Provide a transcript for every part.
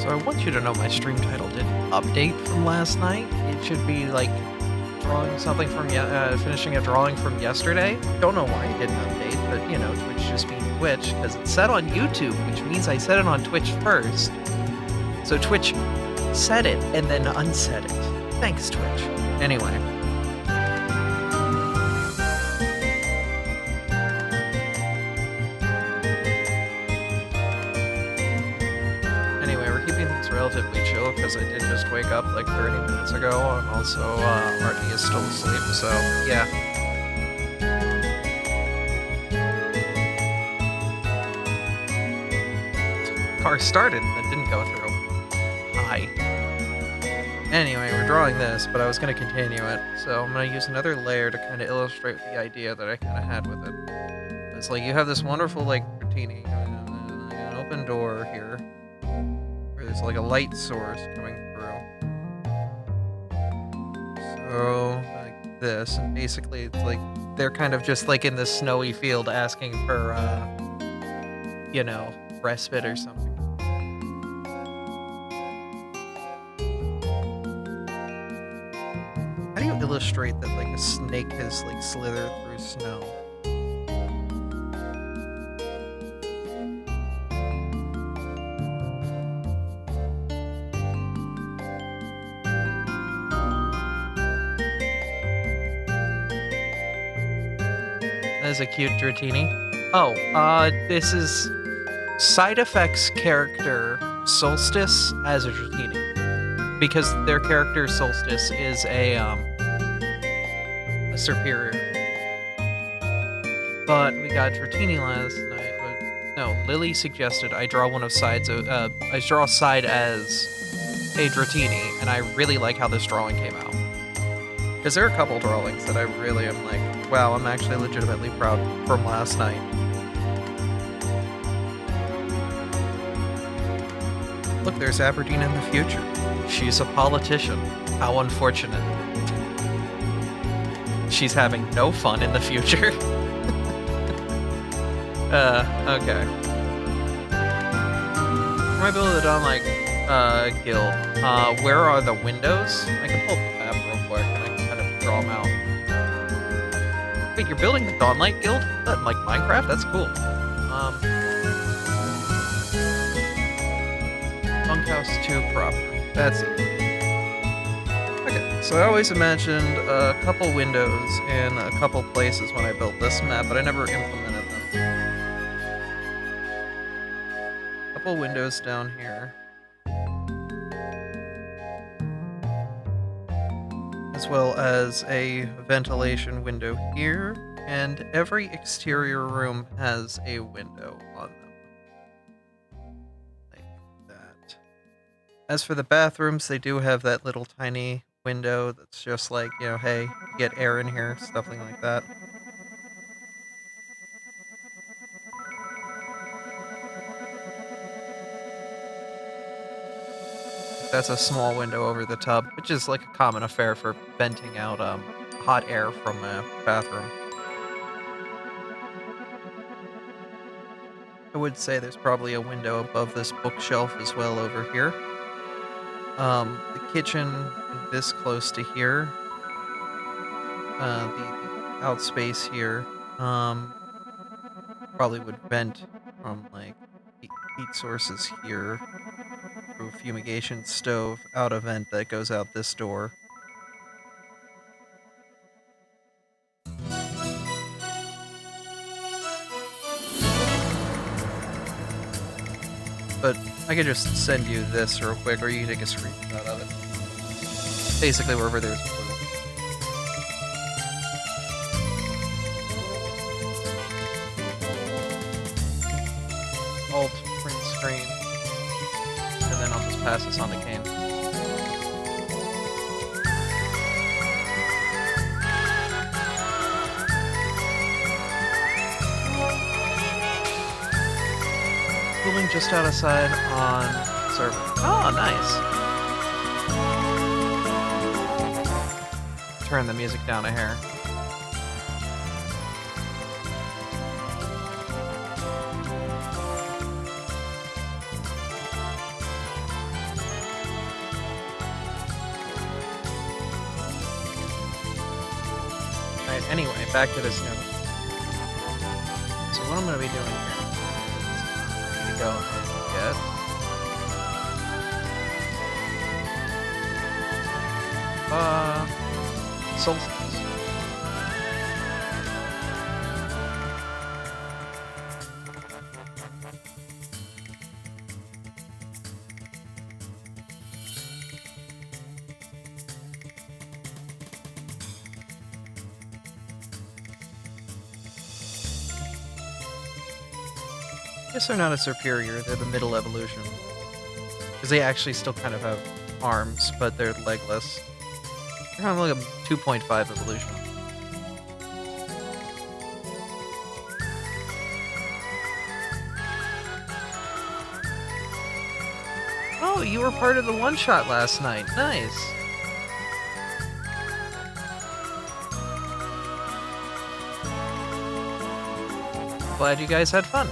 So I want you to know my stream title didn't update from last night. It should be like drawing something from finishing a drawing from yesterday. Don't know why it didn't update, but you know, Twitch just being Twitch, because it's set on YouTube, which means I set it on Twitch first. So Twitch set it and then unset it. Thanks, Twitch. Anyway. Relatively chill because I did just wake up like 30 minutes ago, and also Marty is still asleep, so yeah. Car started and didn't go through. Hi. Anyway, we're drawing this, but I was going to continue it, so I'm going to use another layer to kind of illustrate the idea that I kind of had with it. It's like you have this wonderful like Dratini, an open door here. There's like a light source coming through. So, like this, and basically it's like they're kind of just like in this snowy field asking for, you know, respite or something. How do you illustrate that like a snake has like slithered through snow? Is a cute Dratini. Oh, this is Side Effects character Solstice as a Dratini, because their character Solstice is a superior. But we got Dratini last night. But no, Lily suggested I draw one of sides. I draw side as a Dratini, and I really like how this drawing came out. Because there are a couple drawings that I really am like, wow, I'm actually legitimately proud from last night. Look, there's Aberdeen in the future. She's a politician. How unfortunate. She's having no fun in the future. Okay. Am I building it on, like, guild? Where are the windows? I can pull up the map real quick and I can kind of draw them out. Wait, you're building the Dawnlight Guild? Like Minecraft? That's cool. Bunkhouse 2 proper. That's it. Okay, so I always imagined a couple windows in a couple places when I built this map, but I never implemented them. Couple windows down here. As well as a ventilation window here, and every exterior room has a window on them. Like that. As for the bathrooms, they do have that little tiny window that's just like, you know, hey, get air in here, something like that. That's a small window over the tub, which is like a common affair for venting out hot air from a bathroom. I would say there's probably a window above this bookshelf as well over here. The kitchen this close to here. The outspace here probably would vent from like heat sources here. Through a fumigation stove, out a vent that goes out this door. But I could just send you this real quick, or you can take a screenshot of it. Basically, wherever there's blue. Alt, print screen. And then I'll just pass this on to Kane. Cooling just outside on server. Oh, nice. Turn the music down a hair. Alright, anyway, back to this note. So what I'm going to be doing here is I'm going to go and get Solstice. I guess they're not a superior, they're the middle evolution. Because they actually still kind of have arms, but they're legless. They're kind of like a 2.5 evolution. Oh, you were part of the one-shot last night. Nice. Glad you guys had fun.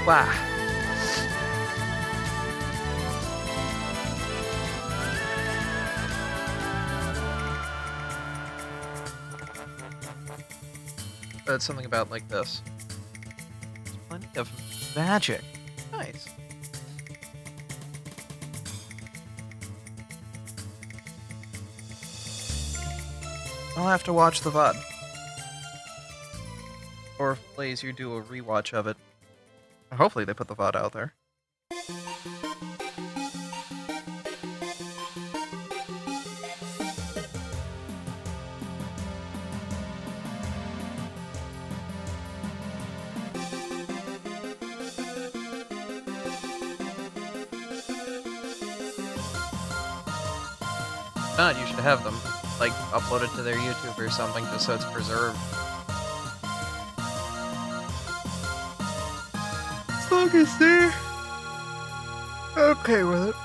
Wow. That's something about like this. There's plenty of magic. Nice. I'll have to watch the VOD. Or if Blaze, you do a rewatch of it. Hopefully they put the VOD out there. If not, you should have them, like, uploaded to their YouTube or something just so it's preserved. As long as they're okay with it.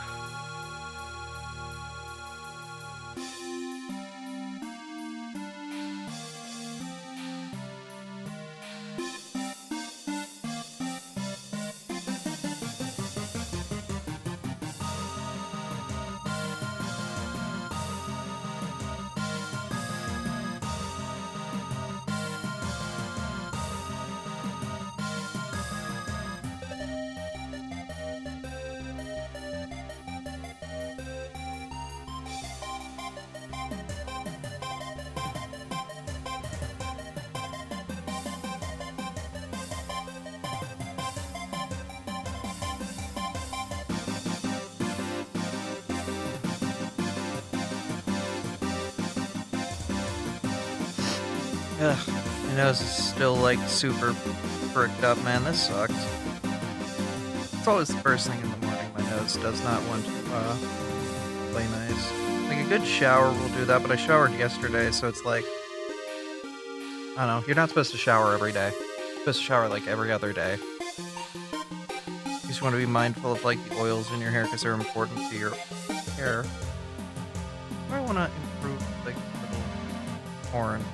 Ugh, my nose is still like super pricked up, man. This sucks. It's always the first thing in the morning. My nose does not want to play nice. Like a good shower will do that, but I showered yesterday, so it's like, I don't know. You're not supposed to shower every day. You're supposed to shower like every other day. You just want to be mindful of like the oils in your hair because they're important to your hair. I want to improve like little horn.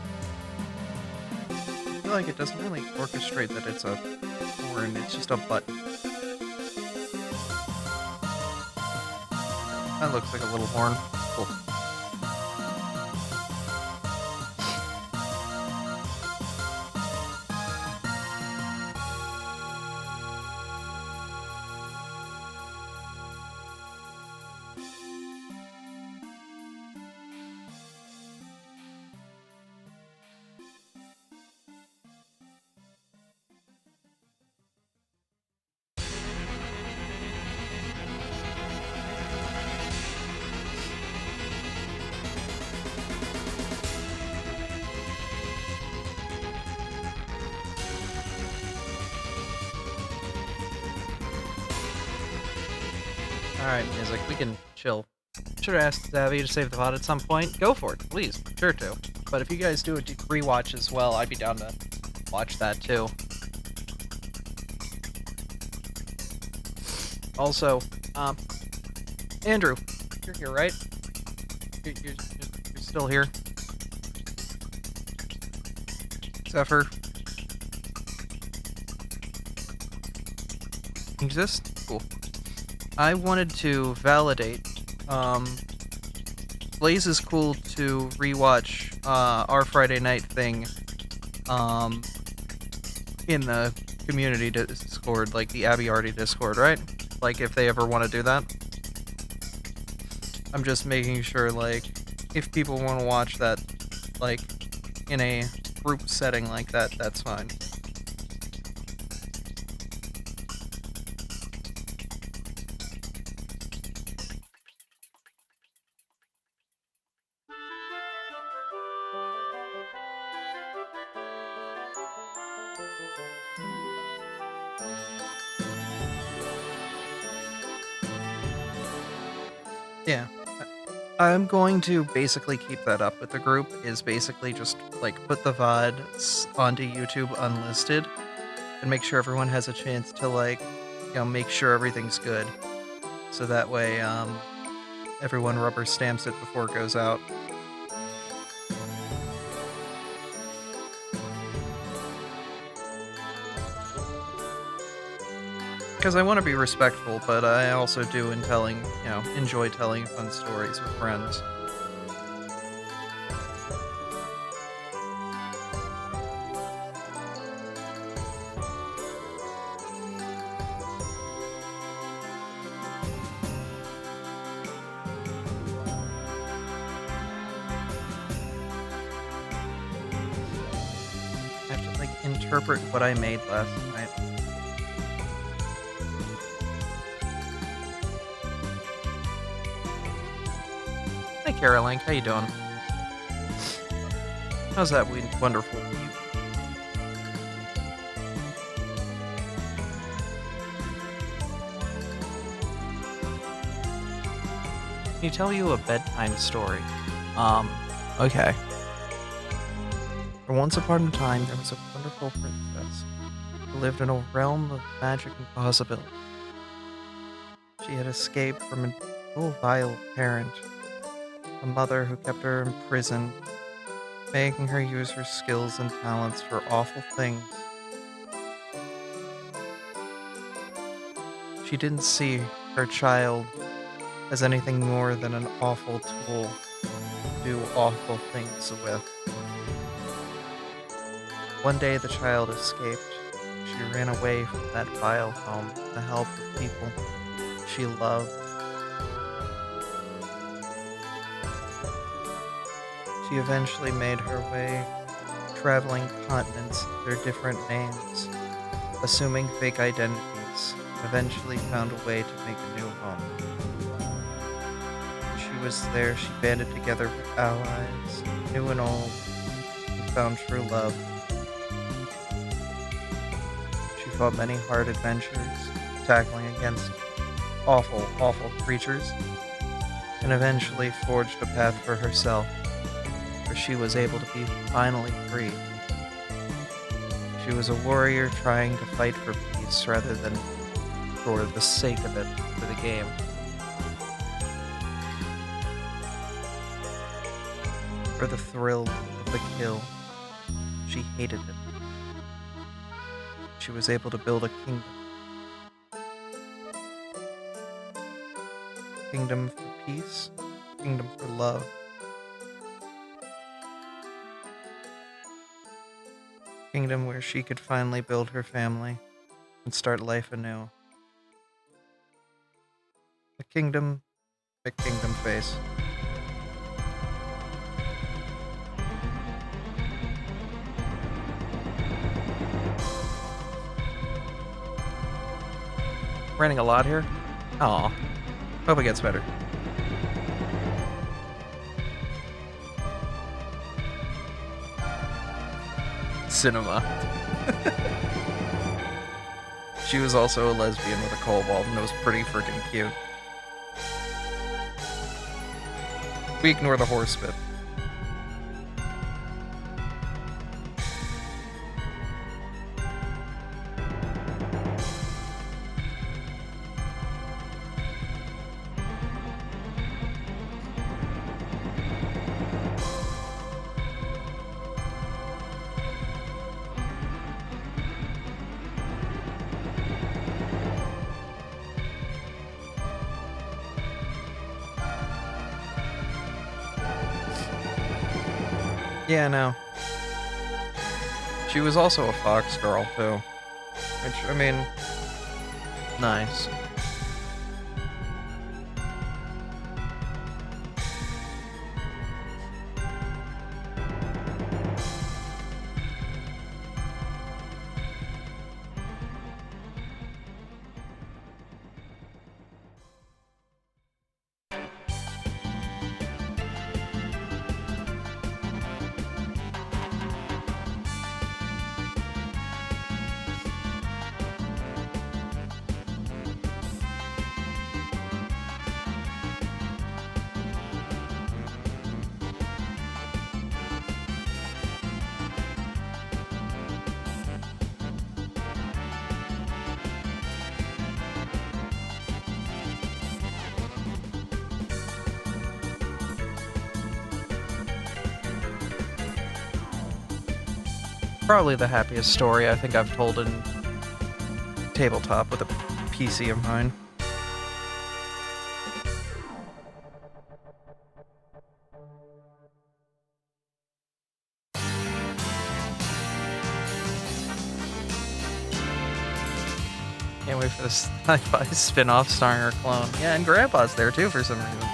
I feel like it doesn't really orchestrate that it's a horn, it's just a button. That looks like a little horn. Cool. Alright, music, we can chill. Should have asked Savvy to save the VOD at some point. Go for it, please. Sure to. But if you guys do a rewatch as well, I'd be down to watch that too. Also, um, Andrew, you're here, right? You're still here. Zephyr, exist? Cool. I wanted to validate. Blaze is cool to rewatch our Friday night thing um, in the community Discord, like the Abby Arty Discord, right? Like if they ever want to do that. I'm just making sure, like, if people want to watch that, like, in a group setting like that, that's fine. Yeah. I'm going to basically keep that up with the group, is basically just, like, put the VODs onto YouTube unlisted, and make sure everyone has a chance to, like, make sure everything's good. So that way, everyone rubber stamps it before it goes out. Because I want to be respectful, but I also do enjoy telling fun stories with friends. I have to, like, interpret what I made last night. Hi, Caroline. How you doing? How's that wonderful view? Can you tell you a bedtime story? Okay. For once upon a time, there was a wonderful princess who lived in a realm of magic and possibility. She had escaped from an vile parent, a mother who kept her in prison, making her use her skills and talents for awful things. She didn't see her child as anything more than an awful tool to do awful things with. One day the child escaped. She ran away from that vile home with the help of people she loved. She eventually made her way, traveling continents under different names, assuming fake identities, and eventually found a way to make a new home. When she was there, she banded together with allies, new and old, and found true love. She fought many hard adventures, tackling against awful, awful creatures, and eventually forged a path for herself, where she was able to be finally free. She was a warrior trying to fight for peace rather than for the sake of it, for the game. For the thrill of the kill, she hated it. She was able to build a kingdom. Kingdom for peace, kingdom for love. Kingdom where she could finally build her family and start life anew. A kingdom face. Raining a lot here? Aw. Hope it gets better. Cinema. She was also a lesbian with a kobold and it was pretty freaking cute. We ignore the horse bit. Yeah, no. She was also a Fox girl, too. Which, I mean, nice. Probably the happiest story I think I've told in tabletop with a PC of mine. Can't wait for this sci-fi spin-off starring her clone. Yeah, and Grandpa's there too for some reason.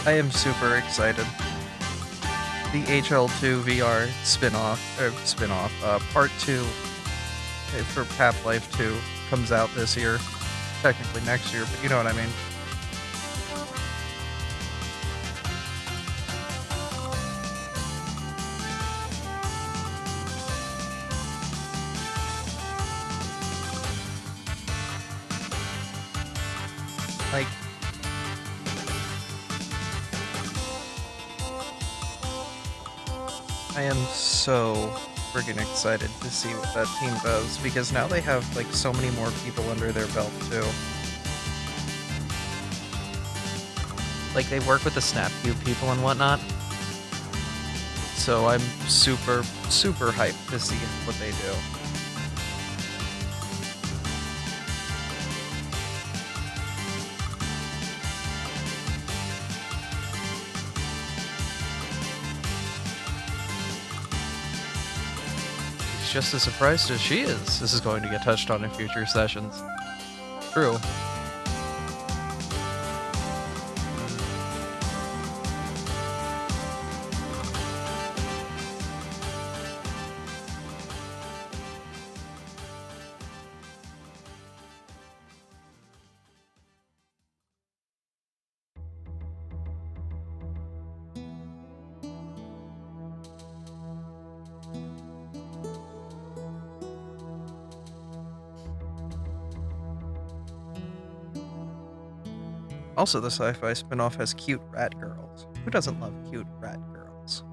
I am super excited. The HL2 VR part 2 for Half-Life 2 comes out this year. Technically next year, but you know what I mean. Like, I am so friggin' excited to see what that team does, because now they have, like, so many more people under their belt, too. Like, they work with the Snapcube people and whatnot. So I'm super, super hyped to see what they do. Just as surprised as she is. This is going to get touched on in future sessions. True. Also, the sci-fi spin-off has cute rat girls. Who doesn't love cute rat girls?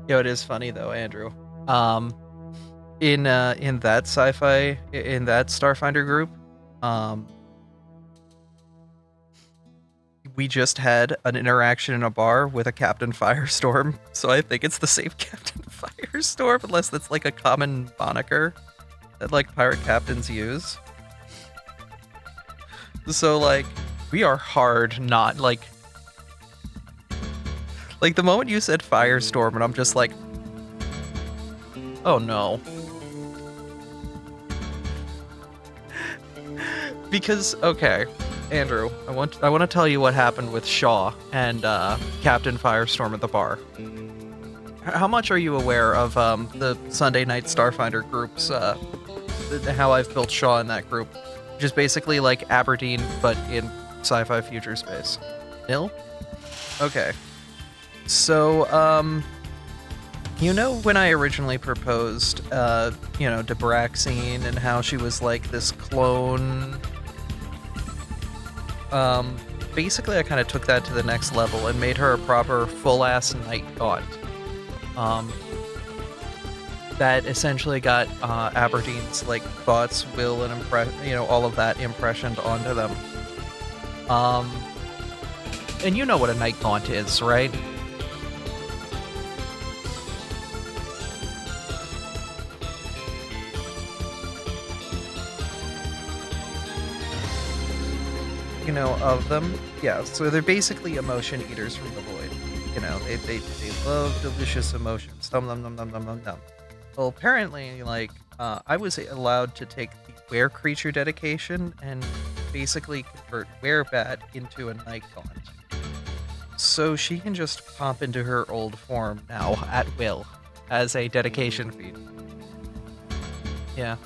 Yo, it is funny though, Andrew. In that sci-fi, in that Starfinder group, we just had an interaction in a bar with a Captain Firestorm, so I think it's the same Captain Firestorm, unless that's like a common moniker that like pirate captains use. So like, we are hard not like the moment you said Firestorm and I'm just like, oh no. Because, okay, Andrew, I want to tell you what happened with Shaw and Captain Firestorm at the bar. How much are you aware of the Sunday Night Starfinder groups, how I've built Shaw in that group? Which is basically like Aberdeen, but in sci-fi future space. Nil? Okay. So, you know when I originally proposed, Debraxine and how she was like this clone? Basically I kind of took that to the next level and made her a proper full-ass Night Gaunt. that essentially got Aberdeen's like thoughts, will, and all of that impressioned onto them. And you know what a night gaunt is, right? You know of them? Yeah, so they're basically emotion eaters from the void. They love delicious emotions. Num num num num num num num. Well, apparently, like, I was allowed to take the were creature dedication and basically convert werebat into a night gaunt. So she can just pop into her old form now at will as a dedication feat. Yeah.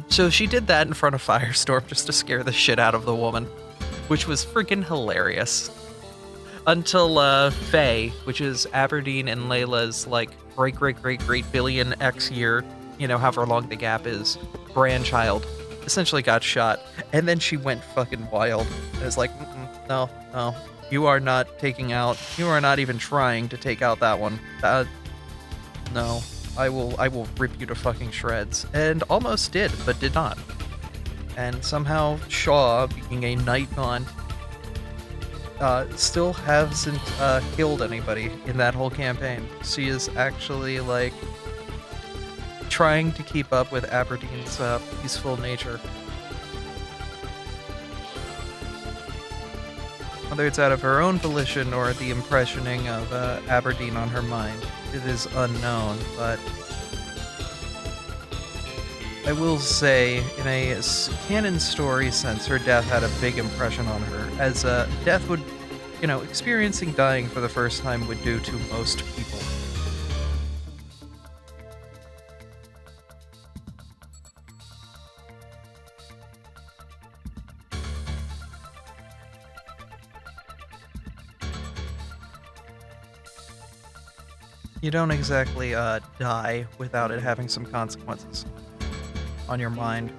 So she did that in front of Firestorm just to scare the shit out of the woman, which was freaking hilarious. Until Faye, which is Aberdeen and Layla's like great billion X year, however long the gap is, grandchild, essentially got shot, and then she went fucking wild. It was like, no, you are not even trying to take out that one. No. I will rip you to fucking shreds. And almost did, but did not. And somehow Shaw, being a night gaunt, still hasn't killed anybody in that whole campaign. She is actually, like, trying to keep up with Aberdeen's peaceful nature. Whether it's out of her own volition or the impressioning of Aberdeen on her mind, it is unknown, but I will say, in a canon story sense, her death had a big impression on her, as death would, experiencing dying for the first time would do to most people. You don't exactly die without it having some consequences on your mind.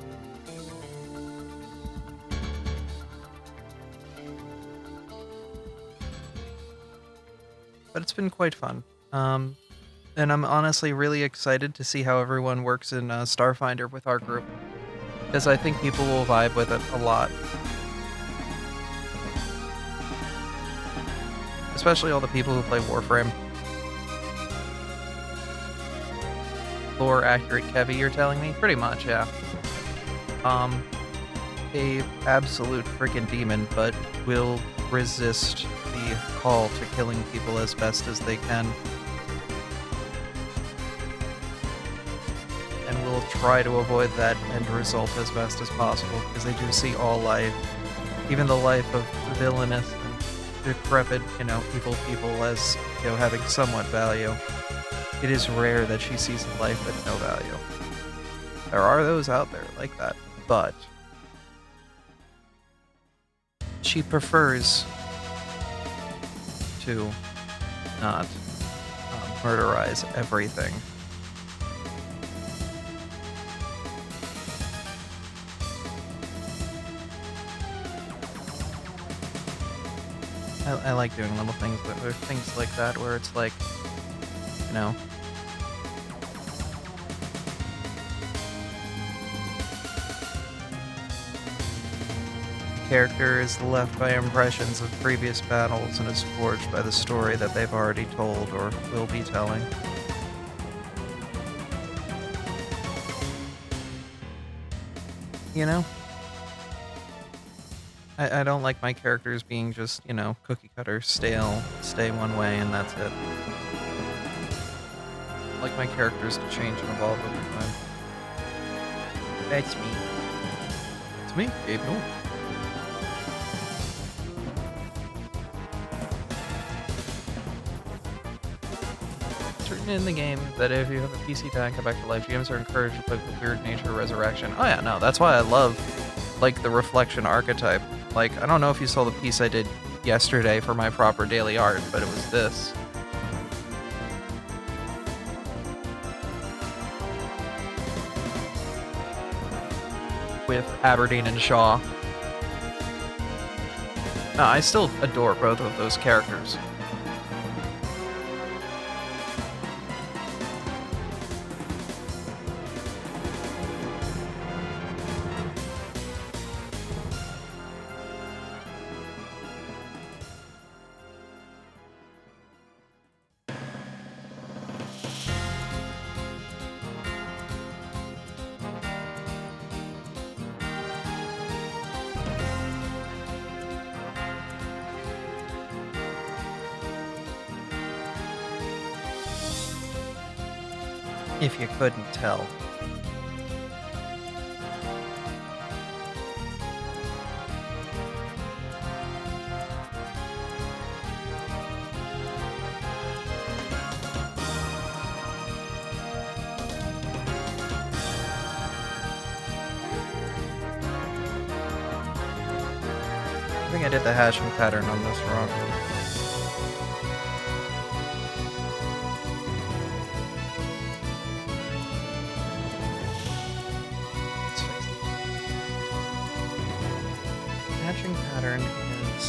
But it's been quite fun. And I'm honestly really excited to see how everyone works in Starfinder with our group, because I think people will vibe with it a lot. Especially all the people who play Warframe. Lore accurate Kevy, you're telling me? Pretty much, yeah. A absolute freaking demon, but will resist the call to killing people as best as they can. And will try to avoid that end result as best as possible, because they do see all life, even the life of villainous and decrepit, evil people as, having somewhat value. It is rare that she sees a life at no value. There are those out there like that, but she prefers to not murderize everything. I like doing little things, but there are things like that where it's like, character is left by impressions of previous battles and is forged by the story that they've already told or will be telling. I don't like my characters being just, cookie cutter, stale, stay one way and that's it. I like my characters to change and evolve over time. That's me. It's me, Gabe Newell. In the game that if you have a PC tag come back to life, GMs are encouraged to play with Weird Nature Resurrection. Oh yeah, no, that's why I love, like, the Reflection archetype. Like, I don't know if you saw the piece I did yesterday for my proper daily art, but it was this. With Aberdeen and Shaw. No, I still adore both of those characters. If you couldn't tell. I think I did the hashing pattern on this wrong. Let's fix it. Hatching pattern is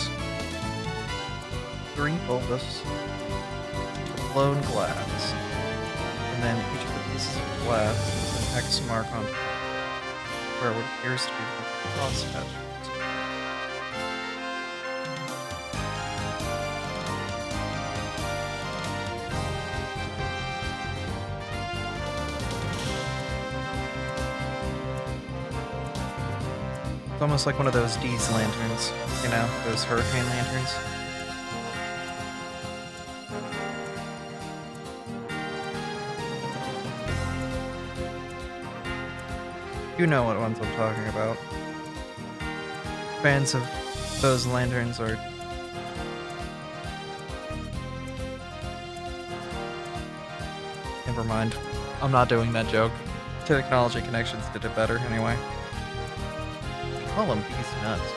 3 bulbous with blown glass, and then each of the pieces of glass is an X mark on where what appears to be the cross hatch. It's almost like one of those D's lanterns, you know, those hurricane lanterns. You know what ones I'm talking about. Fans of those lanterns are... Never mind. I'm not doing that joke. Technology Connections did it better anyway. Call them these nuts.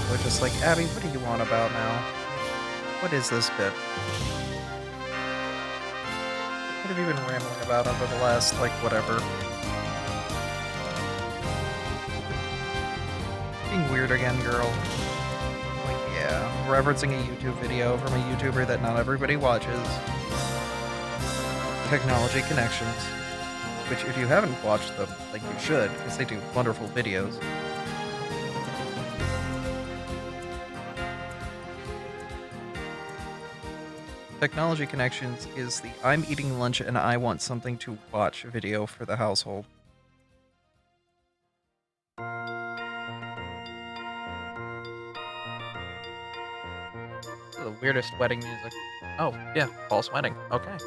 We're just like, Abby, what do you want about now? What is this bit? What have you been rambling about over the last, like, whatever? Being weird again, girl. Like, yeah, referencing a YouTube video from a YouTuber that not everybody watches. Technology Connections. Which, if you haven't watched them, like, you should, because they do wonderful videos. Technology Connections is the I'm eating lunch and I want something to watch video for the household. The weirdest wedding music. Oh, yeah, false wedding. Okay.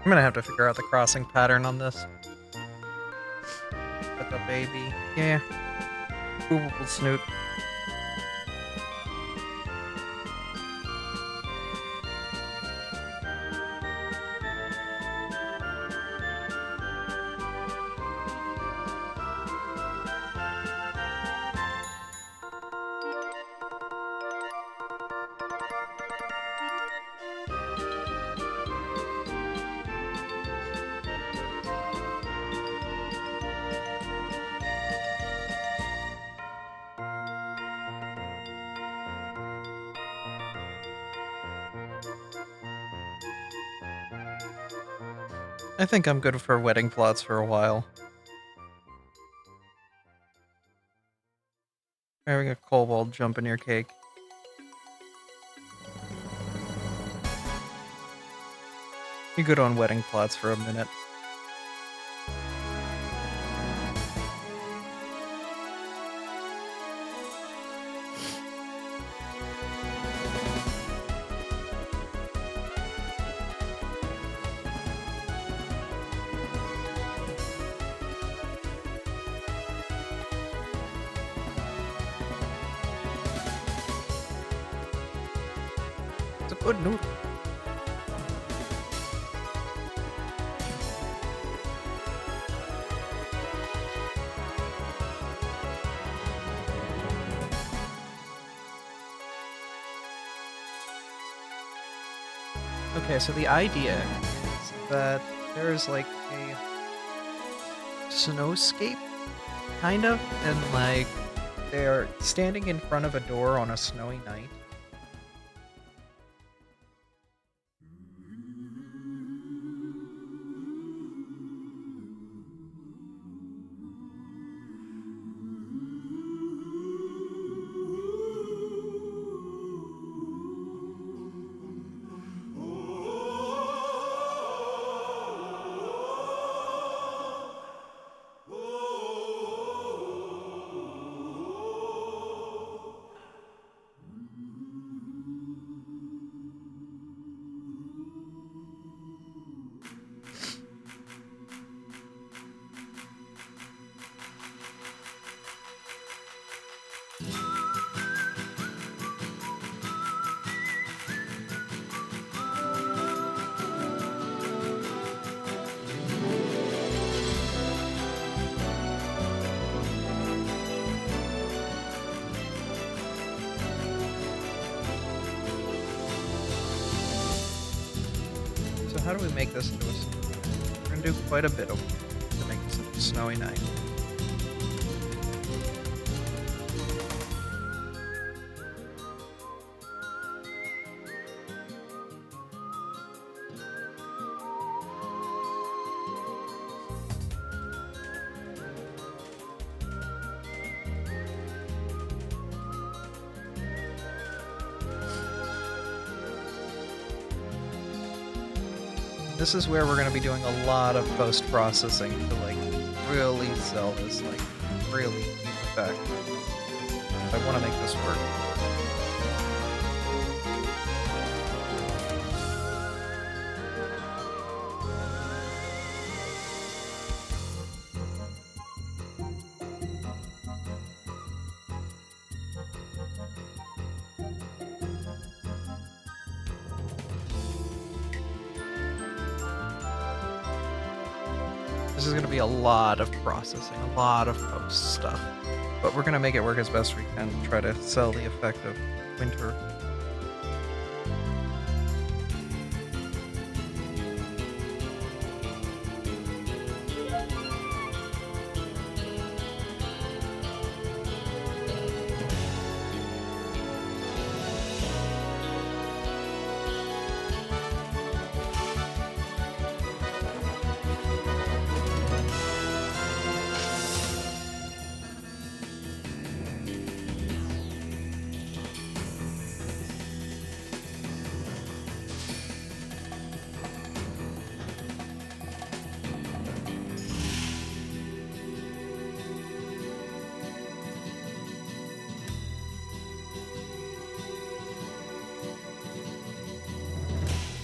I'm gonna have to figure out the crossing pattern on this. With the baby. Yeah. Movable snoot. I think I'm good for wedding plots for a while. Having a kobold jump in your cake. You good on wedding plots for a minute. It's a good noodle. Okay, so the idea is that there is like a snowscape, kind of, and like they're standing in front of a door on a snowy night. So how do we make this into a snowy night? We're gonna do quite a bit of work to make this into a snowy night. This is where we're going to be doing a lot of post-processing to like really sell this like really deep effect. I want to make this work. This is going to be a lot of processing, a lot of post stuff. But we're going to make it work as best we can to try to sell the effect of winter.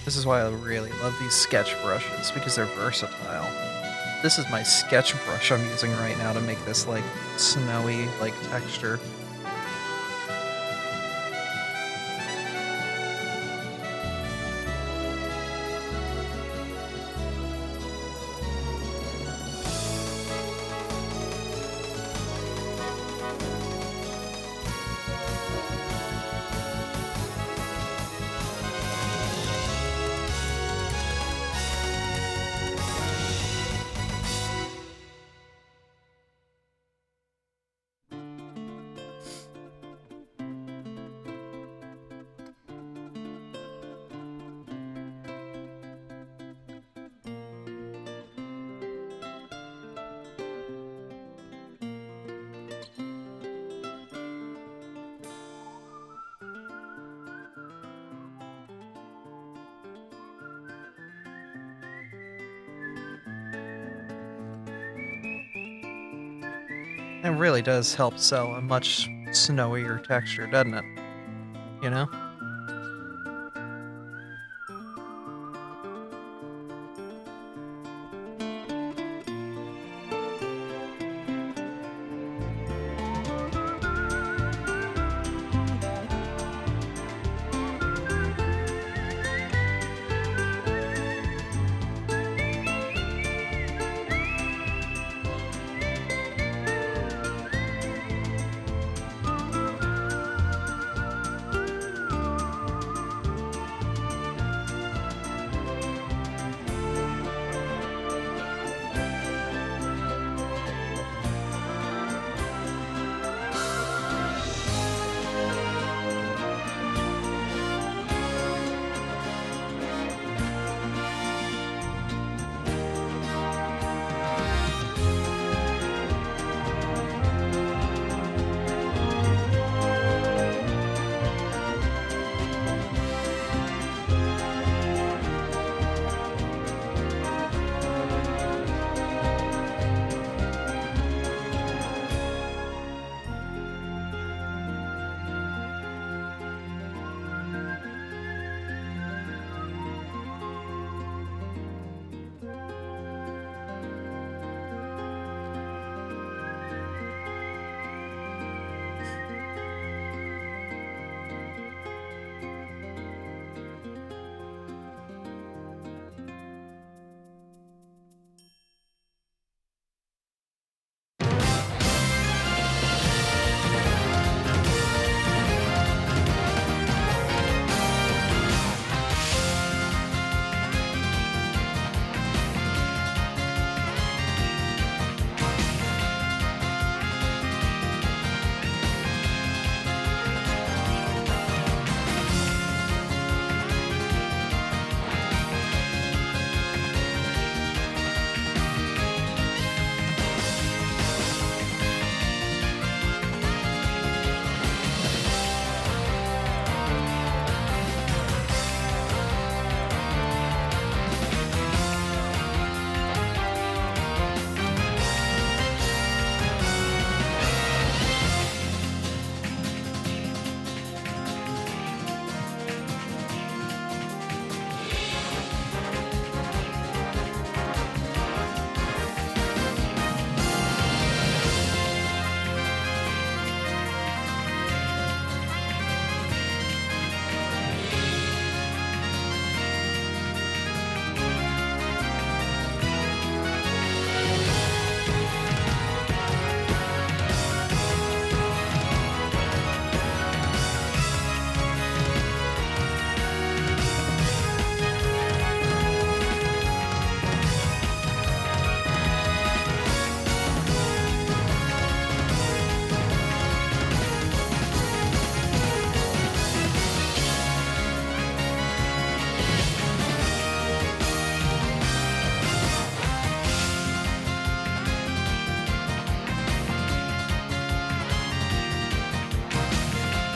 This is why I really love these sketch brushes, because they're versatile. This is my sketch brush I'm using right now to make this like snowy like texture. It really does help sell a much snowier texture, doesn't it? You know?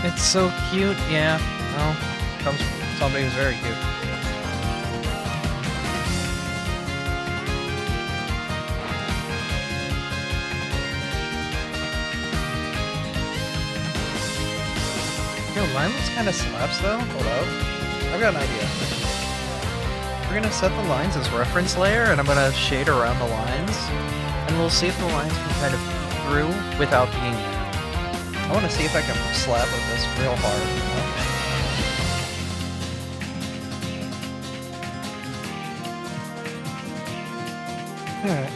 It's so cute, yeah. Well, comes from somebody who's very cute. Yo, mine looks kind of slaps though. Hold up. I've got an idea. We're gonna set the lines as reference layer, and I'm gonna shade around the lines, and we'll see if the lines can kind of peek through without being there. I want to see if I can slap with this real hard. Alright.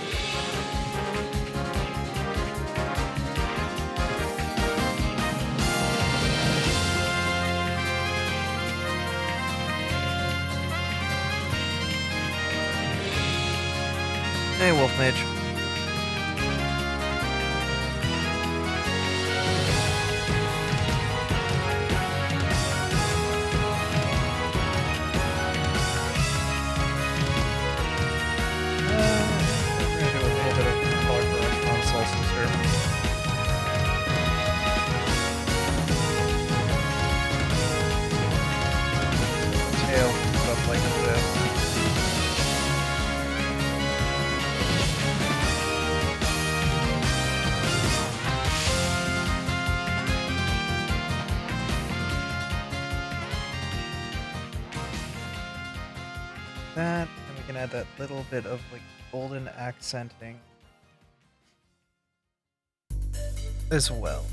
Hey, Wolf Mage. that, and we can add that little bit of like golden accenting as well.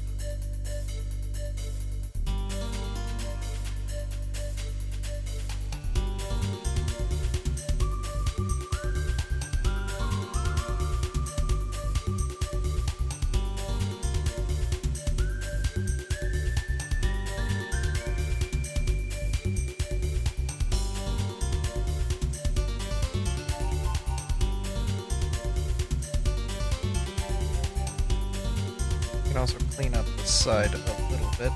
You can also clean up the side a little bit.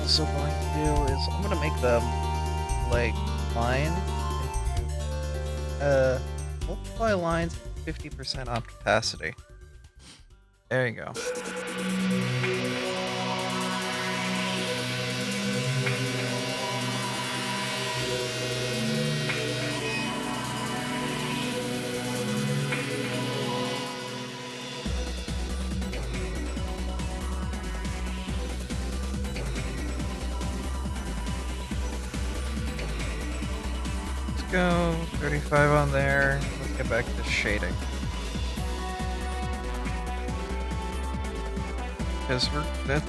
Also going to do is I'm gonna make them like line into multiply lines 50% opacity. There you go. Go 35 on there. Let's get back to shading. Because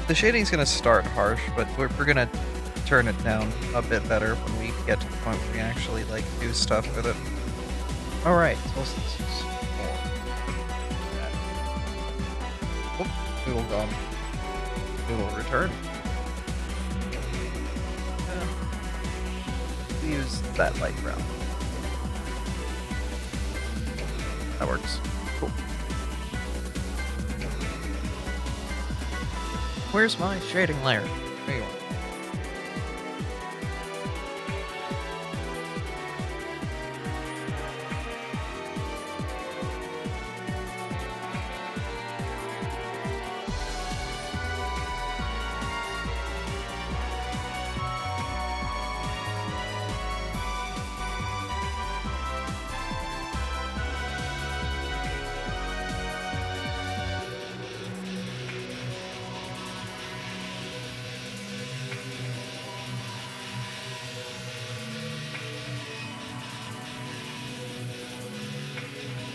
the shading's gonna start harsh, but we're gonna turn it down a bit better when we get to the point where we can actually like do stuff with it. Alright, solstices 4. Oh, Noodle gone. Noodle return. Use that light brown. That works. Cool. Where's my shading layer? There you are.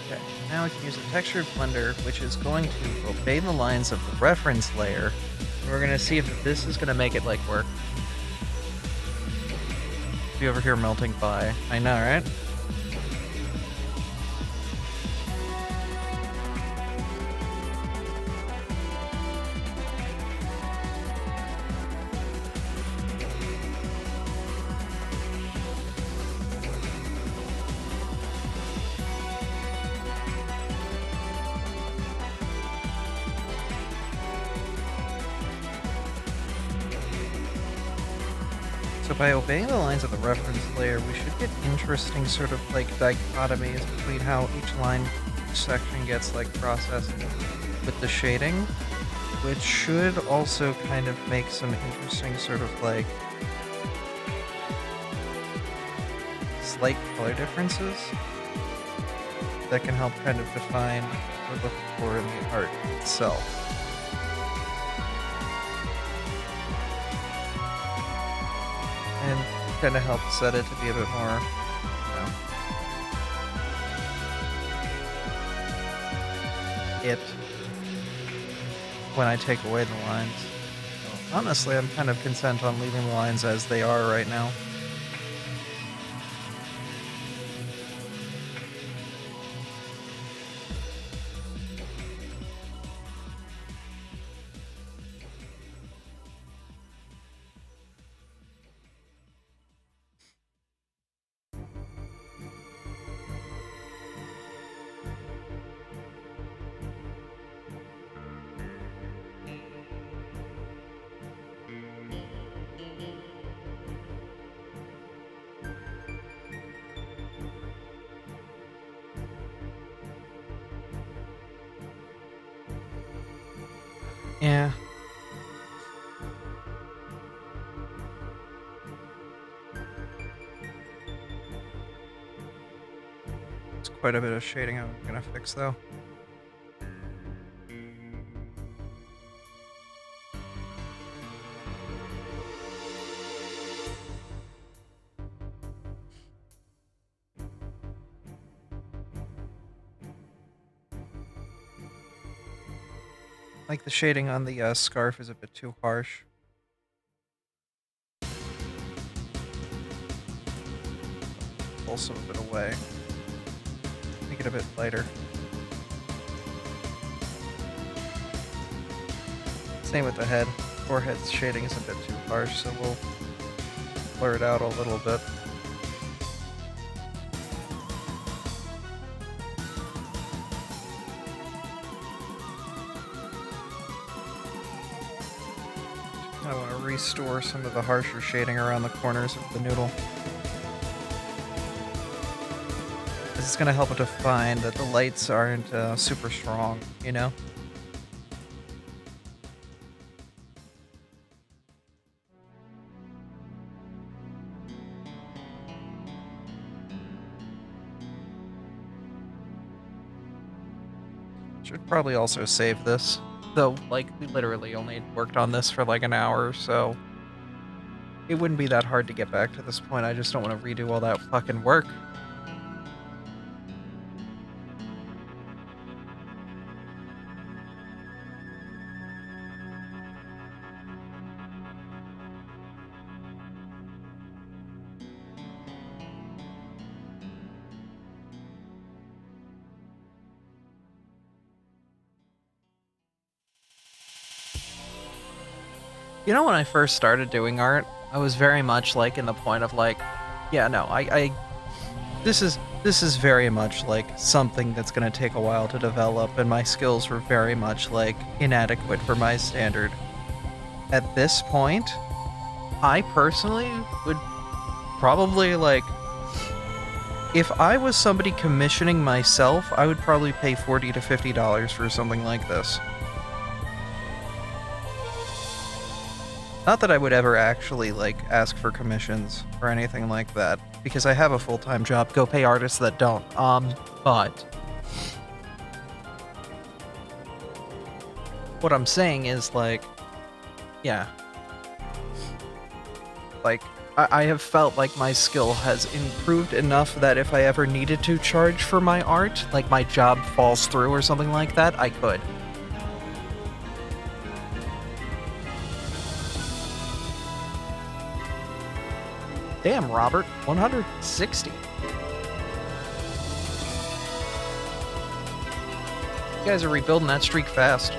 Okay, now we can use a textured blender, which is going to obey the lines of the reference layer. And we're gonna see if this is gonna make it like work. Be over here melting by. I know, right? So by obeying the lines of the reference layer, we should get interesting sort of like dichotomies between how each line, each section gets like processed with the shading, which should also kind of make some interesting sort of like slight color differences that can help kind of define what we're looking for in the art itself. And kind of help set it to be a bit more, it when I take away the lines. So honestly, I'm kind of content on leaving the lines as they are right now. Yeah. It's quite a bit of shading I'm gonna fix though. Like the shading on the scarf is a bit too harsh. Pull some of it away. Make it a bit lighter. Same with the head. Forehead's shading is a bit too harsh, so we'll blur it out a little bit. I want to restore some of the harsher shading around the corners of the noodle. This is going to help it define that the lights aren't super strong, you know? Should probably also save this. Though, like, we literally only worked on this for like an hour, so it wouldn't be that hard to get back to this point. I just don't want to redo all that fucking work. You know, when I first started doing art, I was very much like in the point of like, yeah, no, this is very much like something that's gonna take a while to develop, and my skills were very much like inadequate for my standard. At this point, I personally would probably like, if I was somebody commissioning myself, I would probably pay $40 to $50 for something like this. Not that I would ever actually, like, ask for commissions or anything like that, because I have a full-time job. Go pay artists that don't. But what I'm saying is, like, yeah. Like, I have felt like my skill has improved enough that if I ever needed to charge for my art, like my job falls through or something like that, I could. Damn, Robert, 160. You guys are rebuilding that streak fast.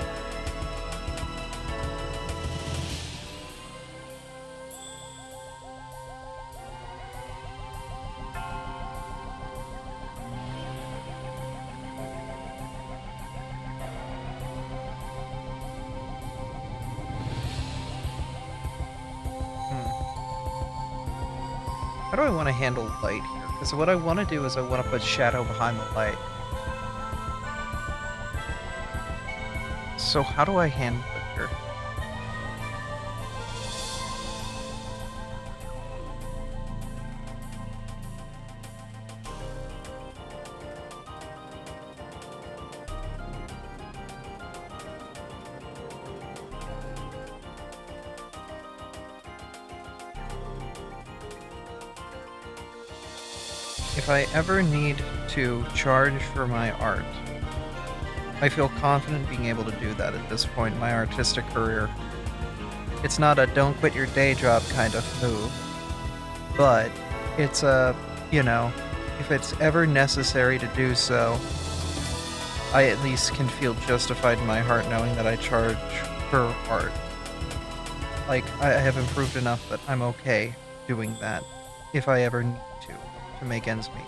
How do I want to handle light here? Because what I want to do is I want to put shadow behind the light. So how do I handle it here? If I ever need to charge for my art, I feel confident being able to do that at this point in my artistic career. It's not a don't quit your day job kind of move, but it's a, you know, if it's ever necessary to do so, I at least can feel justified in my heart knowing that I charge for art. Like, I have improved enough that I'm okay doing that if I ever need to make ends meet.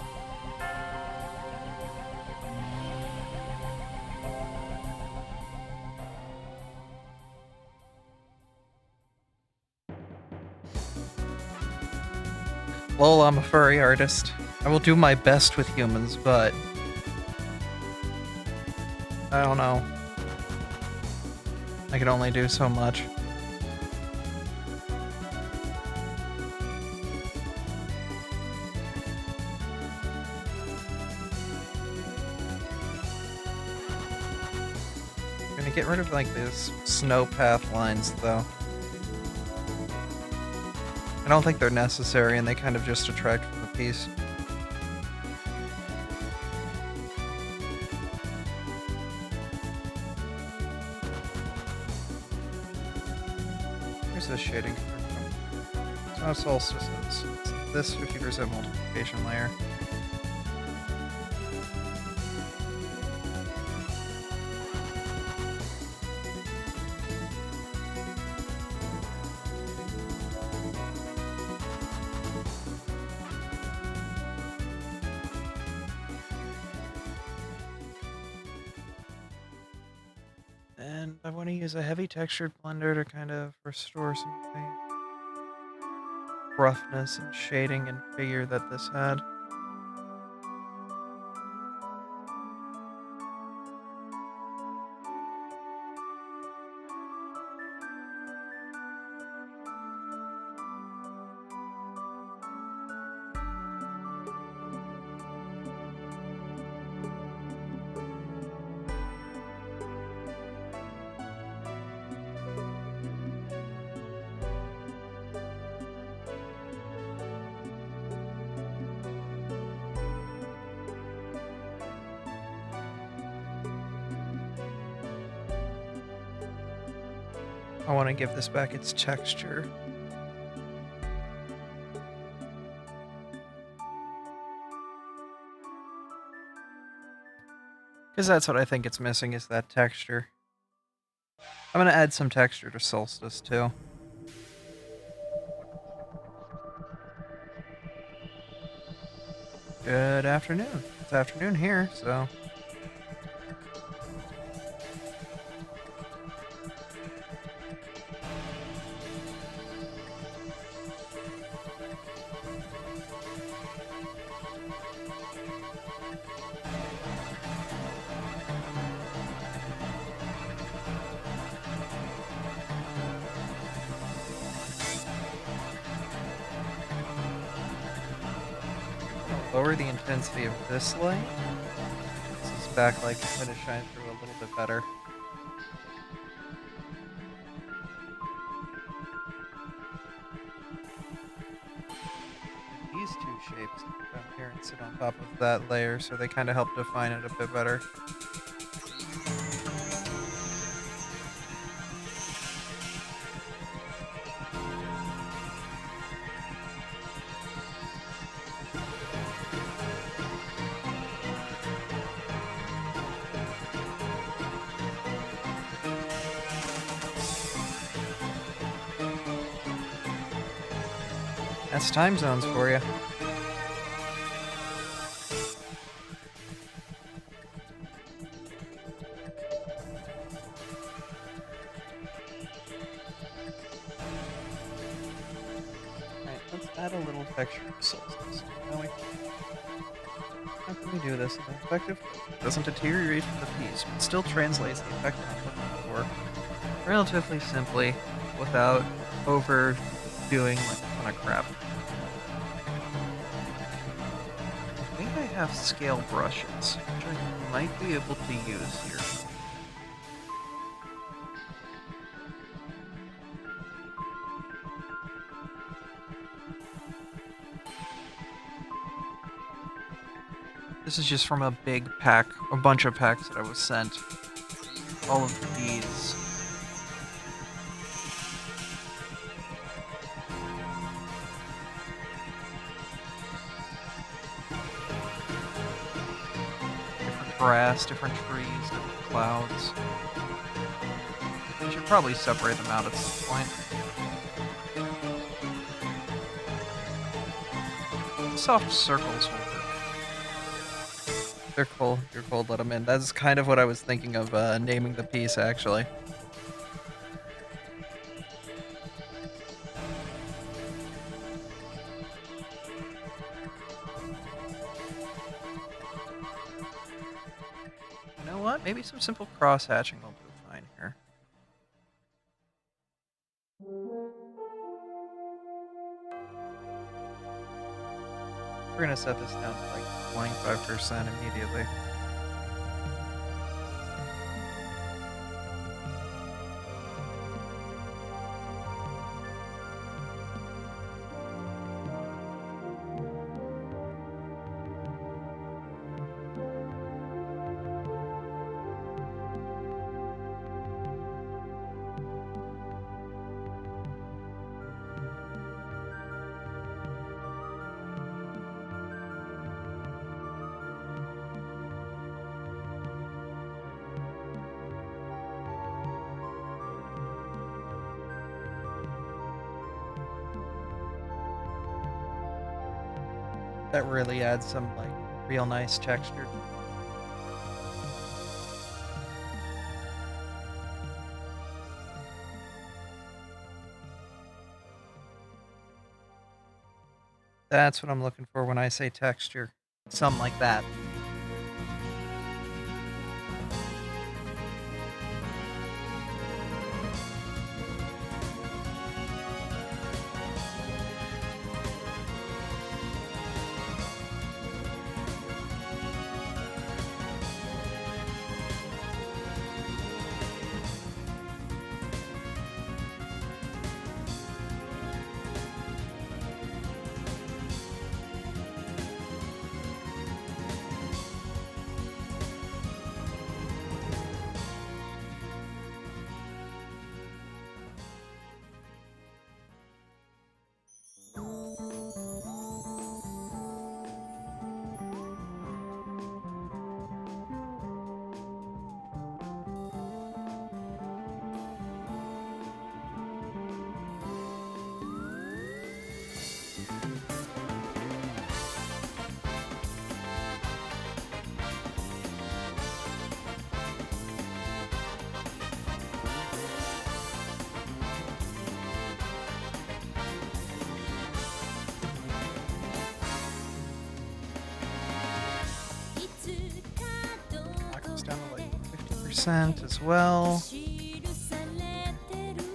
Lol, I'm a furry artist. I will do my best with humans, but I don't know. I can only do so much. I'm gonna get rid of like these snow path lines though. I don't think they're necessary and they kind of just detract from the piece. Where's this shading coming from? It's not solstice. It's this 50% multiplication layer. And I want to use a heavy textured blender to kind of restore some of the roughness and shading and figure that this had. I want to give this back its texture. Because that's what I think it's missing, is that texture. I'm going to add some texture to Solstice, too. Good afternoon. It's afternoon here, so... lower the intensity of this light. This backlight is going to shine through a little bit better. These two shapes down here and sit on top of that layer, so they kind of help define it a bit better. That's time zones for you. Alright, let's add a little texture to Solstice. How can we do this in an effective way? It doesn't deteriorate the piece, but still translates the effect I'm looking for relatively simply without overdoing like a ton of crap. I think I have scale brushes, which I might be able to use here. This is just from a big pack, a bunch of packs that I was sent. All of these. Different grass, different trees, different clouds. I should probably separate them out at some point. Soft circles will work. They're cool. You're cool. Let them in. That's kind of what I was thinking of naming the piece, actually. You know what? Maybe some simple cross-hatching will do fine here. We're gonna set this down to like 25% immediately. That really adds some, like, real nice texture. That's what I'm looking for when I say texture. Something like that. Knock this down to like 50% as well.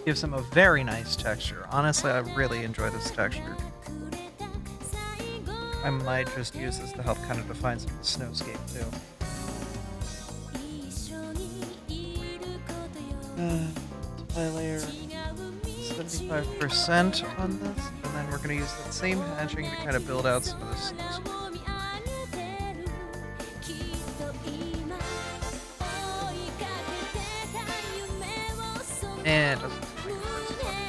Gives them a very nice texture. Honestly, I really enjoy this texture. I might just use this to help kind of define some of the snowscape too. Multi-layer 75% on this, and then we're going to use that same hatching to kind of build out some of the snowscape. And doesn't seem like it hurts much.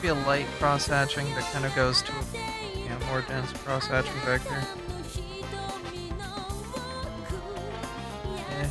Be a light cross hatching that kind of goes to a more dense cross hatching back there. Eh.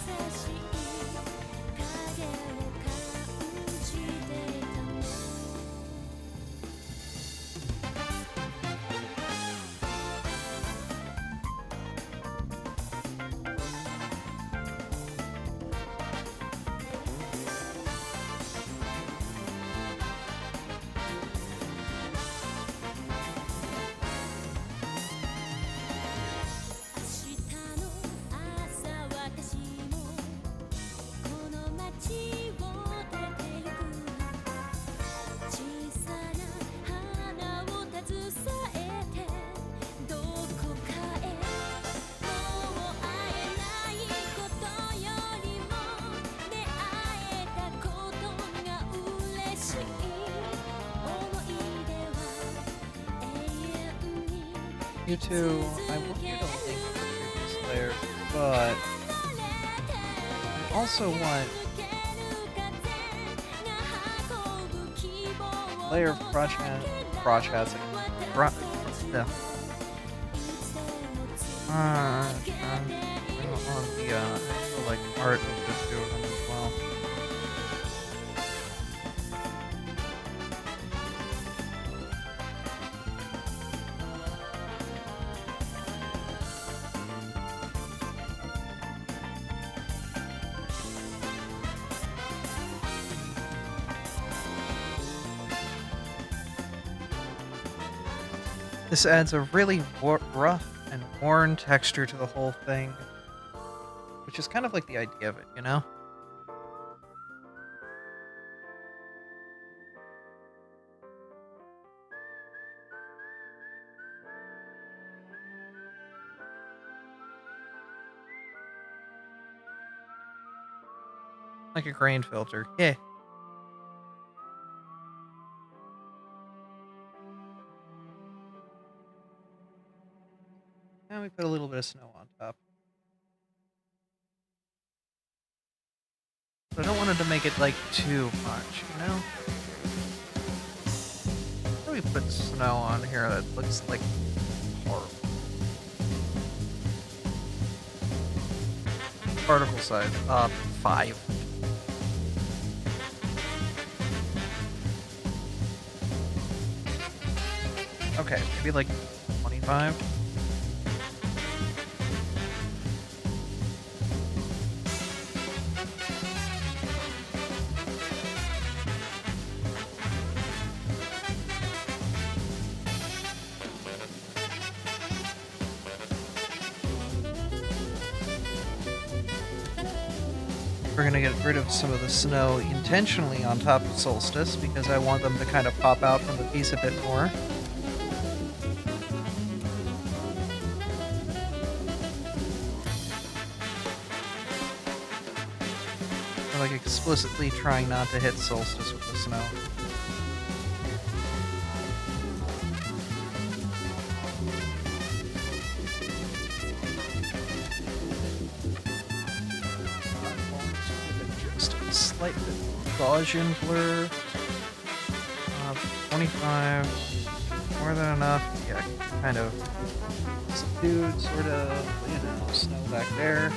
You two, I want you to link the previous layer, but I also want layer of crotch hats. Yeah. On the actual like art of the two of them as well. This adds a really rough and worn texture to the whole thing, which is kind of like the idea of it, you know? Like a grain filter. Yeah. And we put a little bit of snow on top. But I don't want it to make it, like, too much, you know? How do we put snow on here that looks, like, horrible? Particle size, 5. Okay, maybe like 25. We're gonna get rid of some of the snow intentionally on top of Solstice because I want them to kind of pop out from the piece a bit more. We're like explicitly trying not to hit Solstice with the snow. Just a slight bit Gaussian blur. 25, more than enough. Yeah, kind of subdued, sort of, snow back there.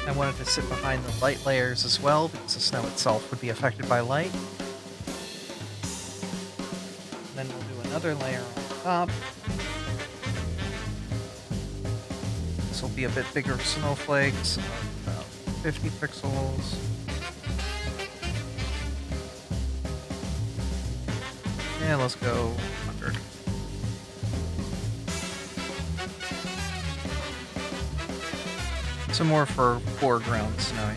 I wanted to sit behind the light layers as well because the snow itself would be affected by light. And then we'll do another layer on top. This will be a bit bigger snowflakes, of about 50 pixels. And let's go 100. Some more for foreground snow,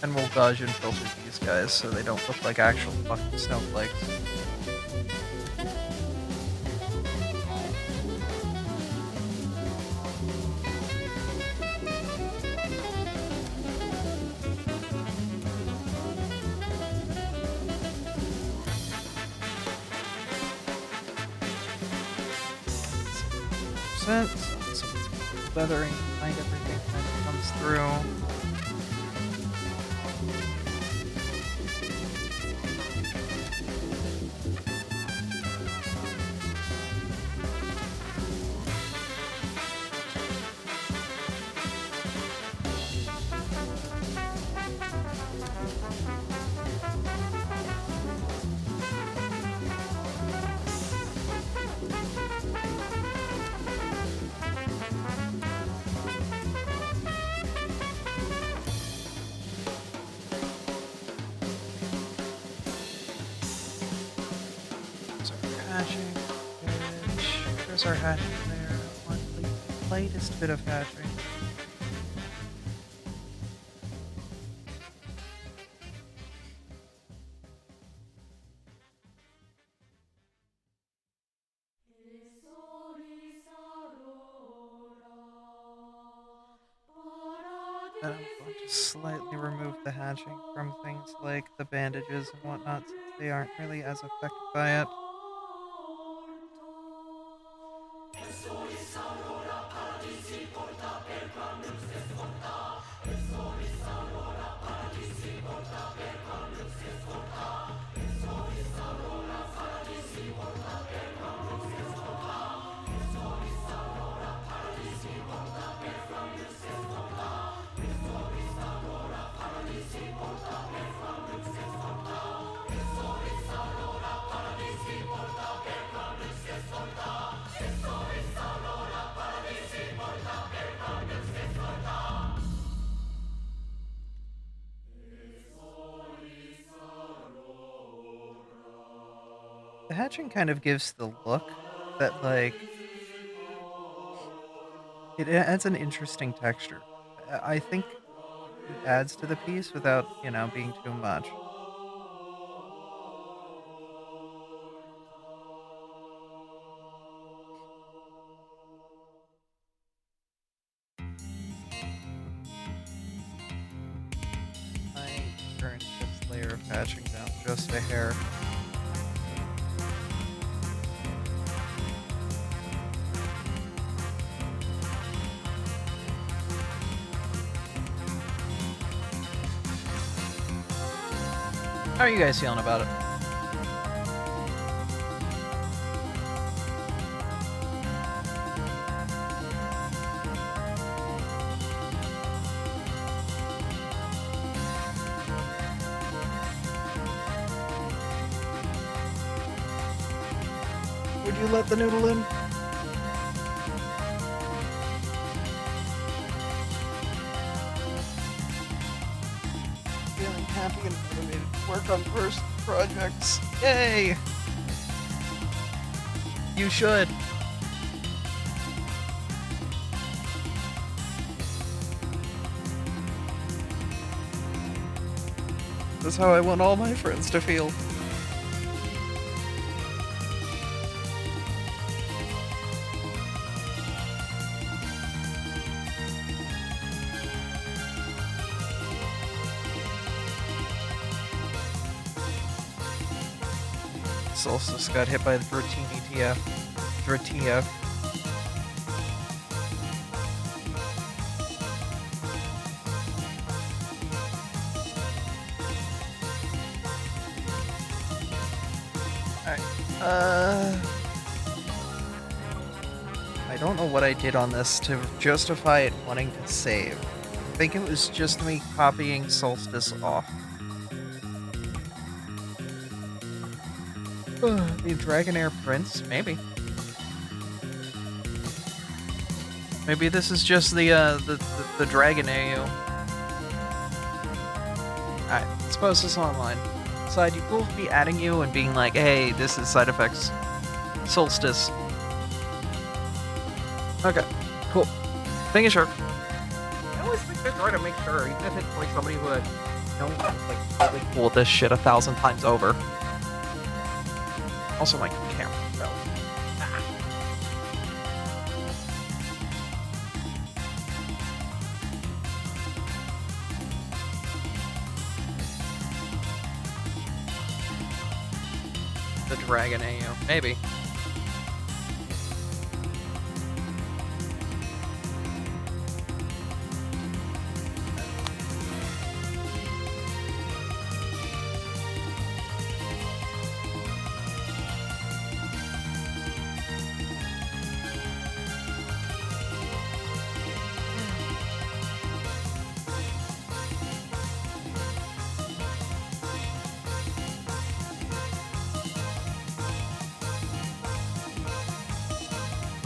And we'll Gaussian filter these guys so they don't look like actual fucking snowflakes. Some weathering behind everything kind of comes through. There's our hatching there. One lightest bit of hatching. And I'm going to slightly remove the hatching from things like the bandages and whatnot since they aren't really as affected by it. The hatching kind of gives the look that, like, it adds an interesting texture. I think it adds to the piece without, being too much. I turn this layer of hatching down just a hair. How are you guys feeling about it? Could you let the noodle in? Feeling happy and motivated to work on first projects. Yay! You should. This is how I want all my friends to feel. Solstice got hit by the Dratini TF. Dratf. Alright. I don't know what I did on this to justify it wanting to save. I think it was just me copying Solstice off. The Dragonair Prince? Maybe. Maybe this is just the Dragonair. Alright, let's post this online. Side, you cool with me adding you and being like, hey, this is side effects. Solstice. Okay, cool. Thank you, sure. I always think they try to make sure, even if it's like somebody who had like really cool this shit 1,000 times over. Also, my camera fell. The Dragon AU. Maybe.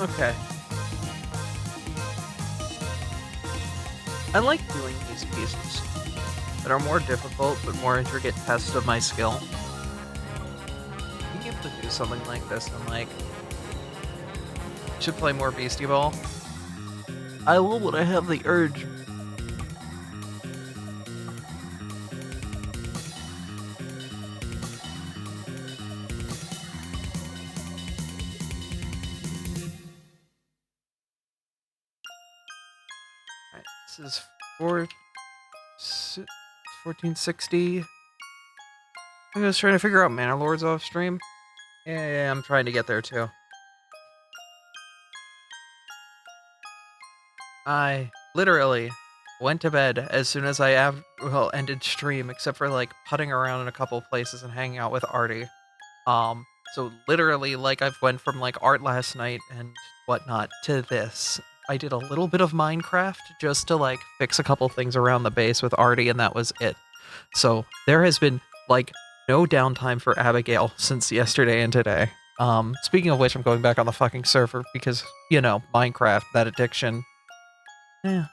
Okay. I like doing these pieces that are more difficult but more intricate tests of my skill. Being able to do something like this and like should play more Beastie Ball. I will when I have the urge. This is 1460. I'm just trying to figure out Manor Lords off stream. Yeah, I'm trying to get there too. I literally went to bed as soon as I ended stream, except for like putting around in a couple places and hanging out with Artie. So literally, like I've went from like art last night and whatnot to this. I did a little bit of Minecraft just to like fix a couple things around the base with Artie, and that was it. So there has been like no downtime for Abigail since yesterday and today. Speaking of which, I'm going back on the fucking server because, you know, Minecraft, that addiction. Yeah.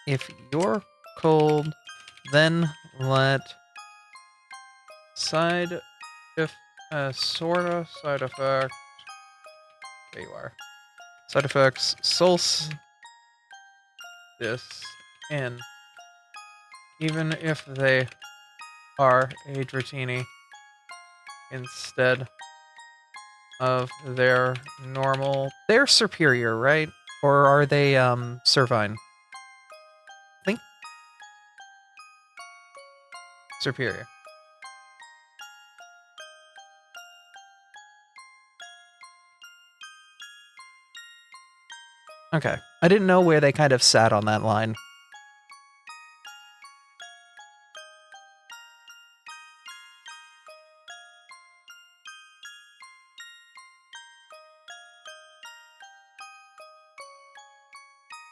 If you're cold, then let side if sorta side effect. There you are. Side effects solstice in, even if they are a Dratini instead of their normal. They're superior, right? Or are they Servine? I think superior. Okay. I didn't know where they kind of sat on that line.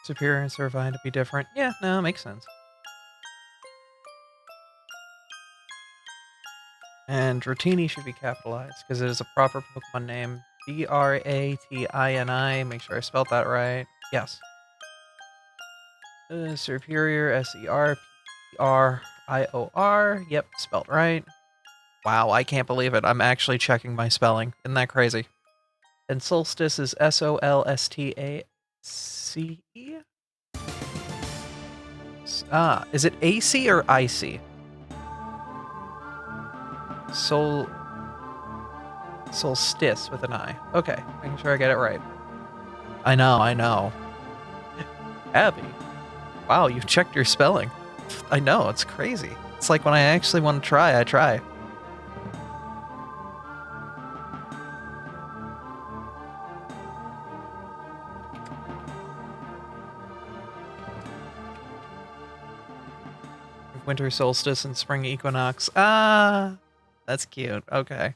Superior and Servine to be different. Yeah, no, makes sense. And Dratini should be capitalized because it is a proper Pokemon name. Dratini. Make sure I spelled that right. Yes. Superior. Serprior. Yep, spelled right. Wow, I can't believe it. I'm actually checking my spelling. Isn't that crazy? And Solstice is Solstace. Is it AC or IC? Solstice with an I. Okay, making sure I get it right. I know. Abby. Wow, you checked your spelling. I know, it's crazy. It's like when I actually want to try, I try. Winter solstice and spring equinox. Ah, that's cute. Okay.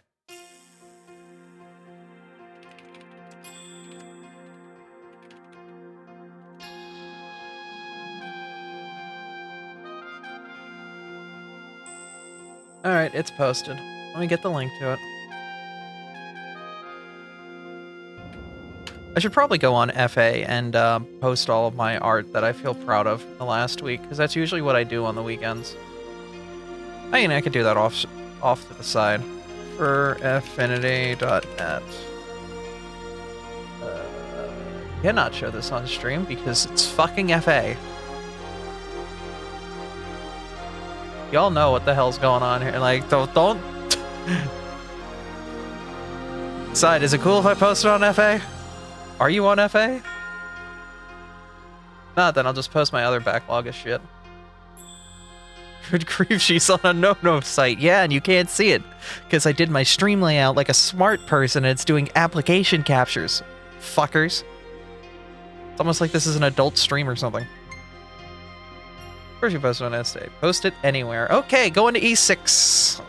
Alright, it's posted. Let me get the link to it. I should probably go on FA and post all of my art that I feel proud of the last week, because that's usually what I do on the weekends. I mean, I could do that off to the side. For affinity.net. Cannot show this on stream because it's fucking FA. Y'all know what the hell's going on here. Like, don't. Side, is it cool if I post it on FA? Are you on FA? Not, then I'll just post my other backlog of shit. Good grief, she's on a no-no site. Yeah, and you can't see it. Because I did my stream layout like a smart person and it's doing application captures. Fuckers. It's almost like this is an adult stream or something. Where'd you post it on Estate? Post it anywhere. Okay, go into E6.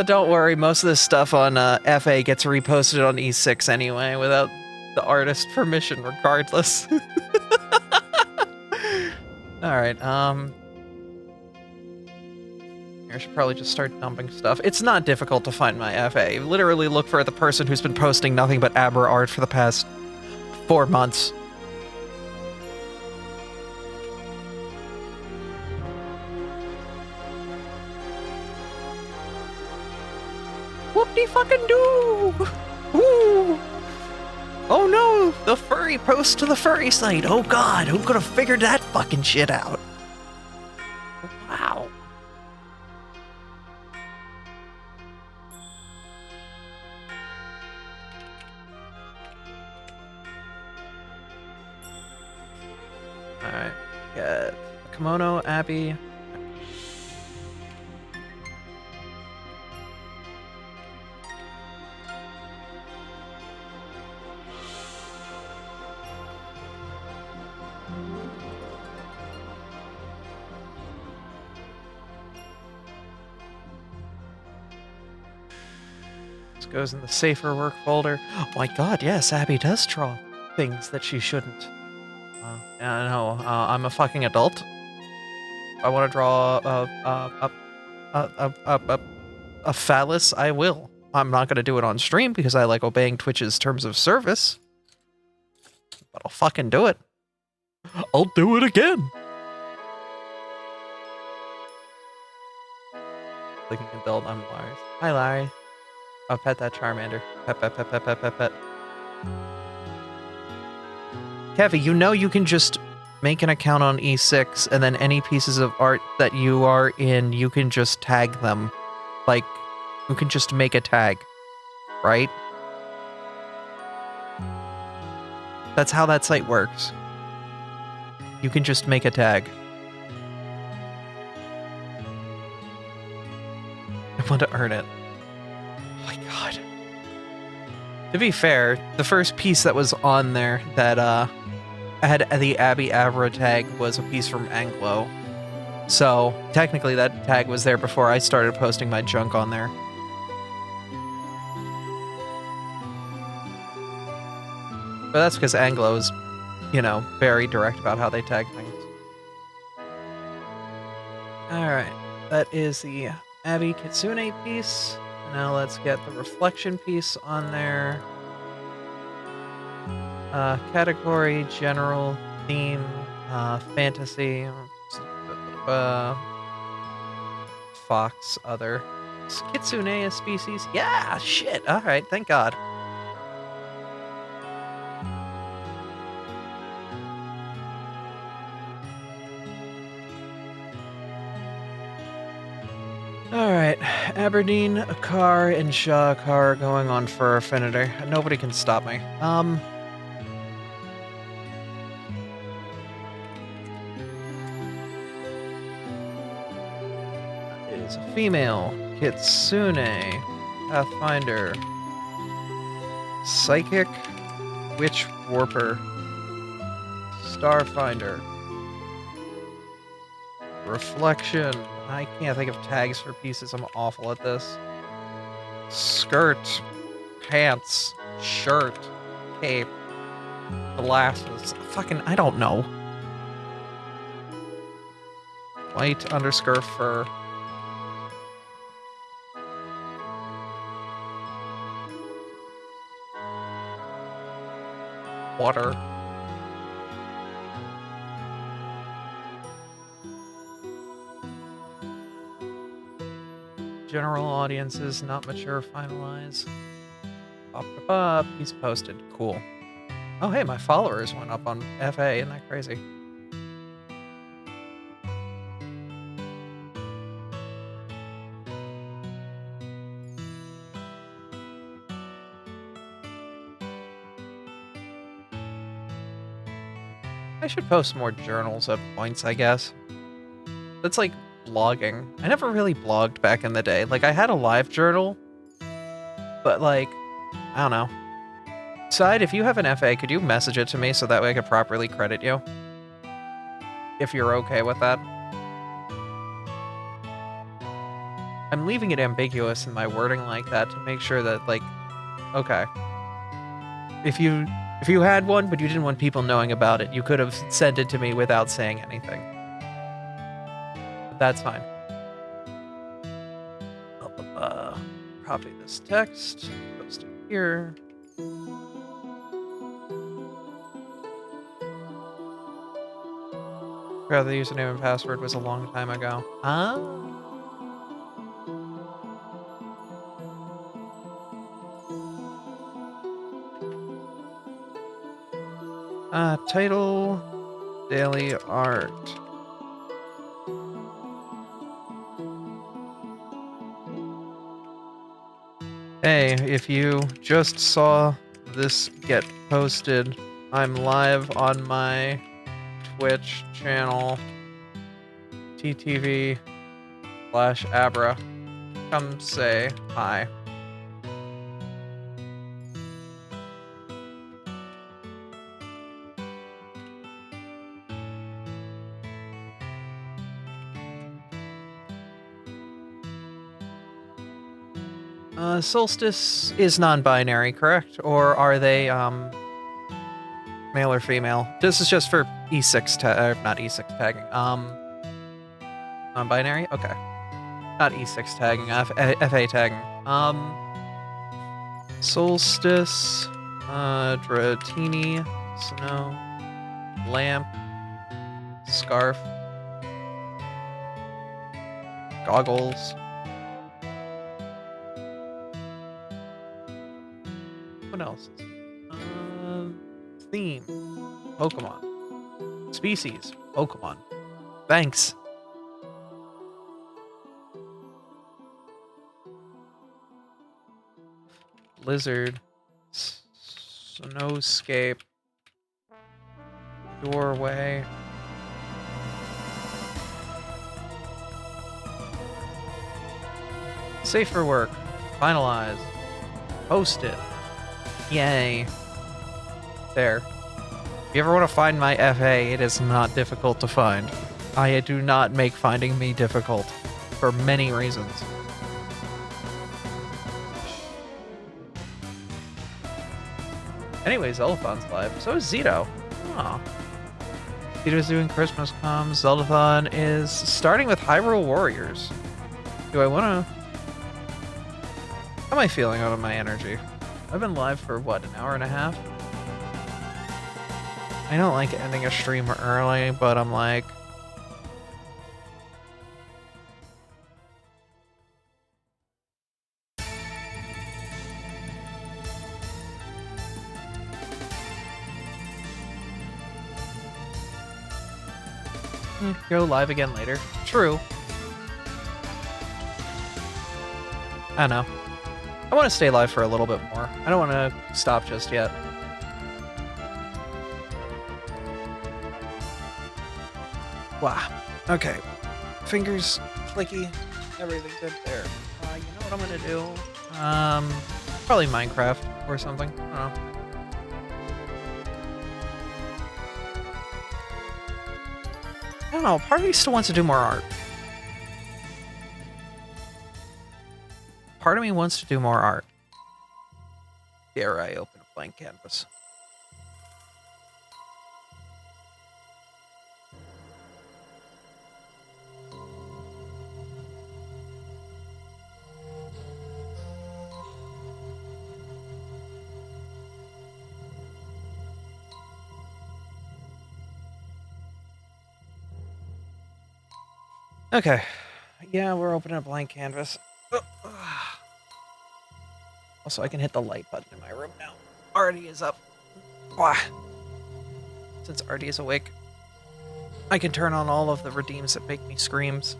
Don't worry, most of this stuff on FA gets reposted on E6 anyway, without the artist's permission, regardless. Alright, I should probably just start dumping stuff. It's not difficult to find my FA. Literally look for the person who's been posting nothing but Abra art for the past 4 months. Whoop-de-fucking-doo! Woo! Oh no! The furry post to the furry site! Oh god, who could have figured that fucking shit out? Wow. Alright, got Kimono, Abby. Goes in the safer work folder. Oh my god, yes, Abby does draw things that she shouldn't. Yeah, no, I'm a fucking adult. I want to draw a phallus, I will. I'm not going to do it on stream because I like obeying Twitch's terms of service. But I'll fucking do it. I'll do it again. Clicking adult, I'm Lars. Hi, Larry. Oh, pet that Charmander. Pet. Kevy, you know you can just make an account on E6, and then any pieces of art that you are in, you can just tag them. Like, you can just make a tag, right? That's how that site works. You can just make a tag. I want to earn it. Oh my god. To be fair, the first piece that was on there that had the Abby Avra tag was a piece from Anglo. So technically that tag was there before I started posting my junk on there. But that's because Anglo's, you know, very direct about how they tag things. Alright, that is the Abby Kitsune piece. Now let's get the reflection piece on there. Category, general, theme, fantasy, fox, other. Is Kitsune a species? Yeah, shit. Alright, thank God. Alright, Aberdeen, Akar, and Shah Akar going on for Affinity. Nobody can stop me. It is a female, Kitsune, Pathfinder, Psychic, Witch Warper, Starfinder, Reflection. I can't think of tags for pieces. I'm awful at this. Skirt, pants, shirt, cape, glasses. Fucking, I don't know. White _ fur. Water. General audiences, not mature, finalize. Up, he's posted. Cool. Oh, hey, my followers went up on FA. Isn't that crazy? I should post more journals at points, I guess. That's like blogging. I never really blogged back in the day. Like, I had a live journal, but like, I don't know. Side, if you have an FA, could you message it to me so that way I could properly credit you? If you're okay with that. I'm leaving it ambiguous in my wording like that to make sure that, like, okay. If you had one, but you didn't want people knowing about it, you could have sent it to me without saying anything. That's fine. Copy this text, post it here. Forgot the username and password was a long time ago. Title, daily art. Hey, if you just saw this get posted, I'm live on my Twitch channel, TTV/Abra. Come say hi. Solstice is non-binary, correct? Or are they, male or female? This is just for E6 not E6 tagging. Non-binary? Okay. Not E6 tagging, FA tagging. Solstice, Dratini, Snow, Lamp, Scarf, Goggles. What else? Theme. Pokemon. Species. Pokemon. Thanks. Lizard. Snowscape. Doorway. Safe for work. Finalize. Post it. Yay. There. If you ever want to find my FA, it is not difficult to find. I do not make finding me difficult for many reasons. Anyways, Zeldathon's live. So is Zito. Oh. Zito's doing Christmas comms. Zeldathon is starting with Hyrule Warriors. Do I want to... How am I feeling out of my energy? I've been live for, what, an hour and a half? I don't like ending a stream early, but I'm like... Go live again later. True. I don't know. I want to stay live for a little bit more. I don't want to stop just yet. Wow. Okay. Fingers clicky. Everything good there. You know what I'm gonna do? Probably Minecraft or something. I don't know. I don't know. Part of me still wants to do more art. Part of me wants to do more art. Dare I open a blank canvas? Okay. Yeah, we're opening a blank canvas. Also, I can hit the light button in my room now. Artie is up. Wah. Since Artie is awake, I can turn on all of the redeems that make me screams.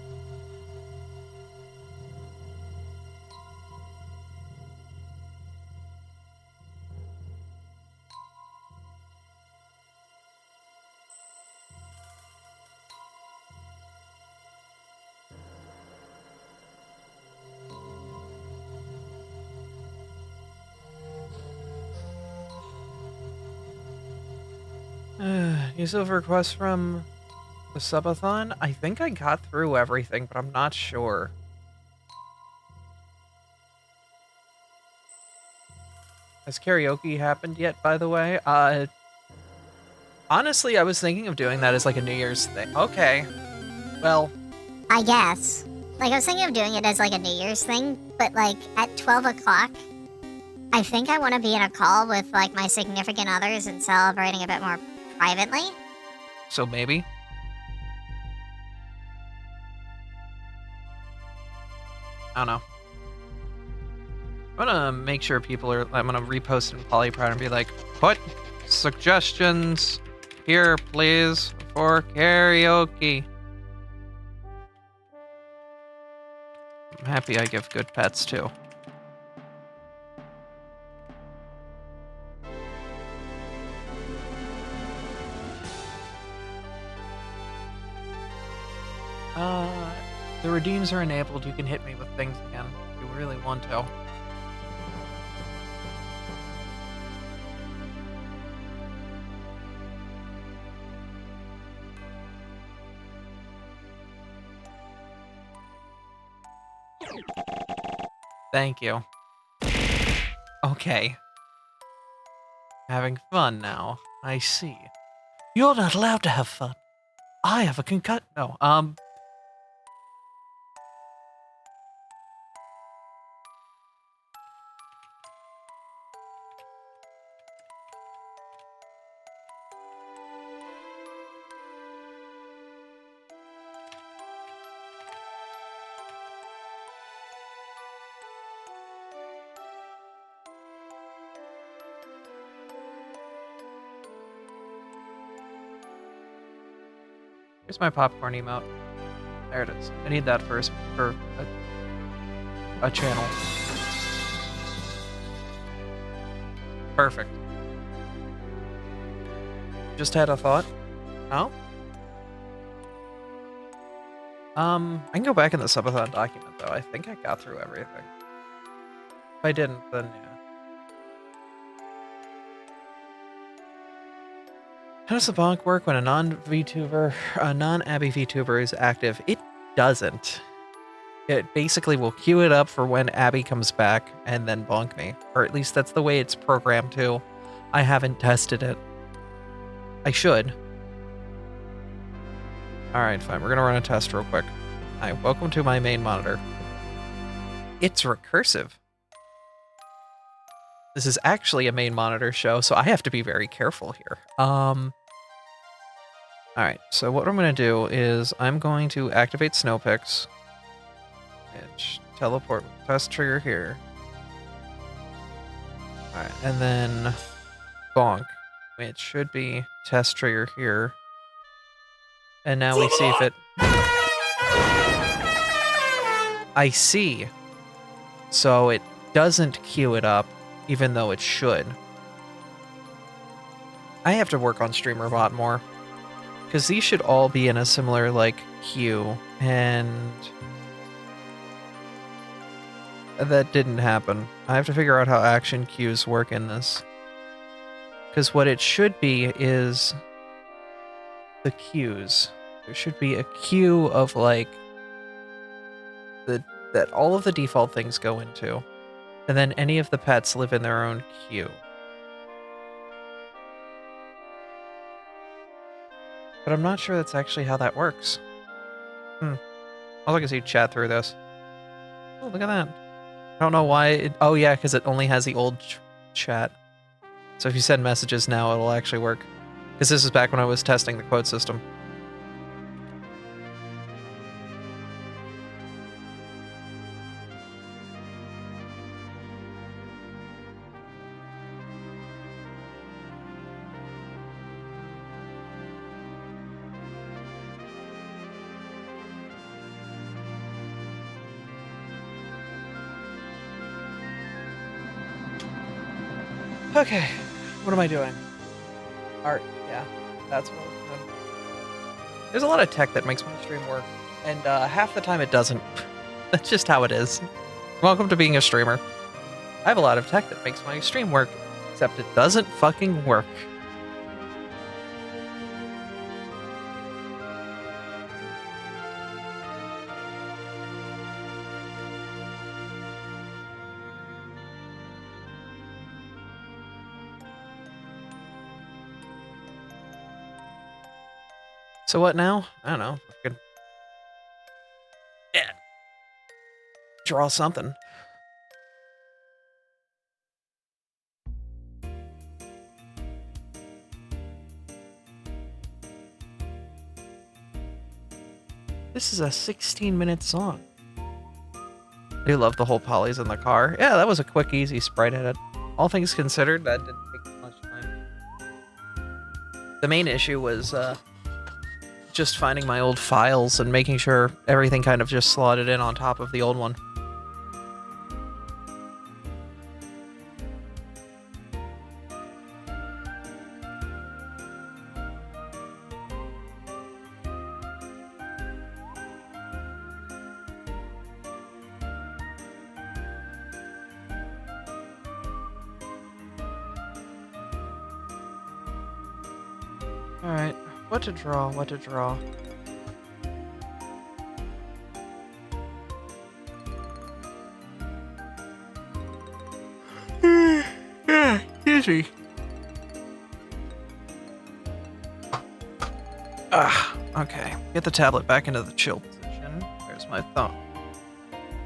Use of requests from the subathon? I think I got through everything, but I'm not sure. Has karaoke happened yet, by the way? Honestly, I was thinking of doing that as like a New Year's thing. Okay. Well, I guess. Like, I was thinking of doing it as like a New Year's thing, but like at 12 o'clock, I think I want to be in a call with like my significant others and celebrating a bit more privately. so maybe. I don't know. I'm gonna make sure people are. I'm gonna repost in Polyprod and be like, put suggestions here, please, for karaoke. I'm happy I give good pets too. The redeems are enabled. You can hit me with things again if you really want to. Thank you. Okay. Having fun now. I see. You're not allowed to have fun. I have a concut. No, Here's my popcorn emote. There it is. I need that first for a channel. Perfect. Just had a thought. Oh? I can go back in the subathon document though. I think I got through everything. If I didn't, then yeah. How does the bonk work when a non-Abby VTuber is active? It doesn't. It basically will queue it up for when Abby comes back and then bonk me. Or at least that's the way it's programmed to. I haven't tested it. I should. Alright, fine. We're gonna run a test real quick. Hi, welcome to my main monitor. It's recursive. This is actually a main monitor show, so I have to be very careful here. Alright, so what I'm going to do is I'm going to activate Snowpix. Which teleport test trigger here. Alright, and then bonk, which should be test trigger here. And now we see if it... I see. So it doesn't queue it up, even though it should. I have to work on StreamerBot more. Because these should all be in a similar, like, queue. And... that didn't happen. I have to figure out how action queues work in this. Because what it should be is... the queues. There should be a queue of, like... that all of the default things go into. And then any of the pets live in their own queue. But I'm not sure that's actually how that works. I'll look and see chat through this. Oh, look at that. I don't know why. Oh, yeah, because it only has the old chat. So if you send messages now, it'll actually work. Because this is back when I was testing the quote system. Okay, what am I doing? Art, yeah, that's what I'm doing. There's a lot of tech that makes my stream work, and half the time it doesn't. That's just how it is. Welcome to being a streamer. I have a lot of tech that makes my stream work, except it doesn't fucking work. So what now? I don't know. Fucking... yeah. Draw something. This is a 16-minute song. I do love the whole polys in the car. Yeah, that was a quick, easy sprite edit. All things considered, that didn't take much time. The main issue was, just finding my old files and making sure everything kind of just slotted in on top of the old one. Alright. What to draw, what to draw. Excuse me. Okay. Get the tablet back into the chill position. There's my thumb.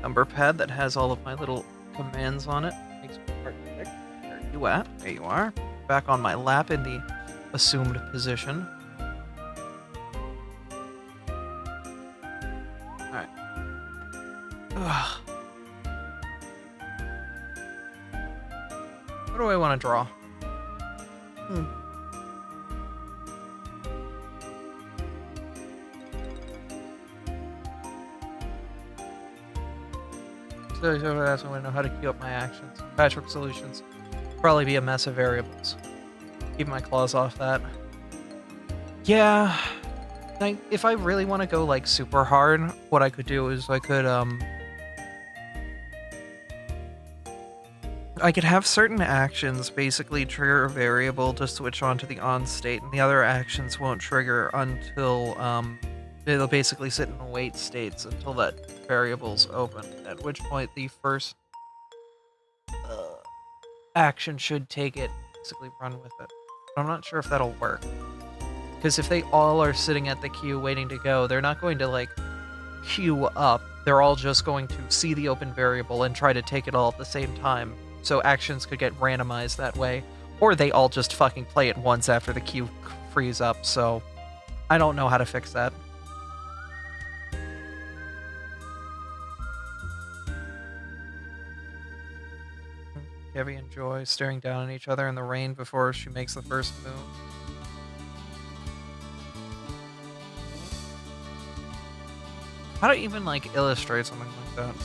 Number pad that has all of my little commands on it. Makes me hard to pick. Where are you at? There you are. Back on my lap in the assumed position. Ugh. What do I want to draw? So that's when I know how to queue up my actions. Patchwork solutions. Probably be a mess of variables. Keep my claws off that. Yeah. Like, if I really want to go like super hard, what I could do is I could I could have certain actions basically trigger a variable to switch on to the on state, and the other actions won't trigger until it'll basically sit in the wait states until that variable's open. At which point the first action should take it, basically run with it. But I'm not sure if that'll work. Because if they all are sitting at the queue waiting to go, they're not going to like queue up. They're all just going to see the open variable and try to take it all at the same time. So actions could get randomized that way. Or they all just fucking play it once after the queue frees up. So I don't know how to fix that. Kevy and Joy staring down at each other in the rain before she makes the first move. How to even like illustrate something like that?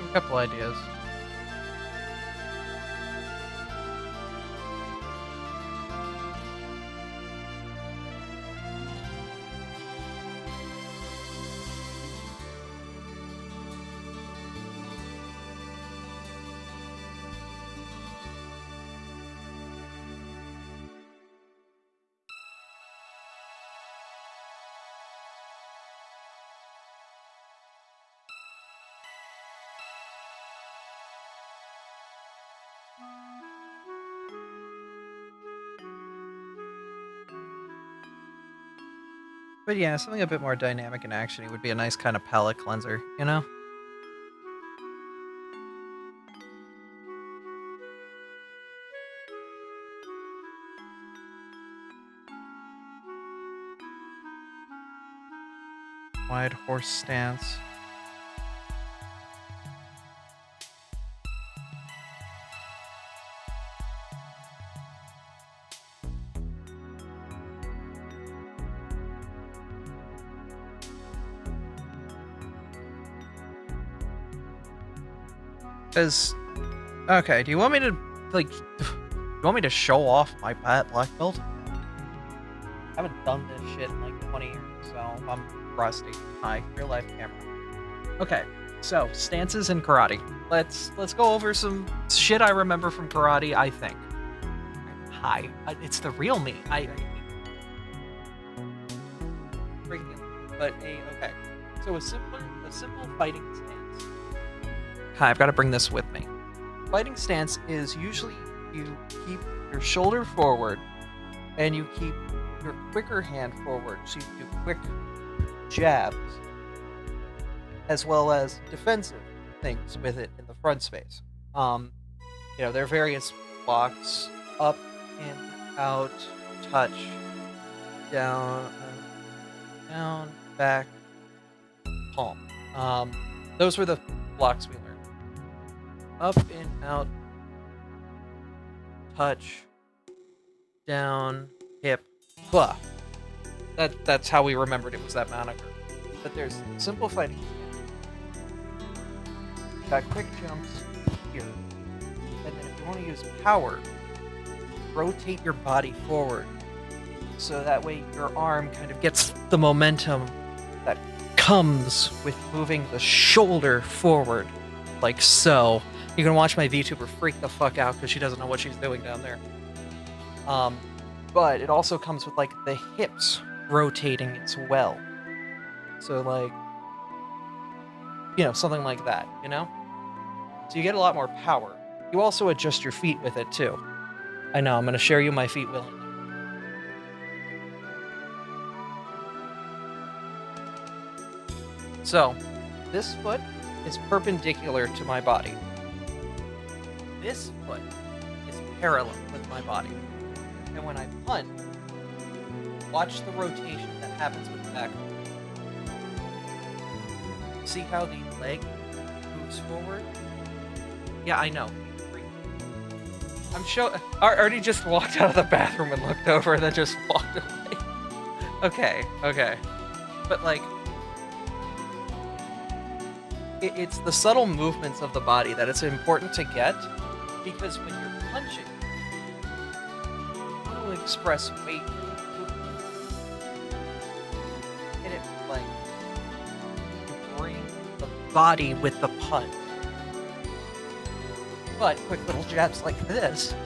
A couple ideas. But yeah, something a bit more dynamic and actiony would be a nice kind of palate cleanser, you know? Wide horse stance. Okay, do you want me to, like, do you want me to show off my black belt? I haven't done this shit in like 20 years, so I'm rusty. Hi, real life camera. Okay, so stances in karate. Let's go over some shit I remember from karate, I think. Hi, it's the real me. But okay. So a simple fighting stance. Hi, I've got to bring this with me. Fighting stance is usually you keep your shoulder forward and you keep your quicker hand forward, so you do quick jabs as well as defensive things with it in the front space. There are various blocks: up, in, out, touch, down, back, palm. Those were the blocks we learned. up, in, out, touch, down, hip, blah. That's how we remembered it was that moniker. But there's simple fighting. Got quick jumps here. And then if you want to use power, rotate your body forward. So that way your arm kind of gets the momentum that comes with moving the shoulder forward. Like so. You can watch my VTuber freak the fuck out because she doesn't know what she's doing down there. But it also comes with like the hips rotating as well. So like, you know, something like that, you know? So you get a lot more power. You also adjust your feet with it too. I know, I'm going to share you my feet willingly. So, this foot is perpendicular to my body. This foot is parallel with my body. And when I punt, watch the rotation that happens with the back. See how the leg moves forward? Yeah, I know. Artie just walked out of the bathroom and looked over and then just walked away. Okay. But like, it's the subtle movements of the body that it's important to get, because when you're punching, you want to express weight and it like you bring the body with the punch. But quick little jabs like this can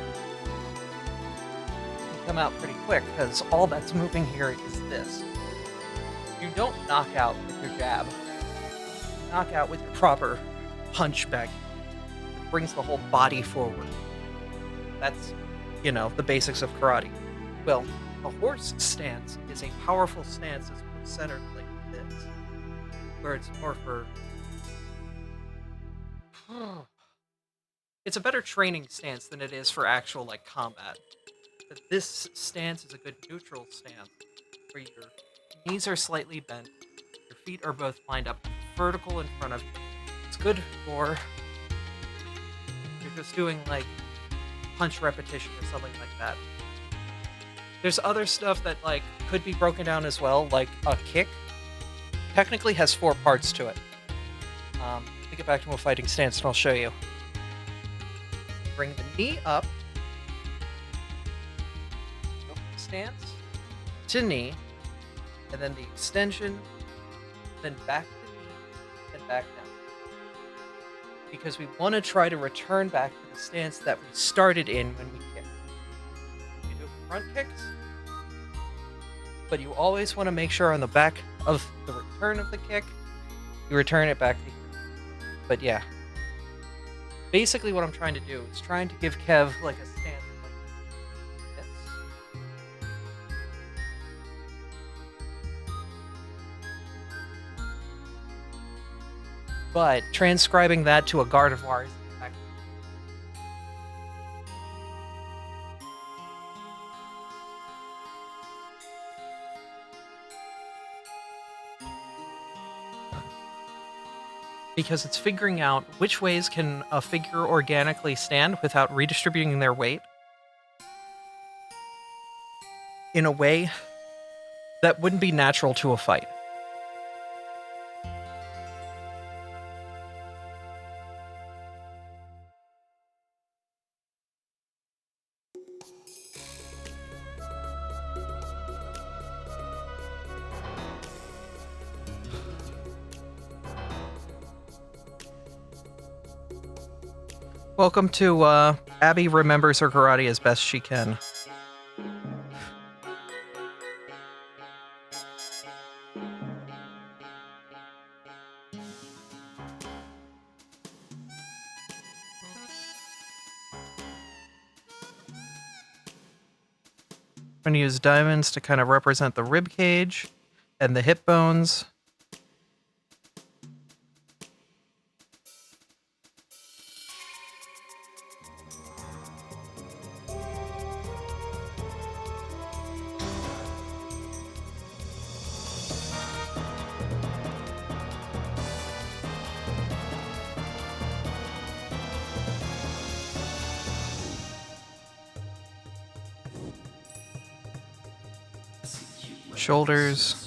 come out pretty quick, because all that's moving here is this. You don't knock out with your jab. Knock out with your proper punch back. It brings the whole body forward. That's, you know, the basics of karate. Well, a horse stance is a powerful stance that's more centered like this, where it's more for... It's a better training stance than it is for actual, like, combat. But this stance is a good neutral stance, where your knees are slightly bent, your feet are both lined up vertical in front of you. It's good for... You're just doing, like, punch repetition or something like that. There's other stuff that, like, could be broken down as well, like a kick. Technically has 4 parts to it. Let me get back to a fighting stance and I'll show you. Bring the knee up. Stance to knee. And then the extension. Then back to knee. Then back down. Because we want to try to return back to the stance that we started in when we kick. You do front kicks. But you always want to make sure on the back of the return of the kick, you return it back to here. But yeah. Basically what I'm trying to do is trying to give Kev like a stance like this. But transcribing that to a Gardevoir is effective. Because it's figuring out which ways can a figure organically stand without redistributing their weight in a way that wouldn't be natural to a fight. Welcome to Abby remembers her karate as best she can. I'm going to use diamonds to kind of represent the rib cage and the hip bones. shoulders.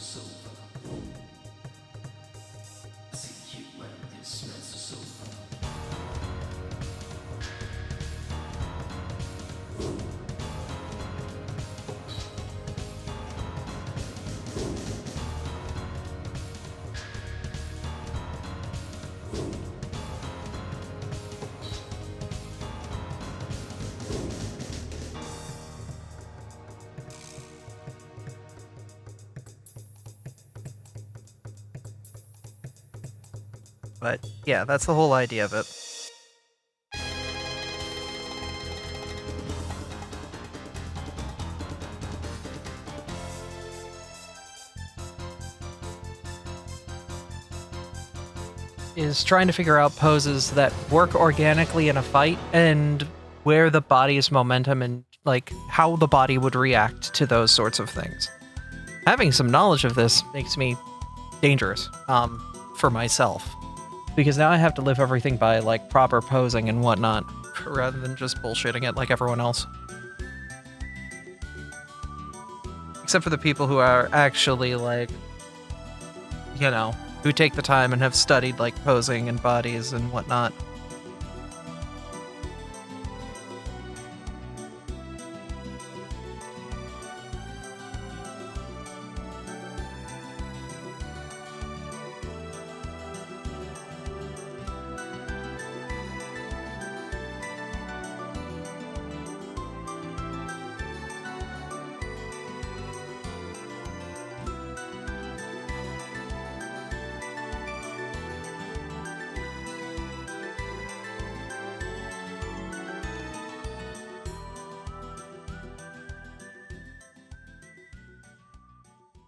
But yeah, that's the whole idea of it. Is trying to figure out poses that work organically in a fight and where the body's momentum and like how the body would react to those sorts of things. Having some knowledge of this makes me dangerous for myself, because now I have to live everything by like proper posing and whatnot rather than just bullshitting it like everyone else. Except for the people who are actually like, you know, who take the time and have studied like posing and bodies and whatnot.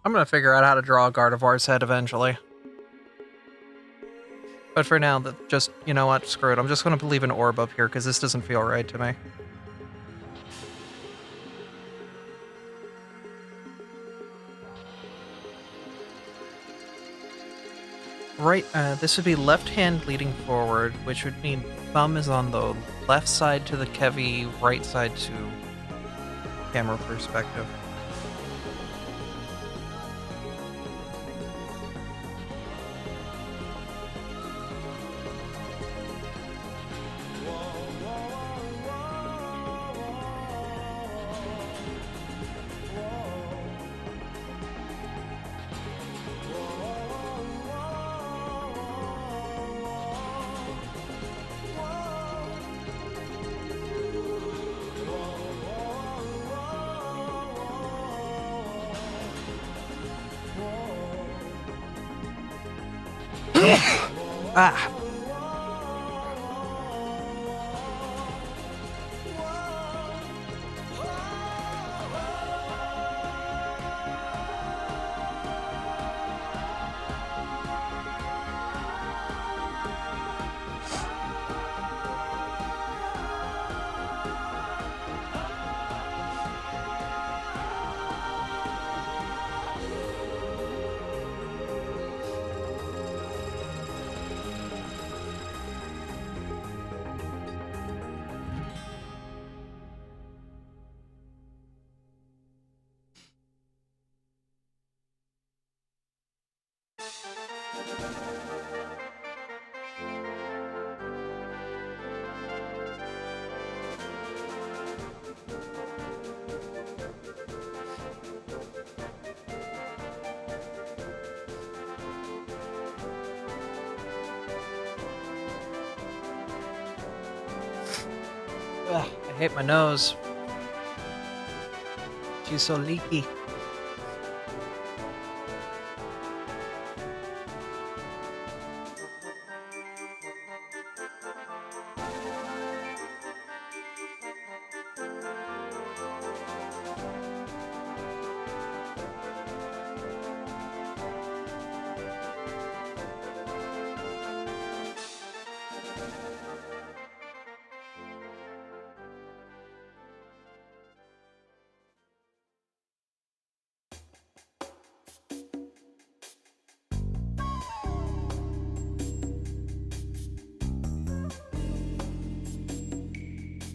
I'm gonna figure out how to draw a Gardevoir's head eventually. But for now, just, you know what, screw it. I'm just gonna leave an orb up here, because this doesn't feel right to me. Right, this would be left hand leading forward, which would mean thumb is on the left side to the Kevi, right side to camera perspective. Ah. Ugh, I hate my nose. She's so leaky.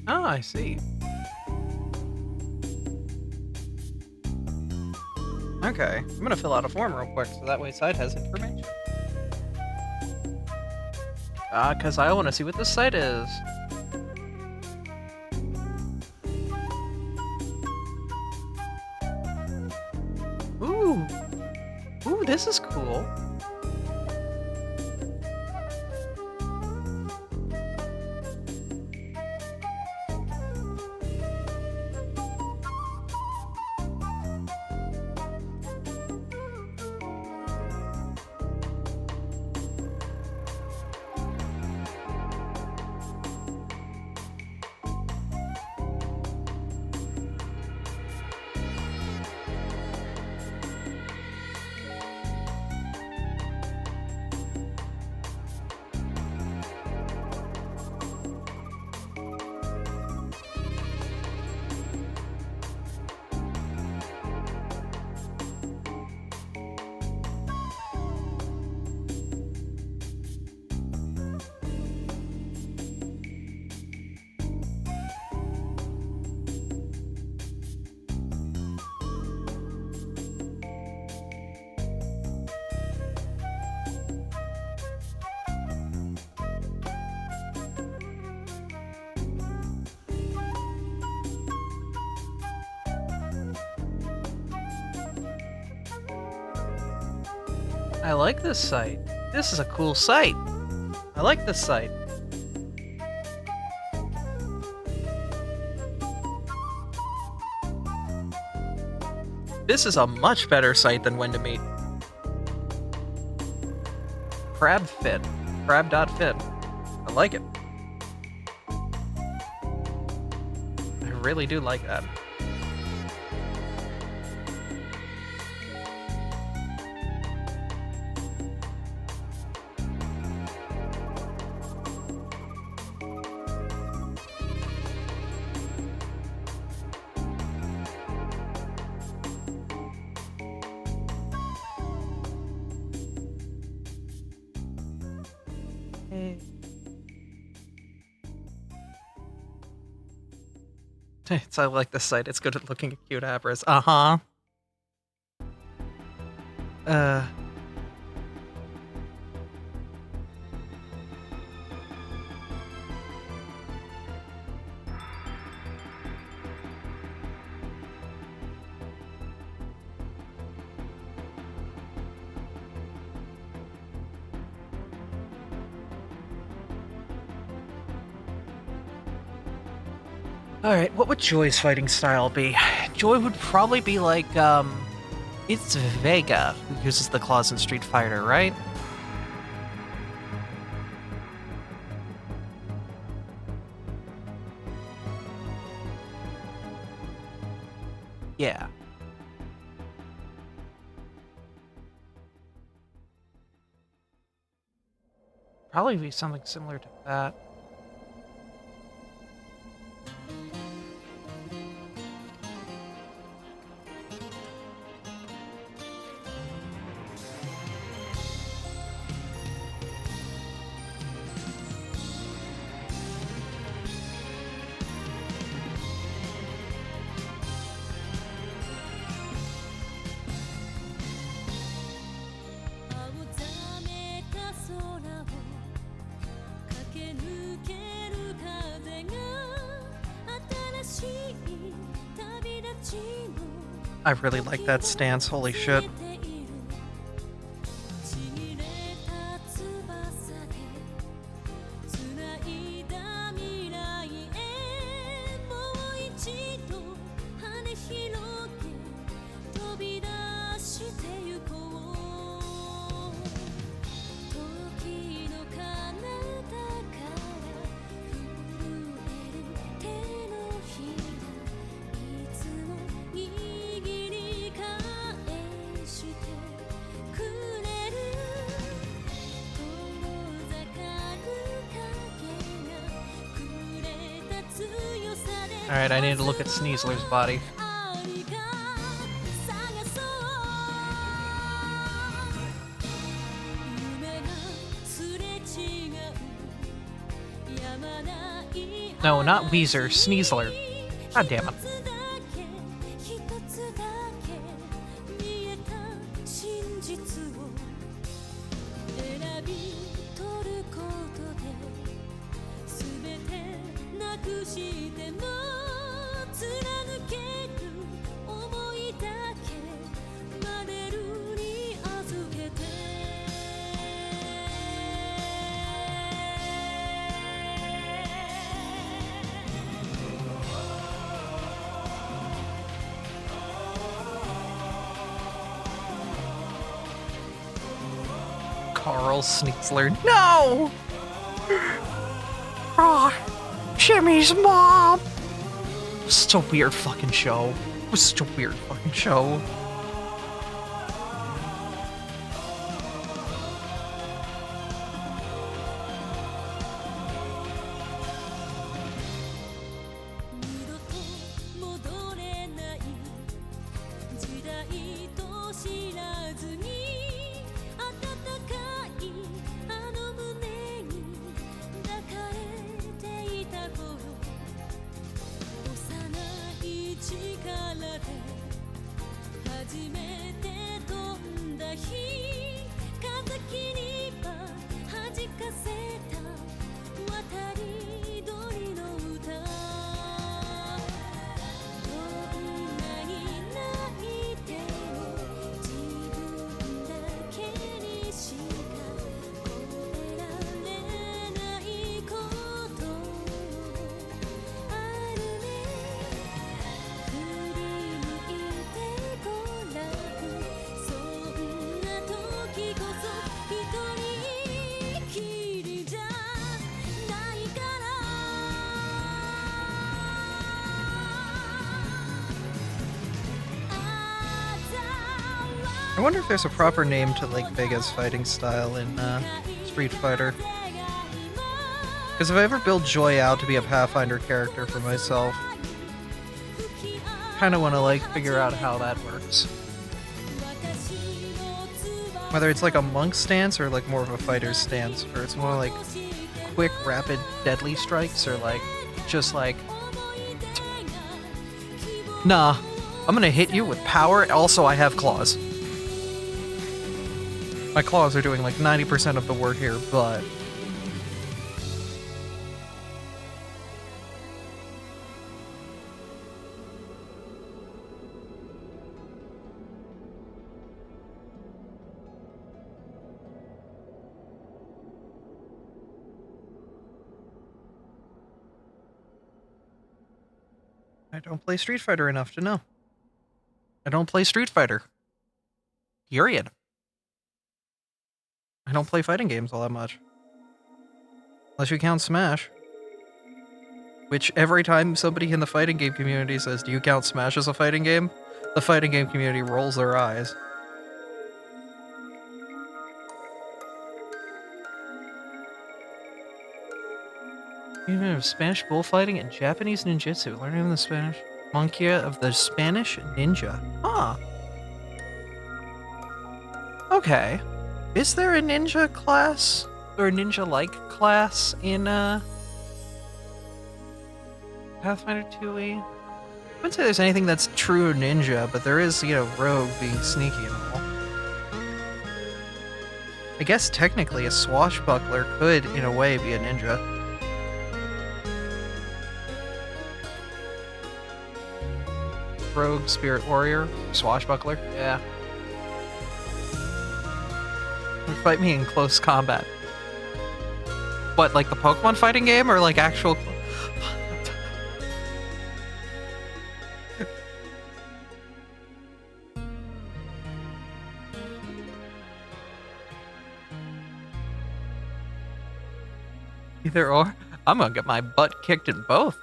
Oh, I see. Okay, I'm gonna fill out a form real quick so that way site has information. Because I want to see what this site is. Ooh. Ooh, this is cool. I like this site. This is a cool site. I like this site. This is a much better site than When to Meet. Crabfit. Crab.fit. I like it. I really do like that. I like this site. It's good at looking at cute abras. Uh-huh. Alright, what would Joy's fighting style be? Joy would probably be like, it's Vega who uses the claws in Street Fighter, right? Yeah. Probably be something similar to that. I really like that stance, holy shit. Alright, I need to look at Sneasler's body. No, not Weezer, Sneasler. God damn it. 実を選び取ることで全てなくしても貫ける想いだけマネルに預けてCarl Sneaksler. No! Ah, Jimmy's mom! Such a weird fucking show. It was such a weird fucking show. I wonder if there's a proper name to like Vega's fighting style in Street Fighter. Because if I ever build Joy out to be a Pathfinder character for myself, kind of want to like figure out how that works. Whether it's like a monk stance or like more of a fighter's stance, where it's more like quick, rapid, deadly strikes, or like just like, nah, I'm gonna hit you with power. Also, I have claws. My claws are doing like 90% of the work here, but I don't play Street Fighter enough to know. I don't play Street Fighter. Period. I don't play fighting games all that much. Unless you count Smash. Which every time somebody in the fighting game community says, do you count Smash as a fighting game? The fighting game community rolls their eyes. Even of Spanish bullfighting and Japanese ninjutsu. Learning the Spanish. Monkia of the Spanish ninja. Huh. Okay. Is there a ninja class? Or a ninja-like class in, Pathfinder 2e? I wouldn't say there's anything that's true ninja, but there is, you know, rogue being sneaky and all. I guess technically a swashbuckler could, in a way, be a ninja. Rogue, spirit warrior, swashbuckler, yeah. Fight me in close combat. What, like the Pokemon fighting game, or like actual... Either or. I'm gonna get my butt kicked in both.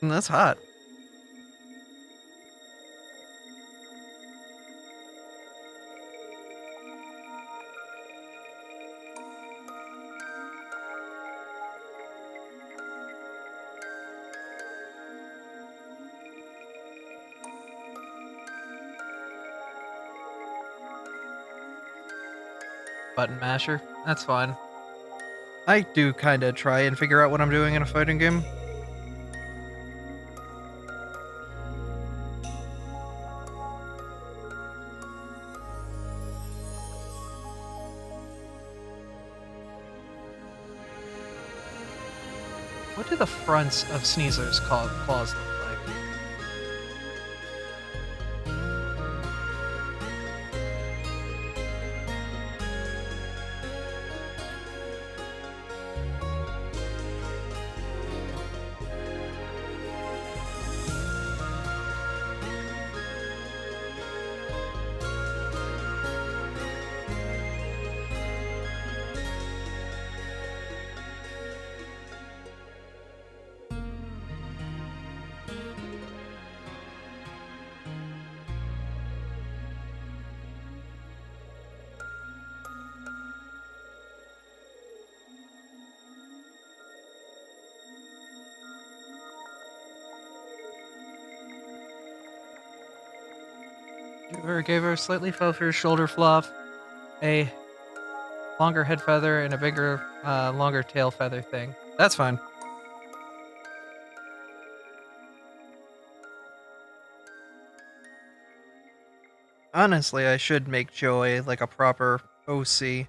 And that's hot. Button masher. That's fine. I do kind of try and figure out what I'm doing in a fighting game. What do the fronts of Sneasel's claws look like? Gave her a slightly fluffier shoulder fluff, a longer head feather, and a bigger, longer tail feather thing. That's fine. Honestly, I should make Joy like a proper OC.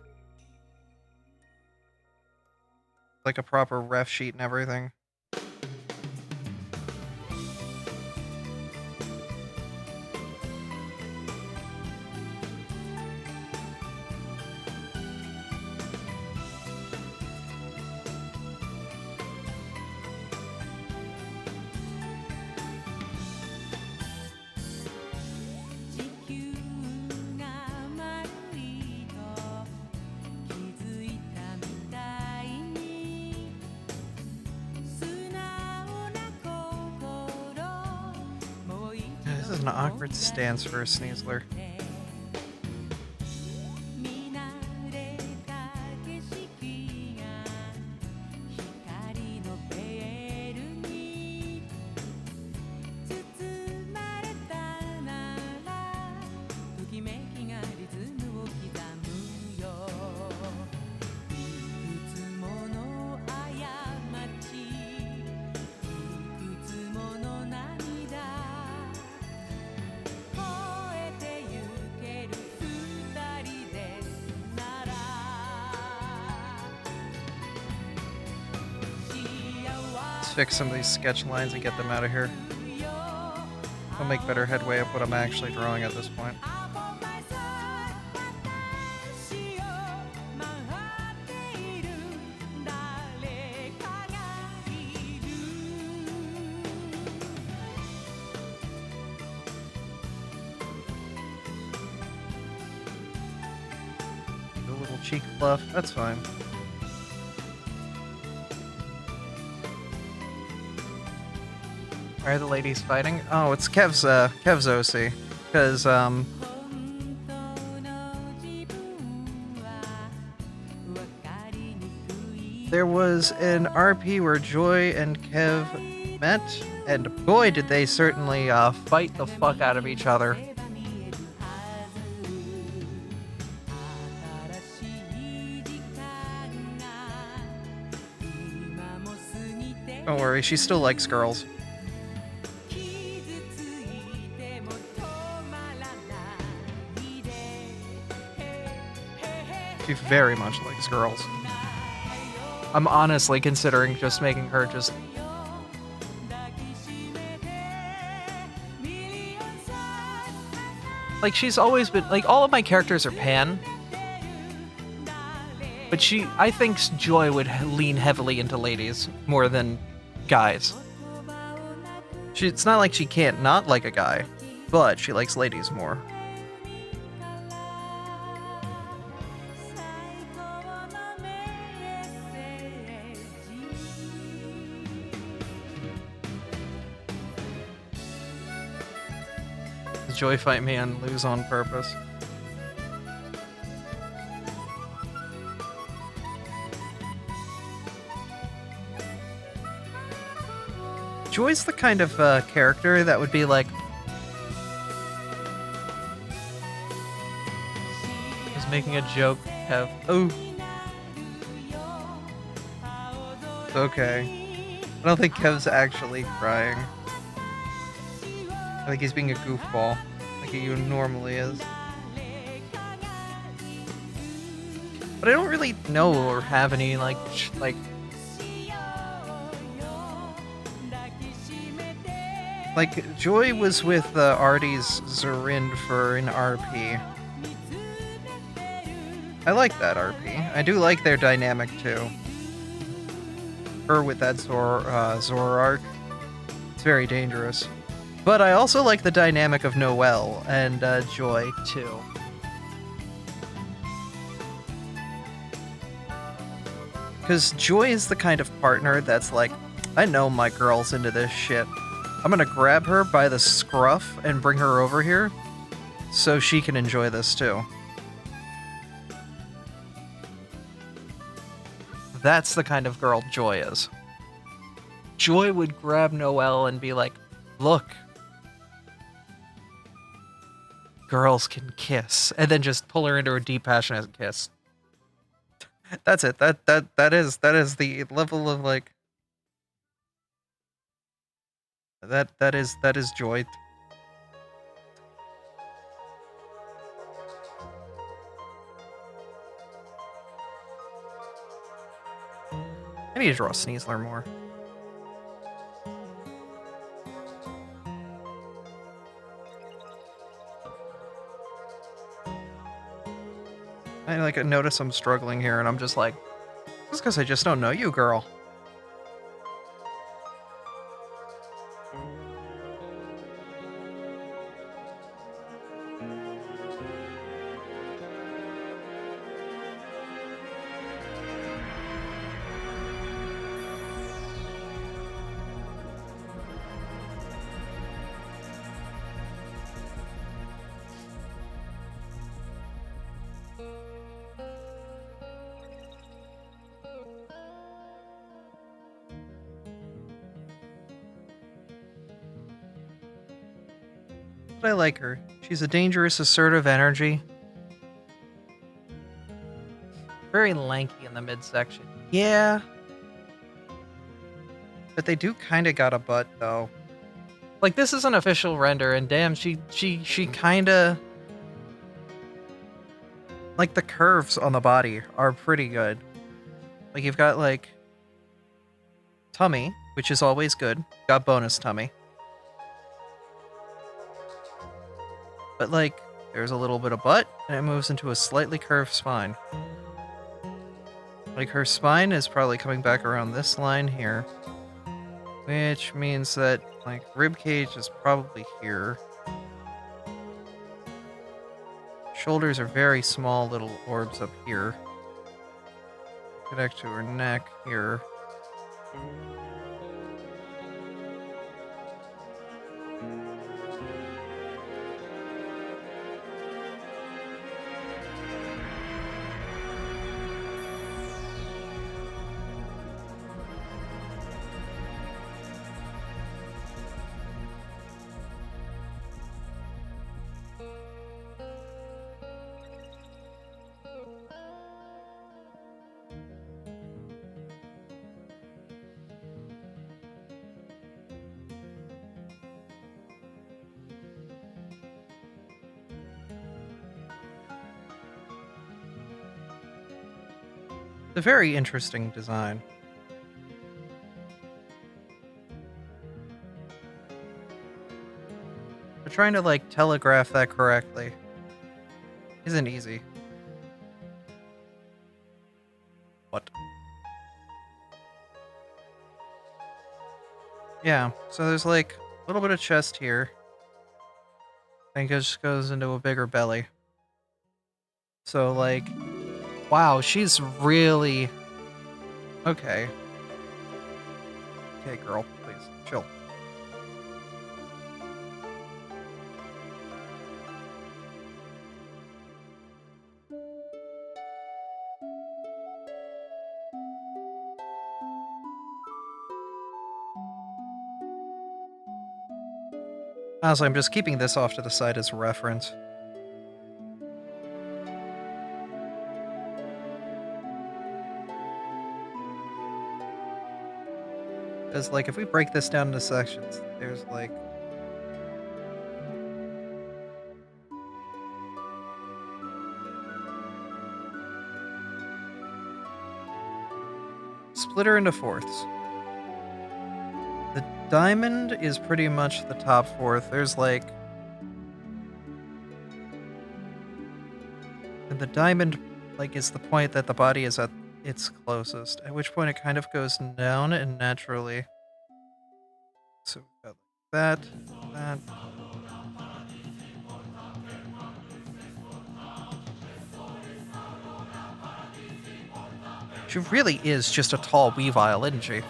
Like a proper ref sheet and everything. This is an awkward stance for a Sneasler. Fix some of these sketch lines and get them out of here. I'll make better headway of what I'm actually drawing at this point. A little cheek fluff, that's fine. Why are the ladies fighting? Oh, it's Kev's OC. Because, there was an RP where Joy and Kev met, and boy did they certainly, Fight the fuck out of each other. don't worry, she still likes girls. She very much likes girls. I'm honestly considering just making her just... Like, she's always been... Like, all of my characters are pan. But I think Joy would lean heavily into ladies more than guys. It's not like she can't not like a guy, but she likes ladies more. Joy fight me and lose on purpose. Joy's the kind of character that would be like, I was making a joke, Kev. oh, it's okay. I don't think Kev's actually crying. I think he's being a goofball, like he normally is. But I don't really know Or have any, like Like, Joy was with Artie's Zurind for an RP. I like that RP. I do like their dynamic too. Her with that Zoroark. It's very dangerous. But I also like the dynamic of Noelle and Joy too. Because Joy is the kind of partner that's like, I know my girl's into this shit. I'm gonna grab her by the scruff and bring her over here so she can enjoy this too. That's the kind of girl Joy is. Joy would grab Noelle and be like, look, girls can kiss, and then just pull her into a deep passionate kiss. That's it. That is the level of like that is Joy. I need to draw Sneasler more. I like notice I'm struggling here, and I'm just like, it's because I just don't know you, girl. But I like her. She's a dangerous, assertive energy. Very lanky in the midsection. Yeah. But they do kind of got a butt, though. Like, this is an official render, and damn, she kind of... Like, the curves on the body are pretty good. Like, you've got, like... tummy, which is always good. Got bonus tummy. But, like, there's a little bit of butt, and it moves into a slightly curved spine. Like, her spine is probably coming back around this line here. Which means that, like, rib cage is probably here. Shoulders are very small little orbs up here. Connect to her neck here. It's a very interesting design. But trying to, like, telegraph that correctly isn't easy. What? Yeah, so there's, like, a little bit of chest here. I think it just goes into a bigger belly. So, like... Wow, she's really... Okay. Okay, girl, please, chill. Honestly, I'm just keeping this off to the side as reference. Because, like, if we break this down into sections, there's, like... Split her into fourths. The diamond is pretty much the top fourth. There's like... And the diamond, like, is the point that the body is at its closest, at which point it kind of goes down and naturally. So we've got like that. She really is just a tall Weavile, isn't she?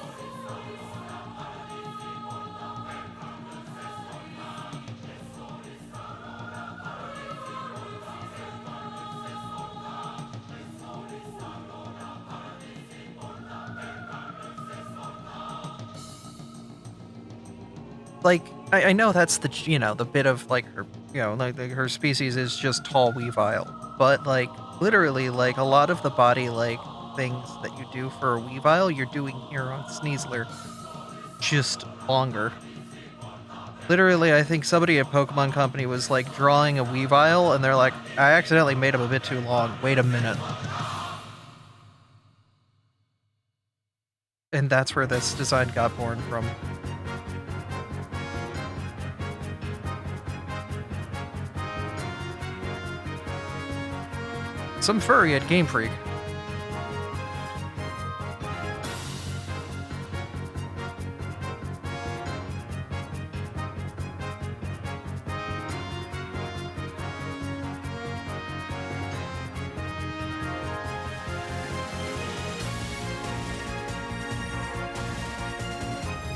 Like, I know that's the, you know, the bit of, like, her, you know, like her species is just tall Weavile. But, like, literally, like, a lot of the body, like, things that you do for a Weavile, you're doing here on Sneasler. Just longer. Literally, I think somebody at Pokemon Company was, like, drawing a Weavile, and they're like, I accidentally made him a bit too long. Wait a minute. And that's where this design got born from. Some furry at Game Freak.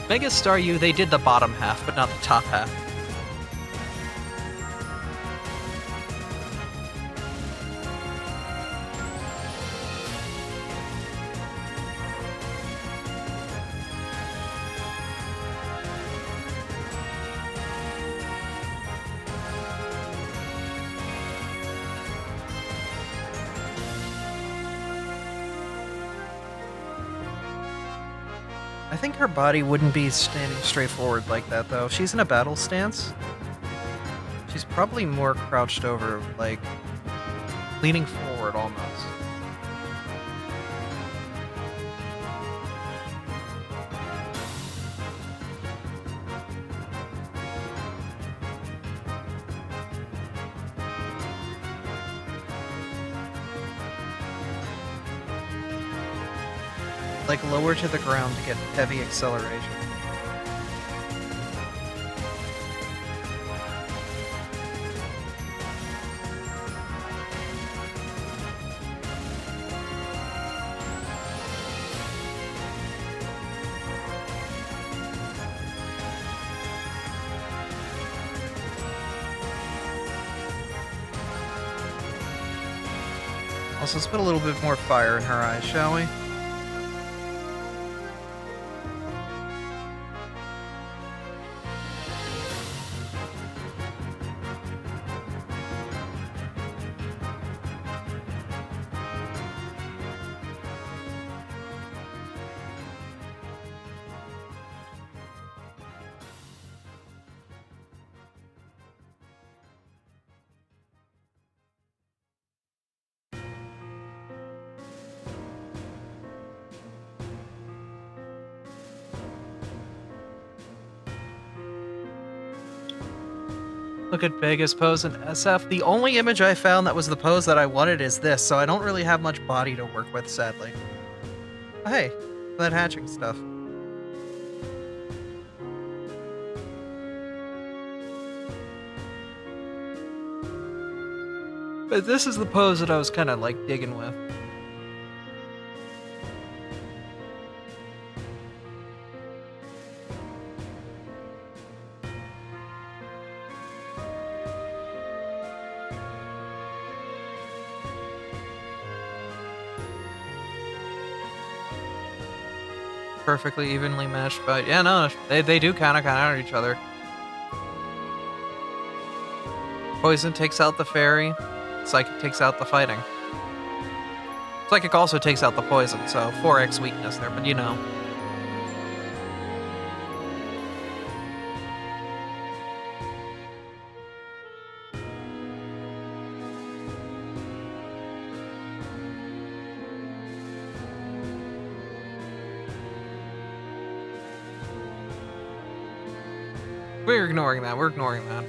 Mega Star U, they did the bottom half, but not the top half. I think her body wouldn't be standing straight forward like that, though. If she's in a battle stance, she's probably more crouched over, like, leaning forward almost. Like, lower to the ground to get heavy acceleration. Also, let's put a little bit more fire in her eyes, shall we? Look at Vega's pose in SF. The only image I found that was the pose that I wanted is this, so I don't really have much body to work with, sadly. Oh, hey, that hatching stuff. But this is the pose that I was kind of, like, digging with. Perfectly evenly matched fight. Yeah, no, they do kind of counter each other. Poison takes out the fairy. Psychic takes out the fighting. Psychic also takes out the poison, so 4x weakness there, but you know. We're ignoring that. We're ignoring that.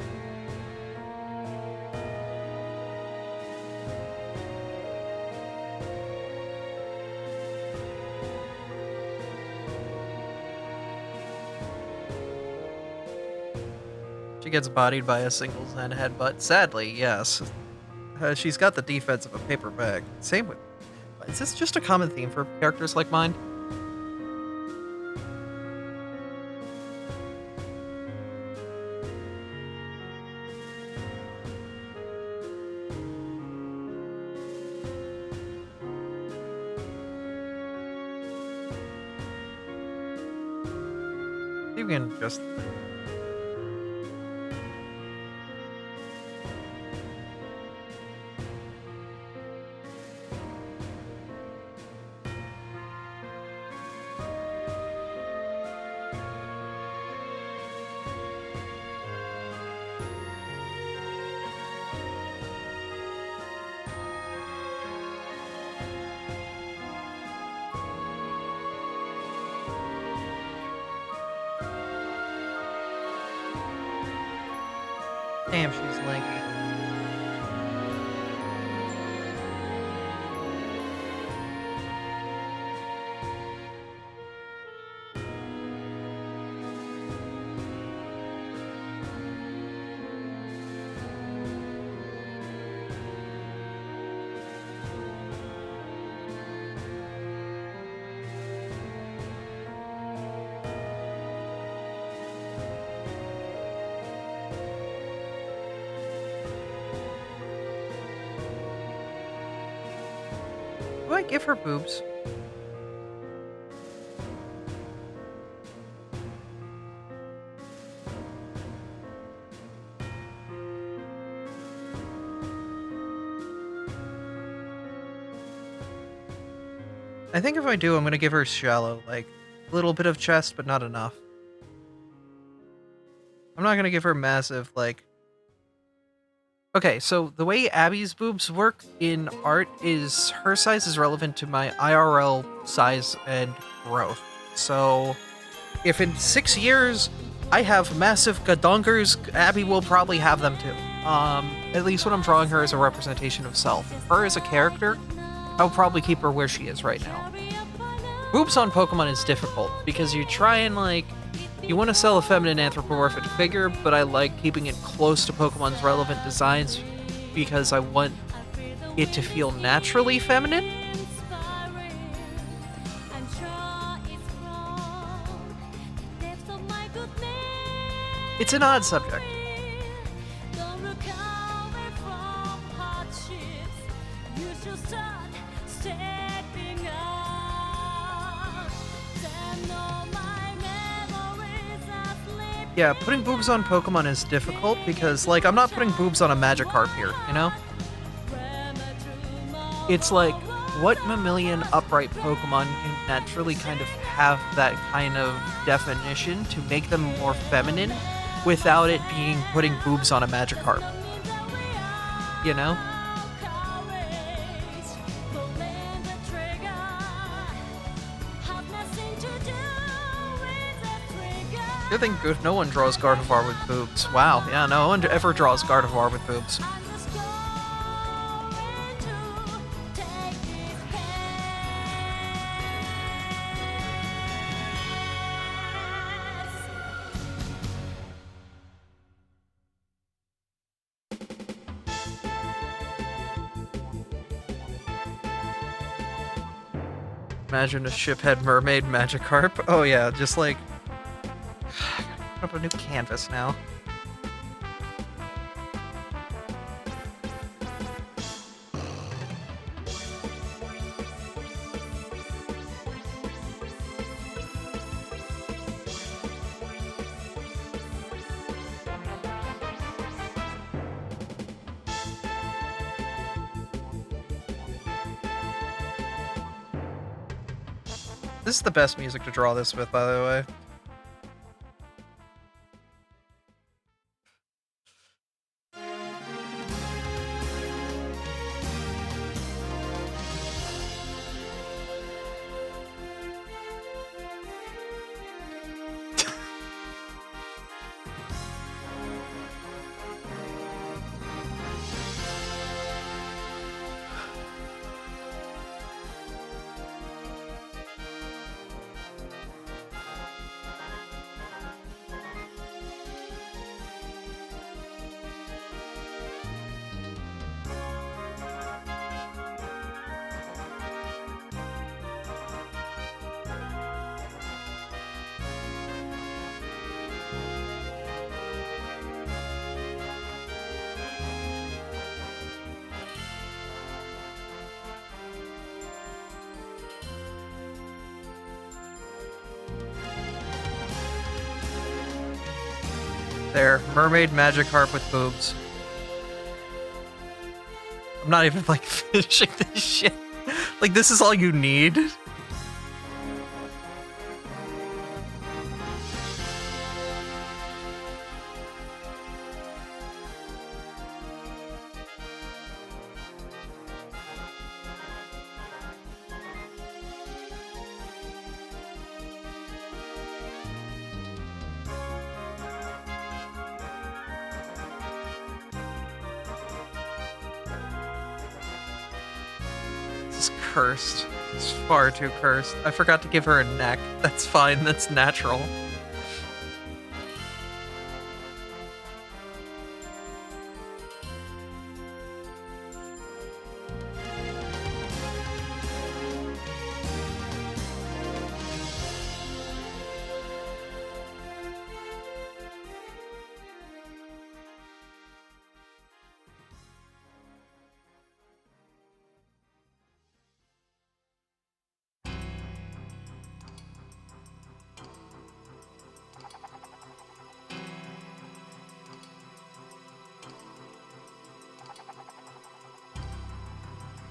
She gets bodied by a single Zen headbutt. Sadly, yes. She's got the defense of a paper bag. Same with... Is this just a common theme for characters like mine? You can just... Damn, she's lanky. Do I give her boobs? I think if I do, I'm gonna give her shallow, like, a little bit of chest, but not enough. I'm not gonna give her massive, like... Okay, so the way Abby's boobs work in art is her size is relevant to my IRL size and growth. So, if in 6 years I have massive gadonkers, Abby will probably have them too. At least when I'm drawing her as a representation of self. Her as a character, I'll probably keep her where she is right now. Boobs on Pokemon is difficult, because you try and, like, you want to sell a feminine anthropomorphic figure, but I like keeping it close to Pokemon's relevant designs because I want it to feel naturally feminine. It's an odd subject. Yeah, putting boobs on Pokemon is difficult because, like, I'm not putting boobs on a Magikarp here, you know? It's like, what mammalian upright Pokemon can naturally kind of have that kind of definition to make them more feminine without it being putting boobs on a Magikarp? You know? I think good. No one draws Gardevoir with boobs. Wow, yeah, no one ever draws Gardevoir with boobs. Imagine a shiphead mermaid Magikarp. Oh yeah, just like... Put up a new canvas now. This is the best music to draw this with, by the way. There, mermaid magic harp with boobs. I'm not even like finishing this shit. Like, this is all you need? This is cursed. It's far too cursed. I forgot to give her a neck. That's fine, that's natural.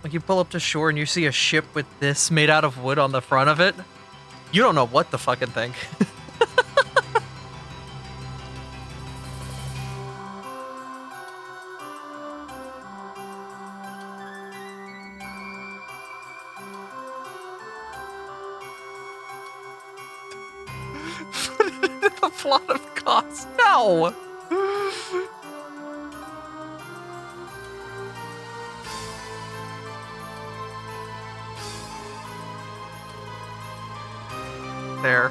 Like, you pull up to shore and you see a ship with this made out of wood on the front of it. You don't know what to fucking think. The plot of Cos. No! There.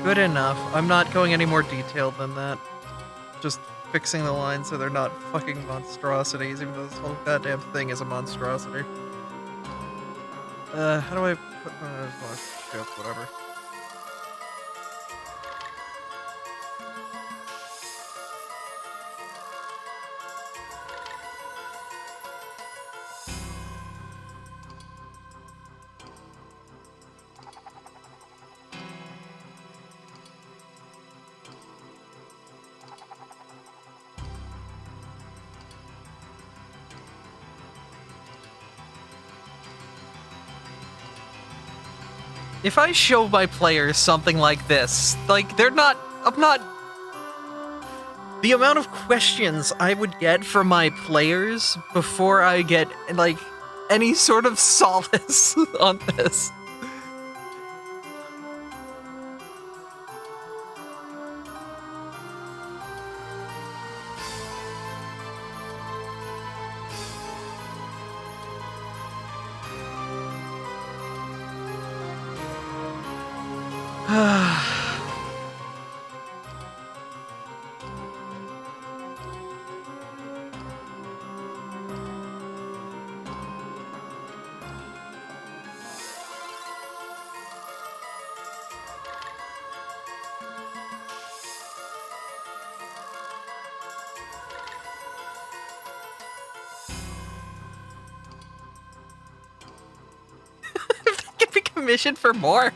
Good enough. I'm not going any more detailed than that. Just fixing the lines so they're not fucking monstrosities, even though this whole goddamn thing is a monstrosity. How do I put my ship, whatever. If I show my players something like this, like, I'm not... The amount of questions I would get from my players before I get, like, any sort of solace on this. Get me commissioned for more.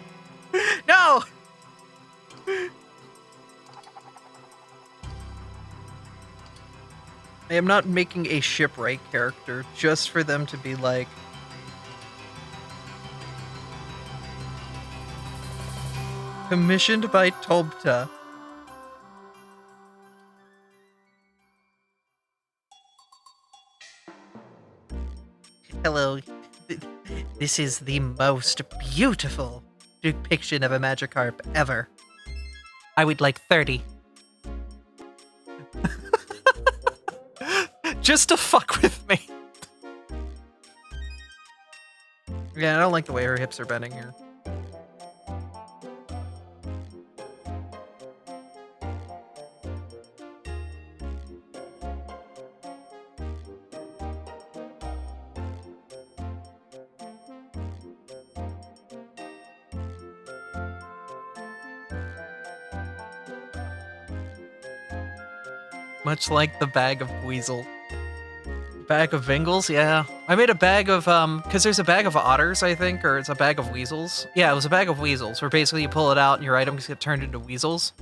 No! I am not making a shipwright character just for them to be like, commissioned by Tobta. Hello. This is the most beautiful depiction of a Magikarp ever. I would like 30. Just to fuck with me. Yeah, I don't like the way her hips are bending here. Much like the bag of Weasel. Bag of Vingles, yeah. I made a bag of, because there's a bag of otters, I think, or it's a bag of weasels. Yeah, it was a bag of weasels, where basically you pull it out and your items get turned into weasels.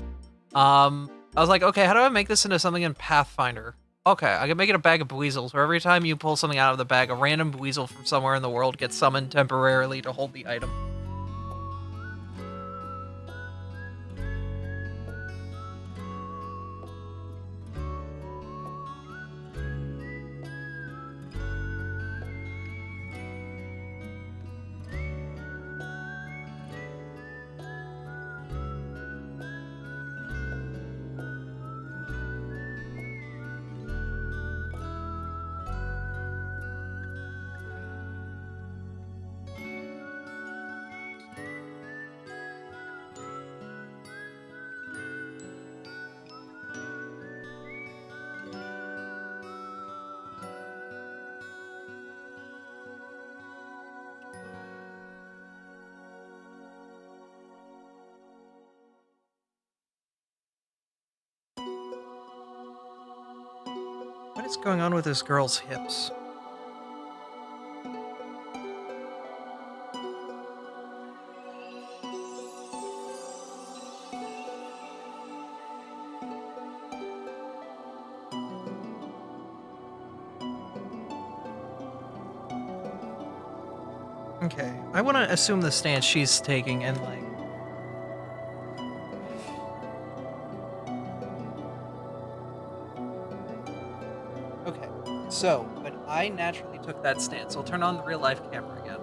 I was like, okay, how do I make this into something in Pathfinder? Okay, I can make it a bag of weasels, where every time you pull something out of the bag, a random weasel from somewhere in the world gets summoned temporarily to hold the item. What is going on with this girl's hips? Okay, I want to assume the stance she's taking and like... Okay, so when I naturally took that stance, I'll turn on the real life camera again.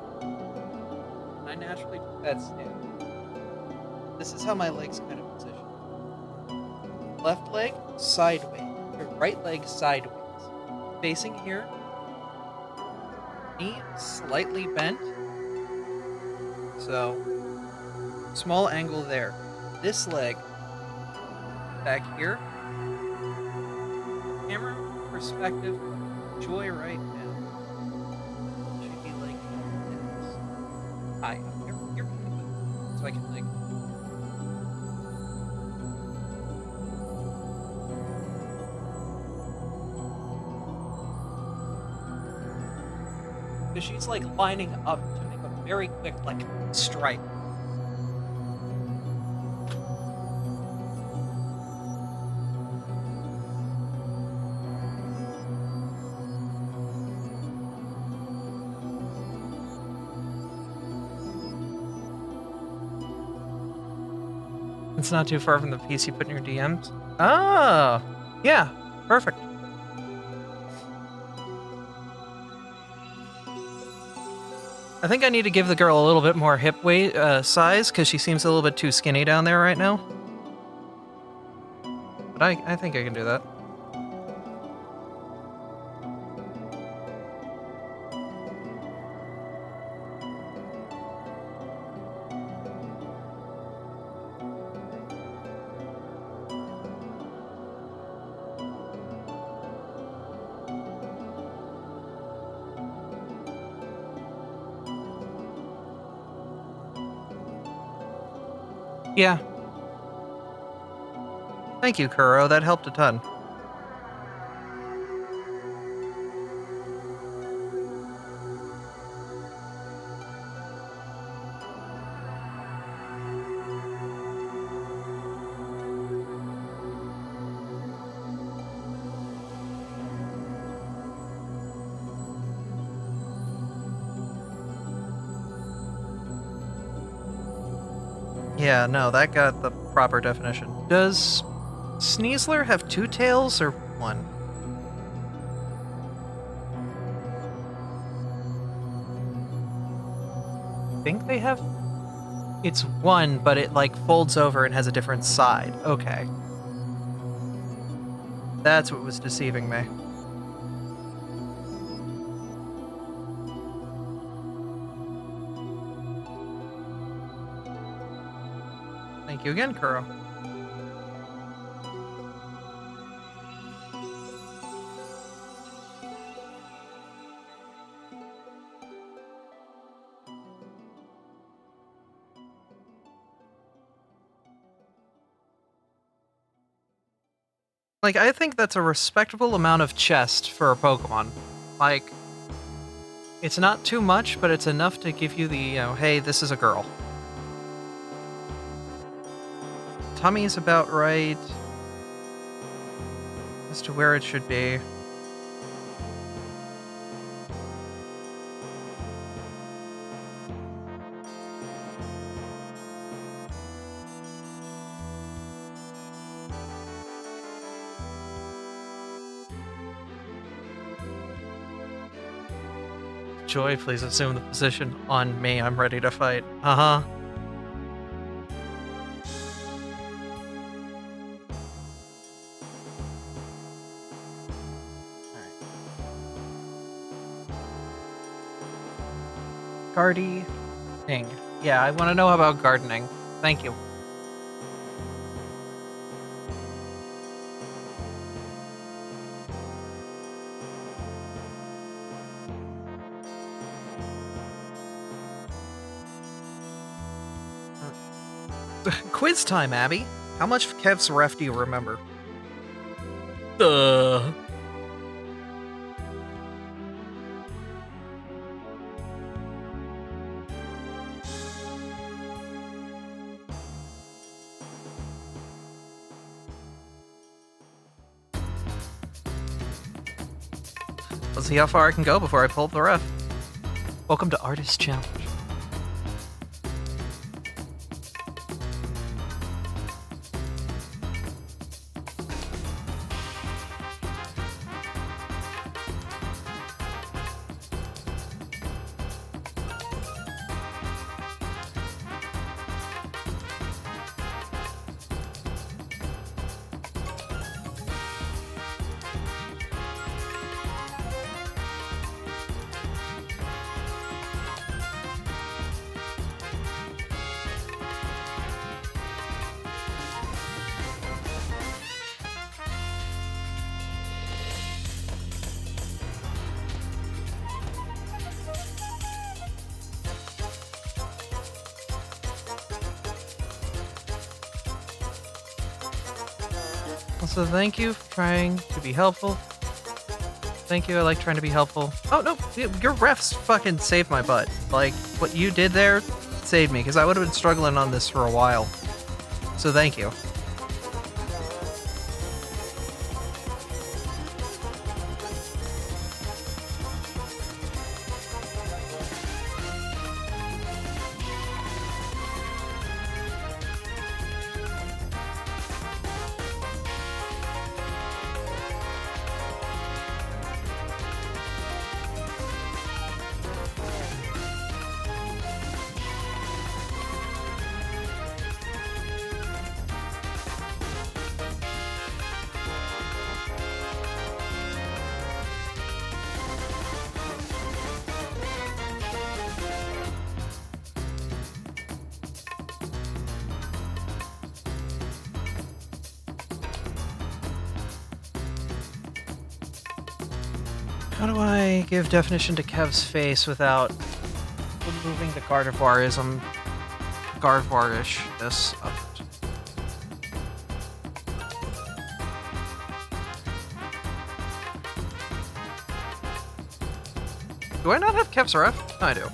When I naturally took that stance, this is how my legs kind of position. Left leg sideways, your right leg sideways. Facing here, knee slightly bent. So, small angle there. This leg back here. Camera perspective, joy right now. Should be like this. Hi, you're so I can like. Because she's like lining up to make a very quick like strike. It's not too far from the piece you put in your DMs. Oh, yeah, perfect. I think I need to give the girl a little bit more hip weight size because she seems a little bit too skinny down there right now. But I think I can do that. Yeah. Thank you, Kuro. That helped a ton. Yeah, no, that got the proper definition. Does Sneasler have two tails or one? I think they have... It's one, but it like folds over and has a different side. Okay. That's what was deceiving me. Thank you again, Kuro. Like, I think that's a respectable amount of chest for a Pokemon. Like, it's not too much, but it's enough to give you the, hey, this is a girl. Tummy's about right as to where it should be. Joy, please assume the position on me. I'm ready to fight. Uh-huh. Gardening. Yeah, I want to know about gardening. Thank you. Quiz time, Abby. How much of Kev's ref do you remember? Let's see how far I can go before I pull up the ref. Welcome to Artist Challenge. Also, thank you for trying to be helpful. Thank you, I like trying to be helpful. Oh, no, your refs fucking saved my butt. Like, what you did there saved me, because I would have been struggling on this for a while. So thank you. How do I give definition to Kev's face without removing the Gardevoirism, Gardevoir-ishness of it? Do I not have Kev's ref? I do.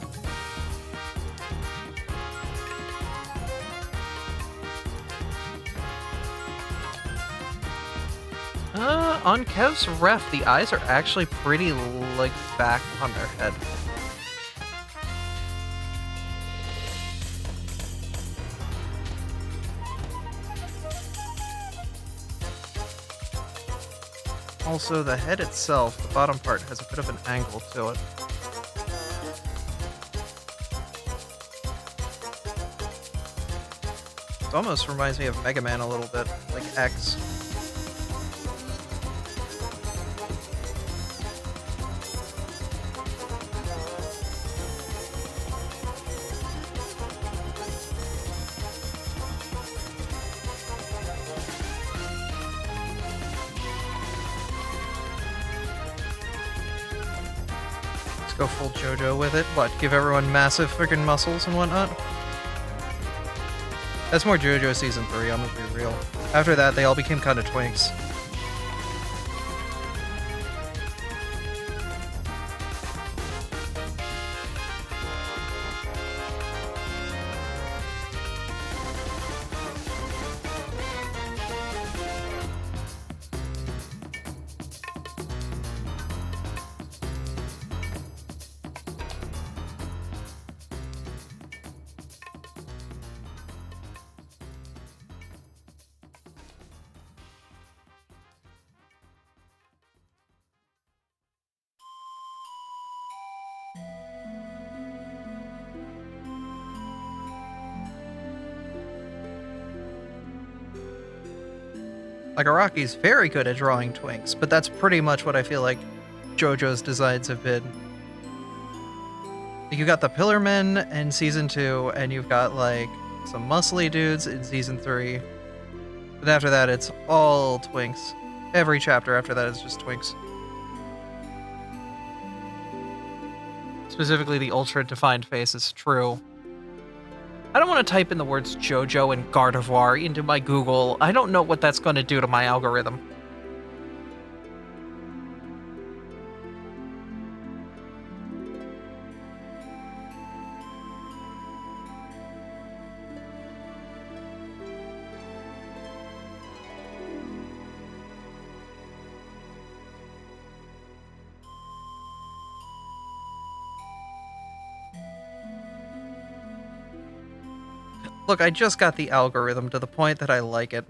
On Kev's ref, the eyes are actually pretty, like, back on their head. Also, the head itself, the bottom part, has a bit of an angle to it. It almost reminds me of Mega Man a little bit, like X. Go full JoJo with it. What, give everyone massive freaking muscles and whatnot? That's more JoJo Season 3, I'm gonna be real. After that, they all became kind of twinks. Like, Araki's very good at drawing twinks, but that's pretty much what I feel like JoJo's designs have been. You got the Pillarmen in Season 2, and you've got, like, some muscly dudes in Season 3. But after that, it's all twinks. Every chapter after that is just twinks. Specifically, the ultra-defined face is true. I don't want to type in the words JoJo and Gardevoir into my Google. I don't know what that's going to do to my algorithm. Look, I just got the algorithm to the point that I like it.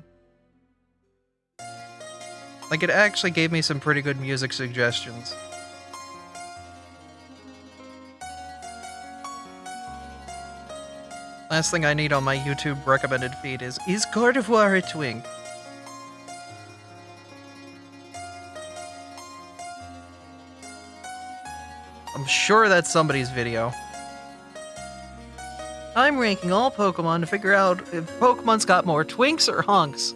Like, it actually gave me some pretty good music suggestions. Last thing I need on my YouTube recommended feed is Gardevoir a twink? I'm sure that's somebody's video. I'm ranking all Pokemon to figure out if Pokemon's got more twinks or hunks.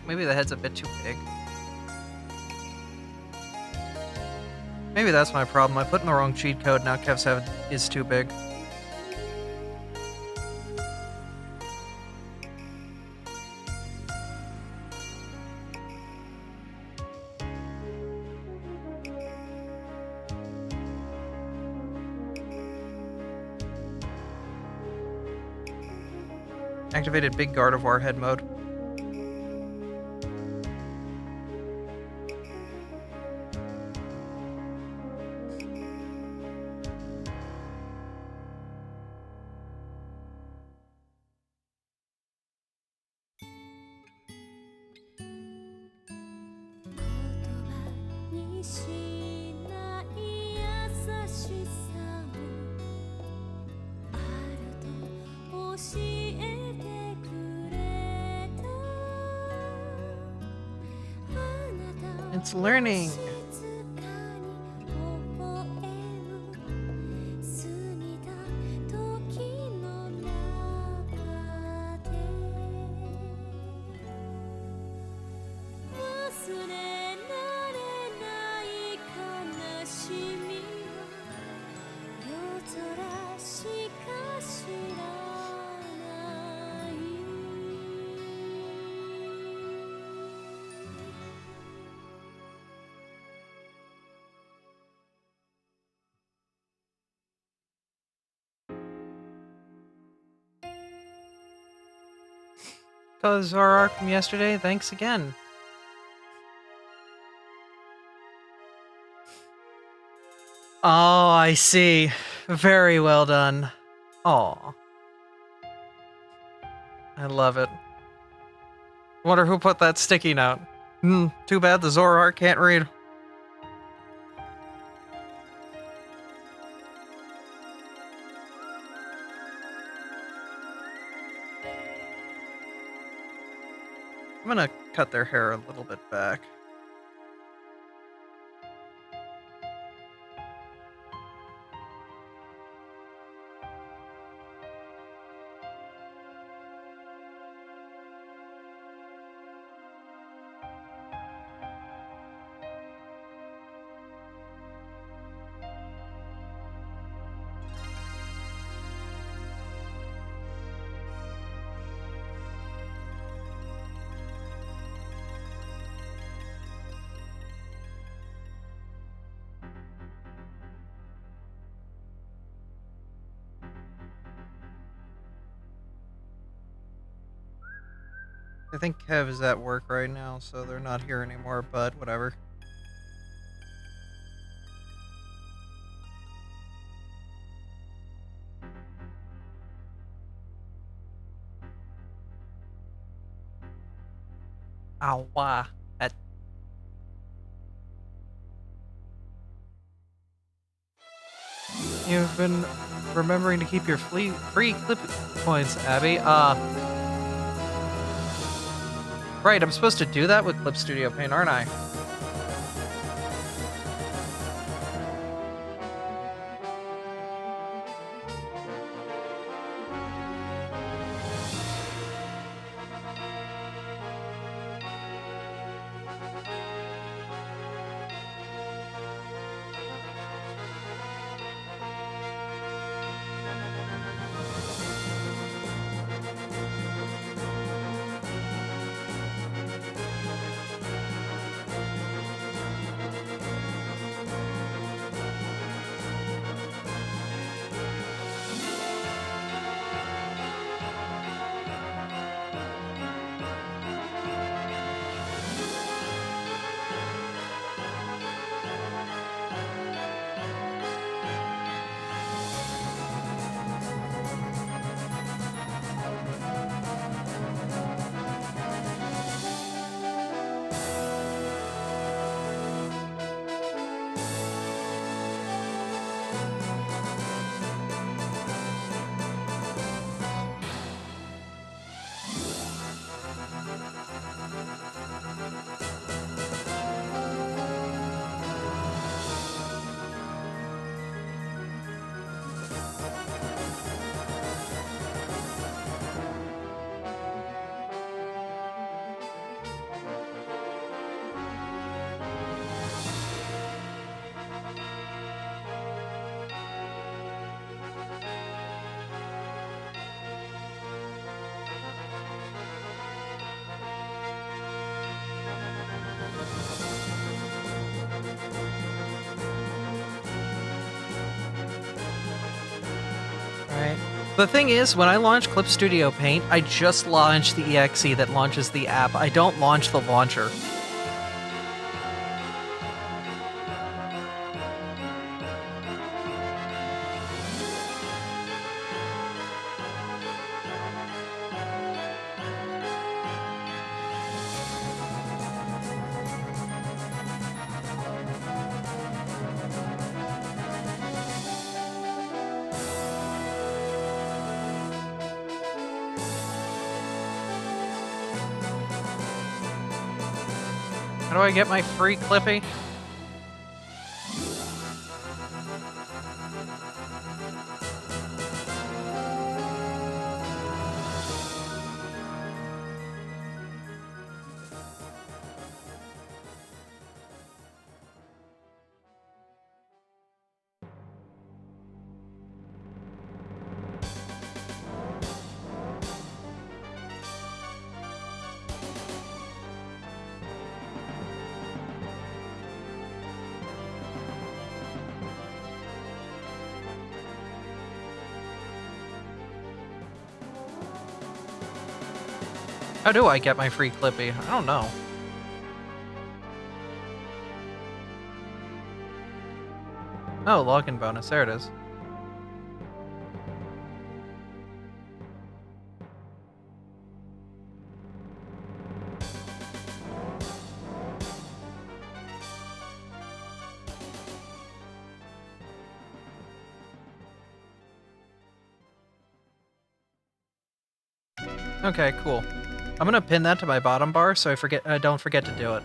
Maybe the head's a bit too big. Maybe that's my problem. I put in the wrong cheat code, now Kev's head is too big. Activated Big Gardevoir head mode. It's learning. Cause our arc from yesterday, thanks again. Oh, I see. Very well done. Aw. I love it. Wonder who put that sticky note. Too bad the Zoroark can't read. I'm gonna cut their hair a little bit back. I think Kev is at work right now, so they're not here anymore, but whatever. Ow, that You've been remembering to keep your free clip points, Abby. Right, I'm supposed to do that with Clip Studio Paint, aren't I? Right. The thing is, when I launch Clip Studio Paint, I just launch the exe that launches the app. I don't launch the launcher. How do I get my free Clippy? How do I get my free Clippy? I don't know. Oh, login bonus. There it is. Okay, cool. I'm gonna pin that to my bottom bar so I don't forget to do it.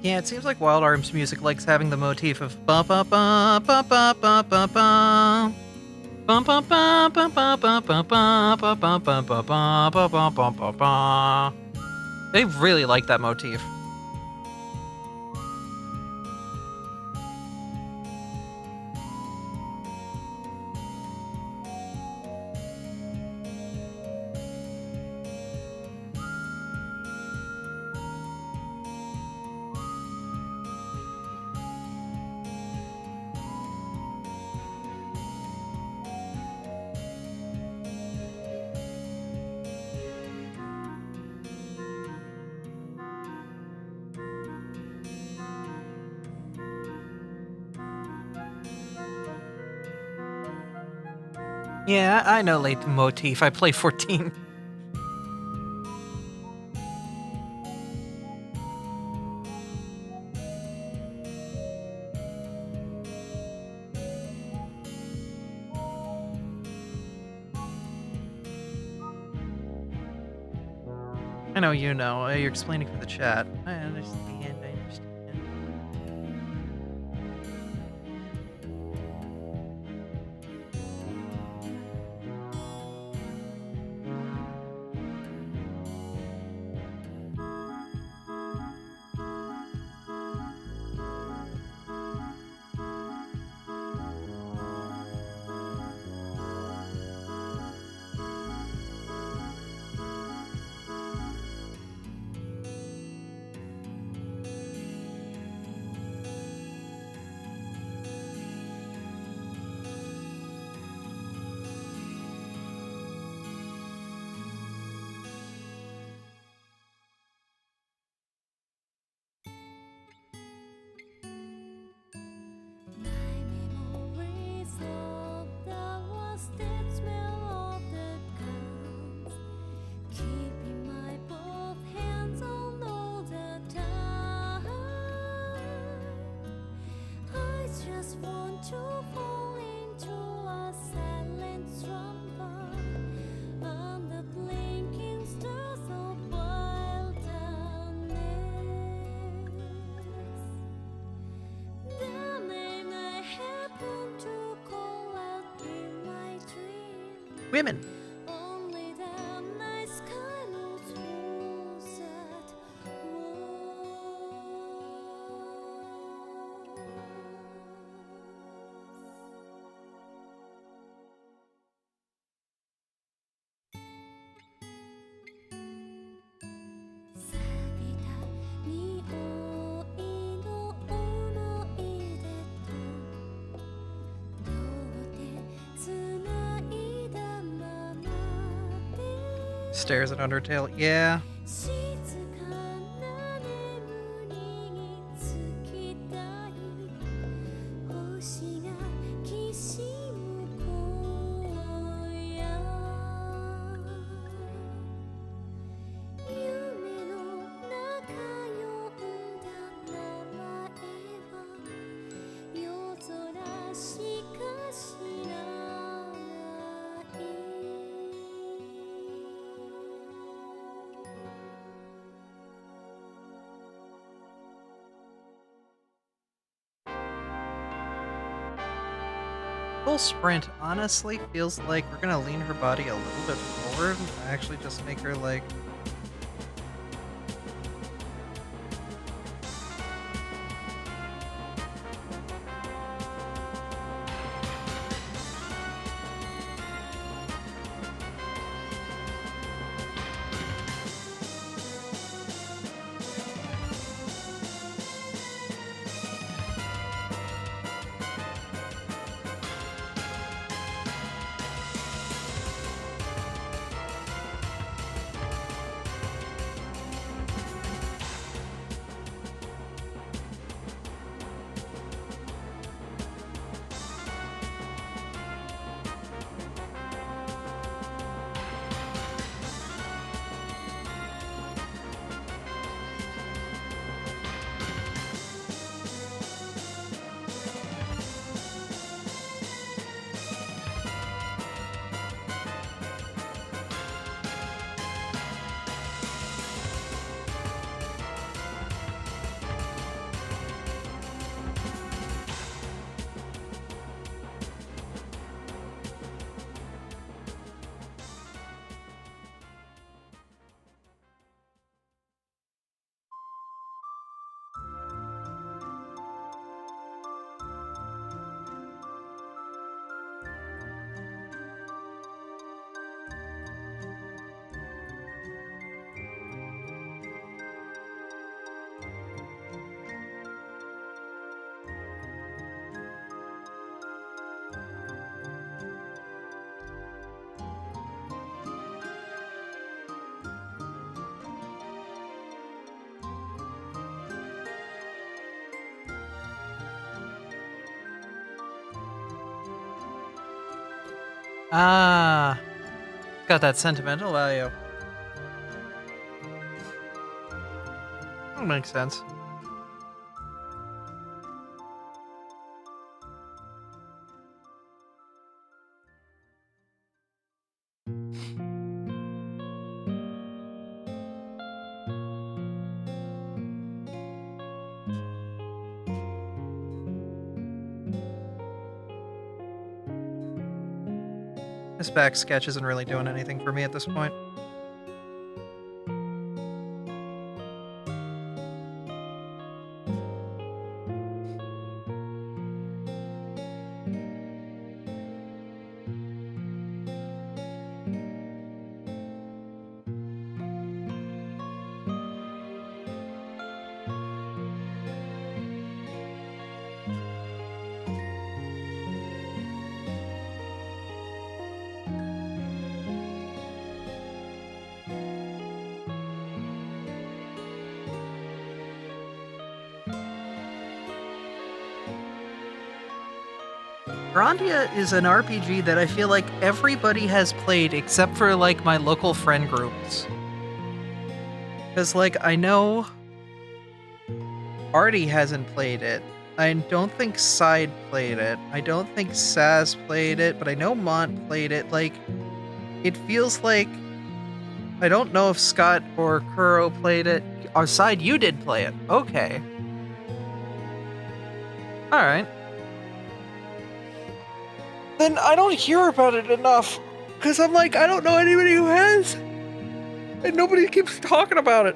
Yeah, it seems like Wild Arms music likes having the motif of ba ba ba ba ba ba ba ba. Bum bum bum bum bum bum bum bum bum bum bum bum bum bum bum bum bum. They really like that motif. Yeah, I know leitmotif. I play 14. I know you know. You're explaining for the chat. I understand. I understand. Memories of the wasted smell of the guns, keeping my both hands on all the time. I just want to fall into a silent slumber under blinking stars of wilderness. The name I happen to call out in my dream. Women. Only the night sky knows who's at war. Stares at Undertale. Yeah. 静かな眠りにつきたい星がきしむ今夜夢の中呼んだ名前は夜空しか知らない Full sprint honestly feels like we're gonna lean her body a little bit forward and actually just make her like. Ah, got that sentimental value. That makes sense. This back sketch isn't really doing anything for me at this point. Grandia is an RPG that I feel like everybody has played except for like my local friend groups. Because like I know Artie hasn't played it. I don't think Side played it. I don't think Saz played it, but I know Mont played it. Like it feels like I don't know if Scott or Kuro played it. Or Side, you did play it. Okay. Alright. Then I don't hear about it enough. Because I'm like, I don't know anybody who has. And nobody keeps talking about it.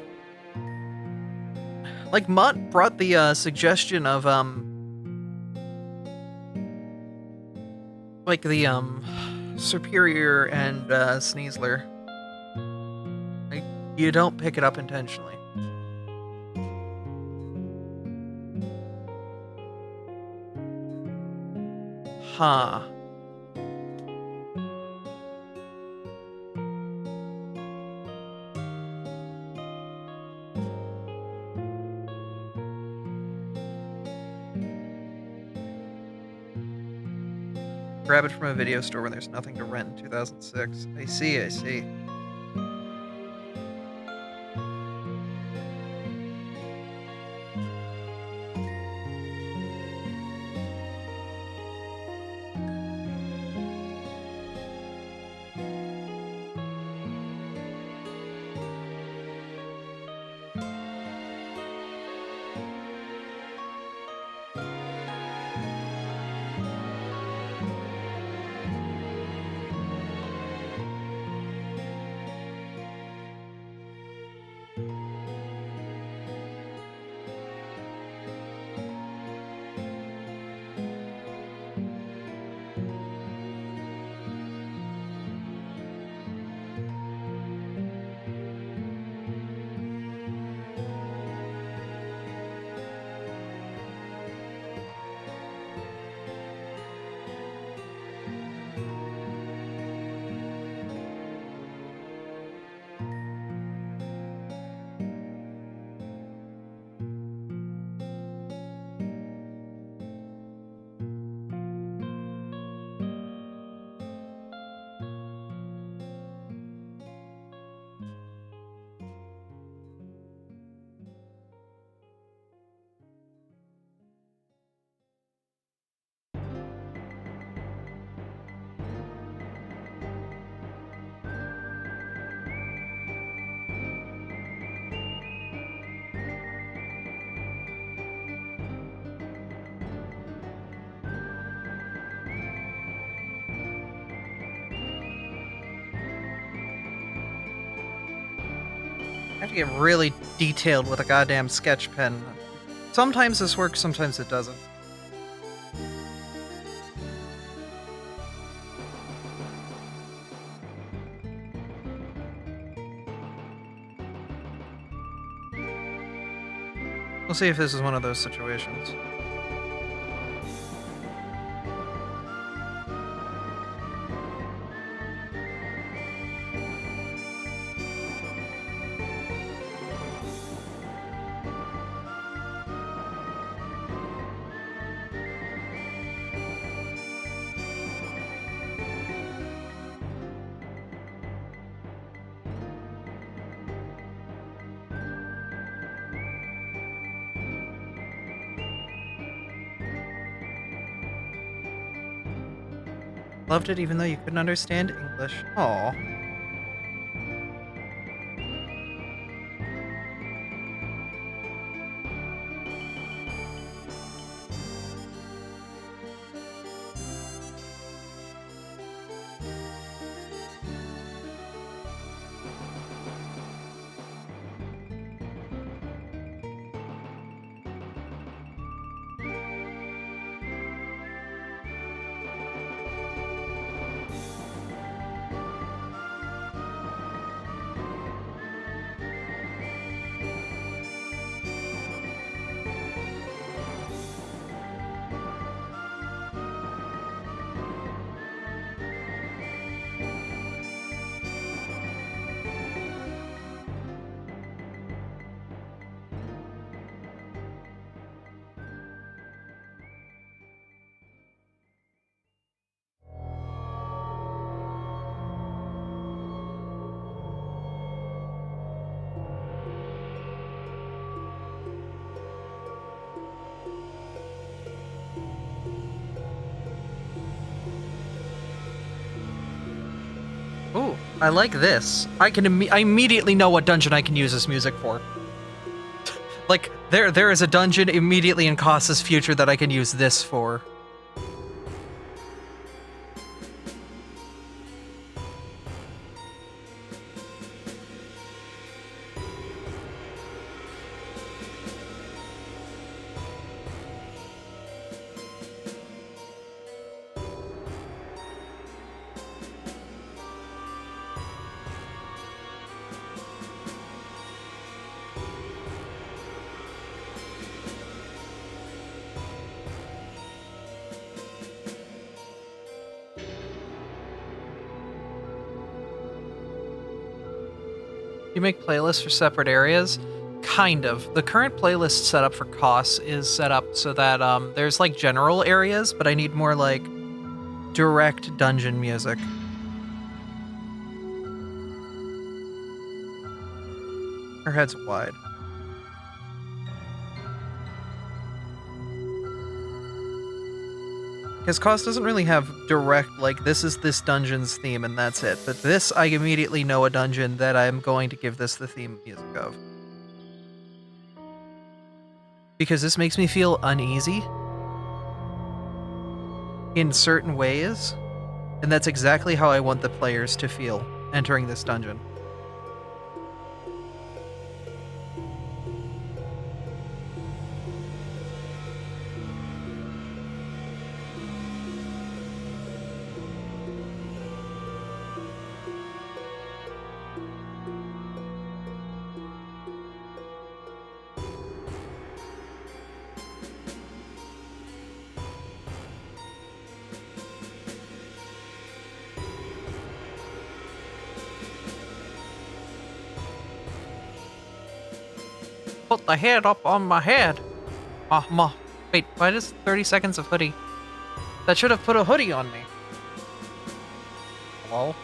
Like, Mont brought the suggestion of, like the, Superior and, Sneasler. Like, you don't pick it up intentionally. Huh. grab it from a video store when there's nothing to rent in 2006. I see. I have to get really detailed with a goddamn sketch pen. Sometimes this works, sometimes it doesn't. We'll see if this is one of those situations. Loved it even though you couldn't understand English. Aw. Ooh, I like this. I immediately know what dungeon I can use this music for. Like, there is a dungeon immediately in Koss's future that I can use this for. You make playlists for separate areas? Kind of. The current playlist setup for Koss is set up so that there's like general areas, but I need more like direct dungeon music. Her head's wide. Because Cost doesn't really have direct, like, this is this dungeon's theme and that's it. But this, I immediately know a dungeon that I'm going to give this the theme music of. Because this makes me feel uneasy in certain ways. And that's exactly how I want the players to feel entering this dungeon. Put the head up on my head. Wait, why does 30 seconds of hoodie? That should have put a hoodie on me. Hello?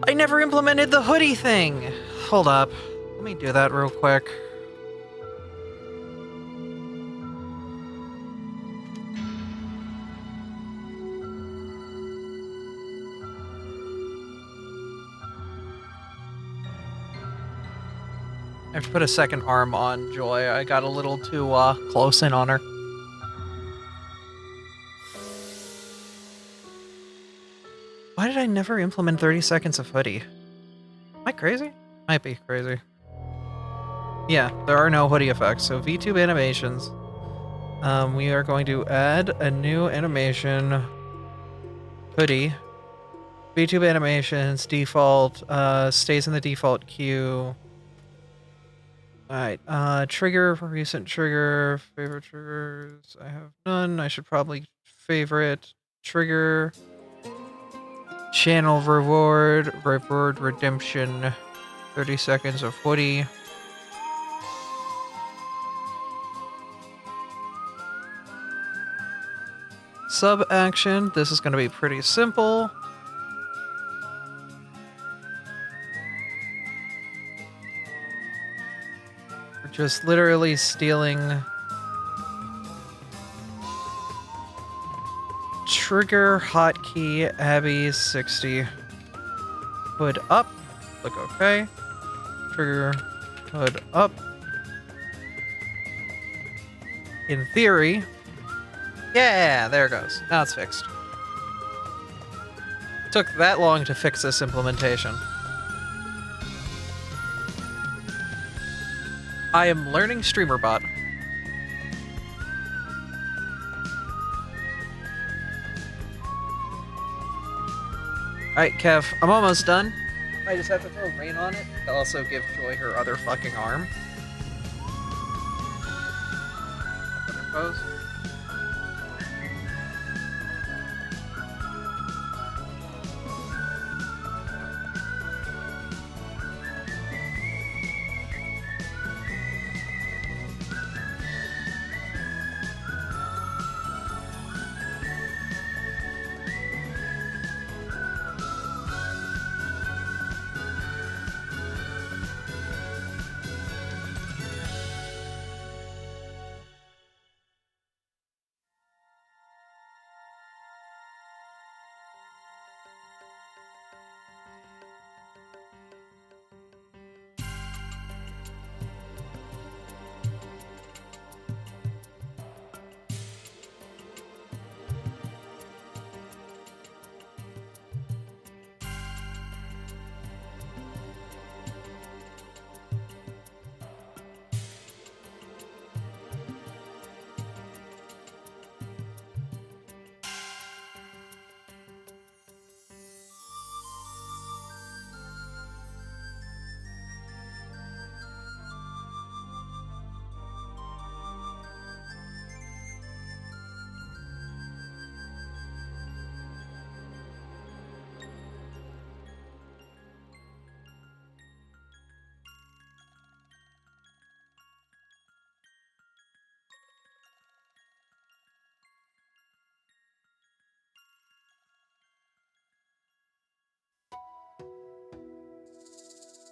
I never implemented the hoodie thing. Hold up. Let me do that real quick. I have to put a second arm on Joy. I got a little too close in on her. Why did I never implement 30 seconds of hoodie? Am I crazy? Might be crazy. Yeah, there are no hoodie effects. So VTube animations. We are going to add a new animation. Hoodie. VTube animations, default, stays in the default queue. Alright, trigger, recent trigger, favorite triggers. I have none. I should probably favorite trigger. Channel reward redemption. 30 seconds of hoodie. Sub action. This is going to be pretty simple. We're just literally stealing trigger hotkey Abby 60. Hood up. Click OK. Trigger hood up. In theory. Yeah, there it goes. Now it's fixed. Took that long to fix this implementation. I am learning StreamerBot. Alright, Kev, I'm almost done. I just have to throw rain on it to also give Joy her other fucking arm. Other pose.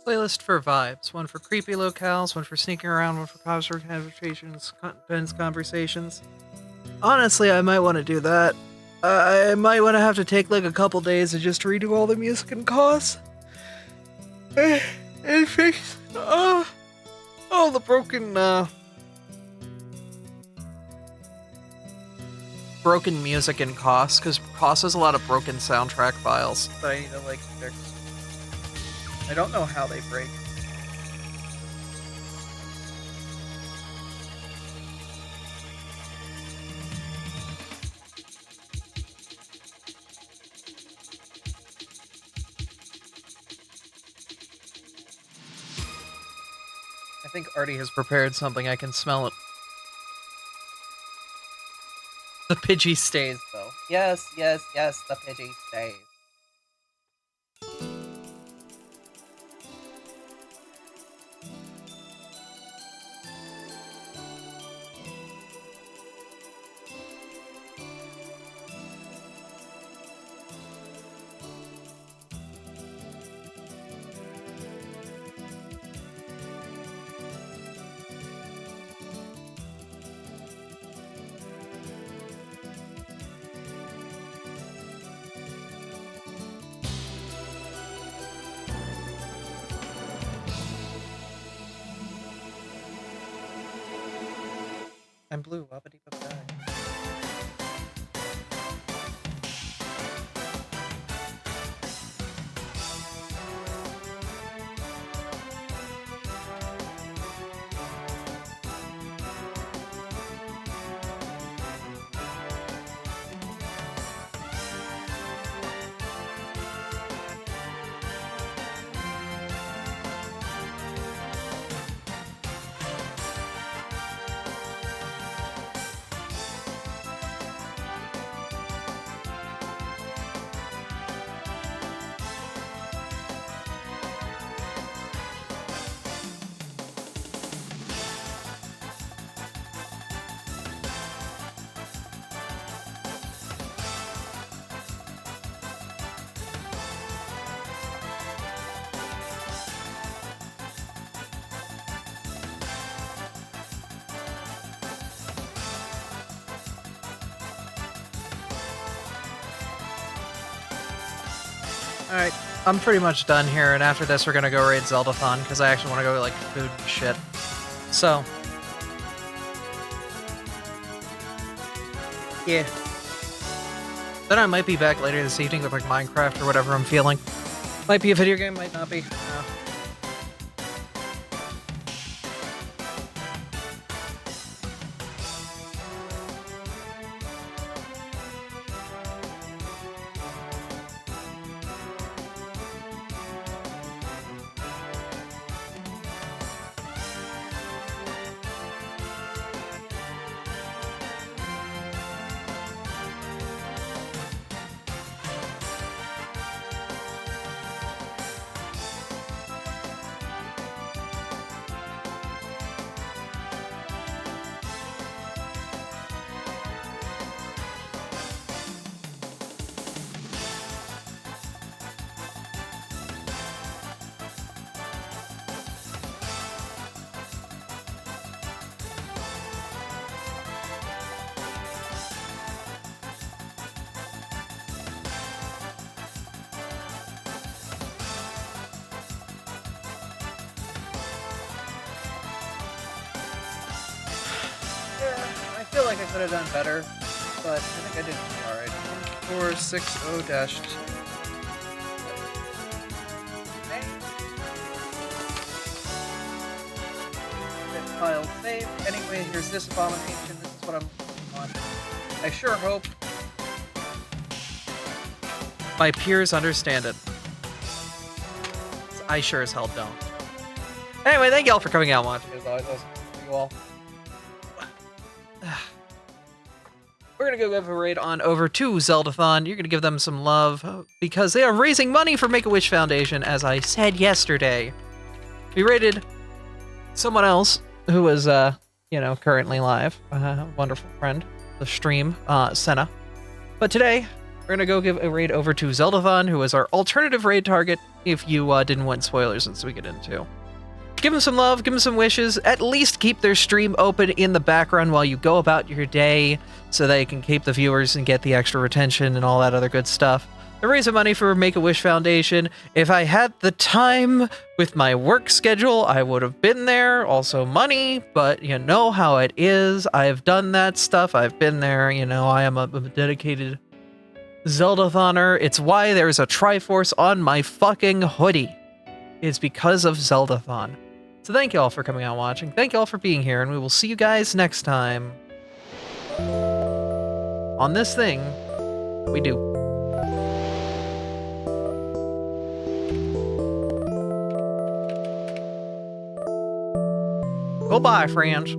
Playlist for vibes. One for creepy locales, one for sneaking around, one for dense conversations. Honestly, I might want to do that. I might want to have to take like a couple days to just redo all the music and costs. And fix all the broken music and costs, because cost has a lot of broken soundtrack files that I need to like fix. I don't know how they break. I think Artie has prepared something. I can smell it. The Pidgey stays, though. Yes, yes, yes, the Pidgey stays. I'm blue. Wabba-dee bye. Alright, I'm pretty much done here, and after this we're gonna go raid Zeldathon, because I actually want to go, like, food and shit. So. Yeah. Then I might be back later this evening with, like, Minecraft or whatever I'm feeling. Might be a video game, might not be. I feel like I could have done better, but I think I did alright. 1460-2. File save. Anyway, here's this abomination. This is what I'm on. I sure hope my peers understand it. I sure as hell don't. Anyway, thank y'all for coming out and watching. As always, awesome for you all. We're gonna go give a raid on over to Zeldathon. You're gonna give them some love because they are raising money for Make-A-Wish Foundation, as I said yesterday. We raided someone else who was, currently live. Wonderful friend, the stream, Senna. But today, We're gonna go give a raid over to Zeldathon, who is our alternative raid target if you didn't want spoilers since we get into. Give him some love, give him some wishes, at least keep their stream open in the background while you go about your day so that you can keep the viewers and get the extra retention and all that other good stuff. To raise money for Make-A-Wish Foundation. If I had the time with my work schedule, I would have been there. Also money, but you know how it is. I've done that stuff. I've been there. You know, I am a dedicated Zeldathoner. It's why there's a Triforce on my fucking hoodie. It's because of Zeldathon. So thank you all for coming out and watching. Thank you all for being here, and we will see you guys next time. On this thing, we do. Goodbye, friends.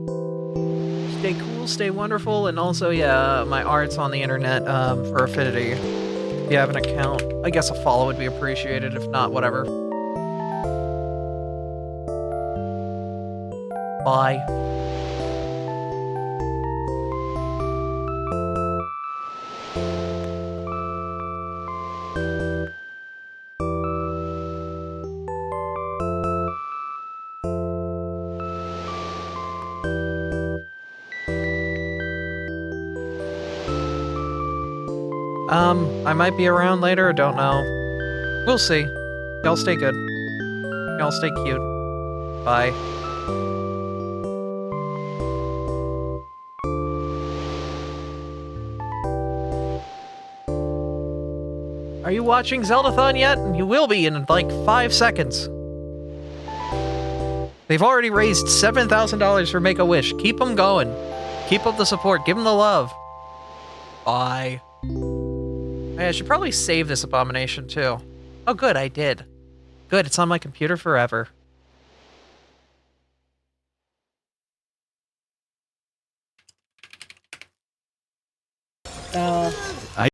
Stay cool, stay wonderful, and also, yeah, my art's on the internet for Affinity. If you have an account, I guess a follow would be appreciated. If not, whatever. Bye. I might be around later, don't know. We'll see. Y'all stay good. Y'all stay cute. Bye. Are you watching Zeldathon yet? You will be in like 5 seconds. They've already raised $7,000 for Make-A-Wish. Keep them going. Keep up the support. Give them the love. Bye. Hey, I should probably save this abomination too. Oh good, I did. Good, it's on my computer forever. Oh.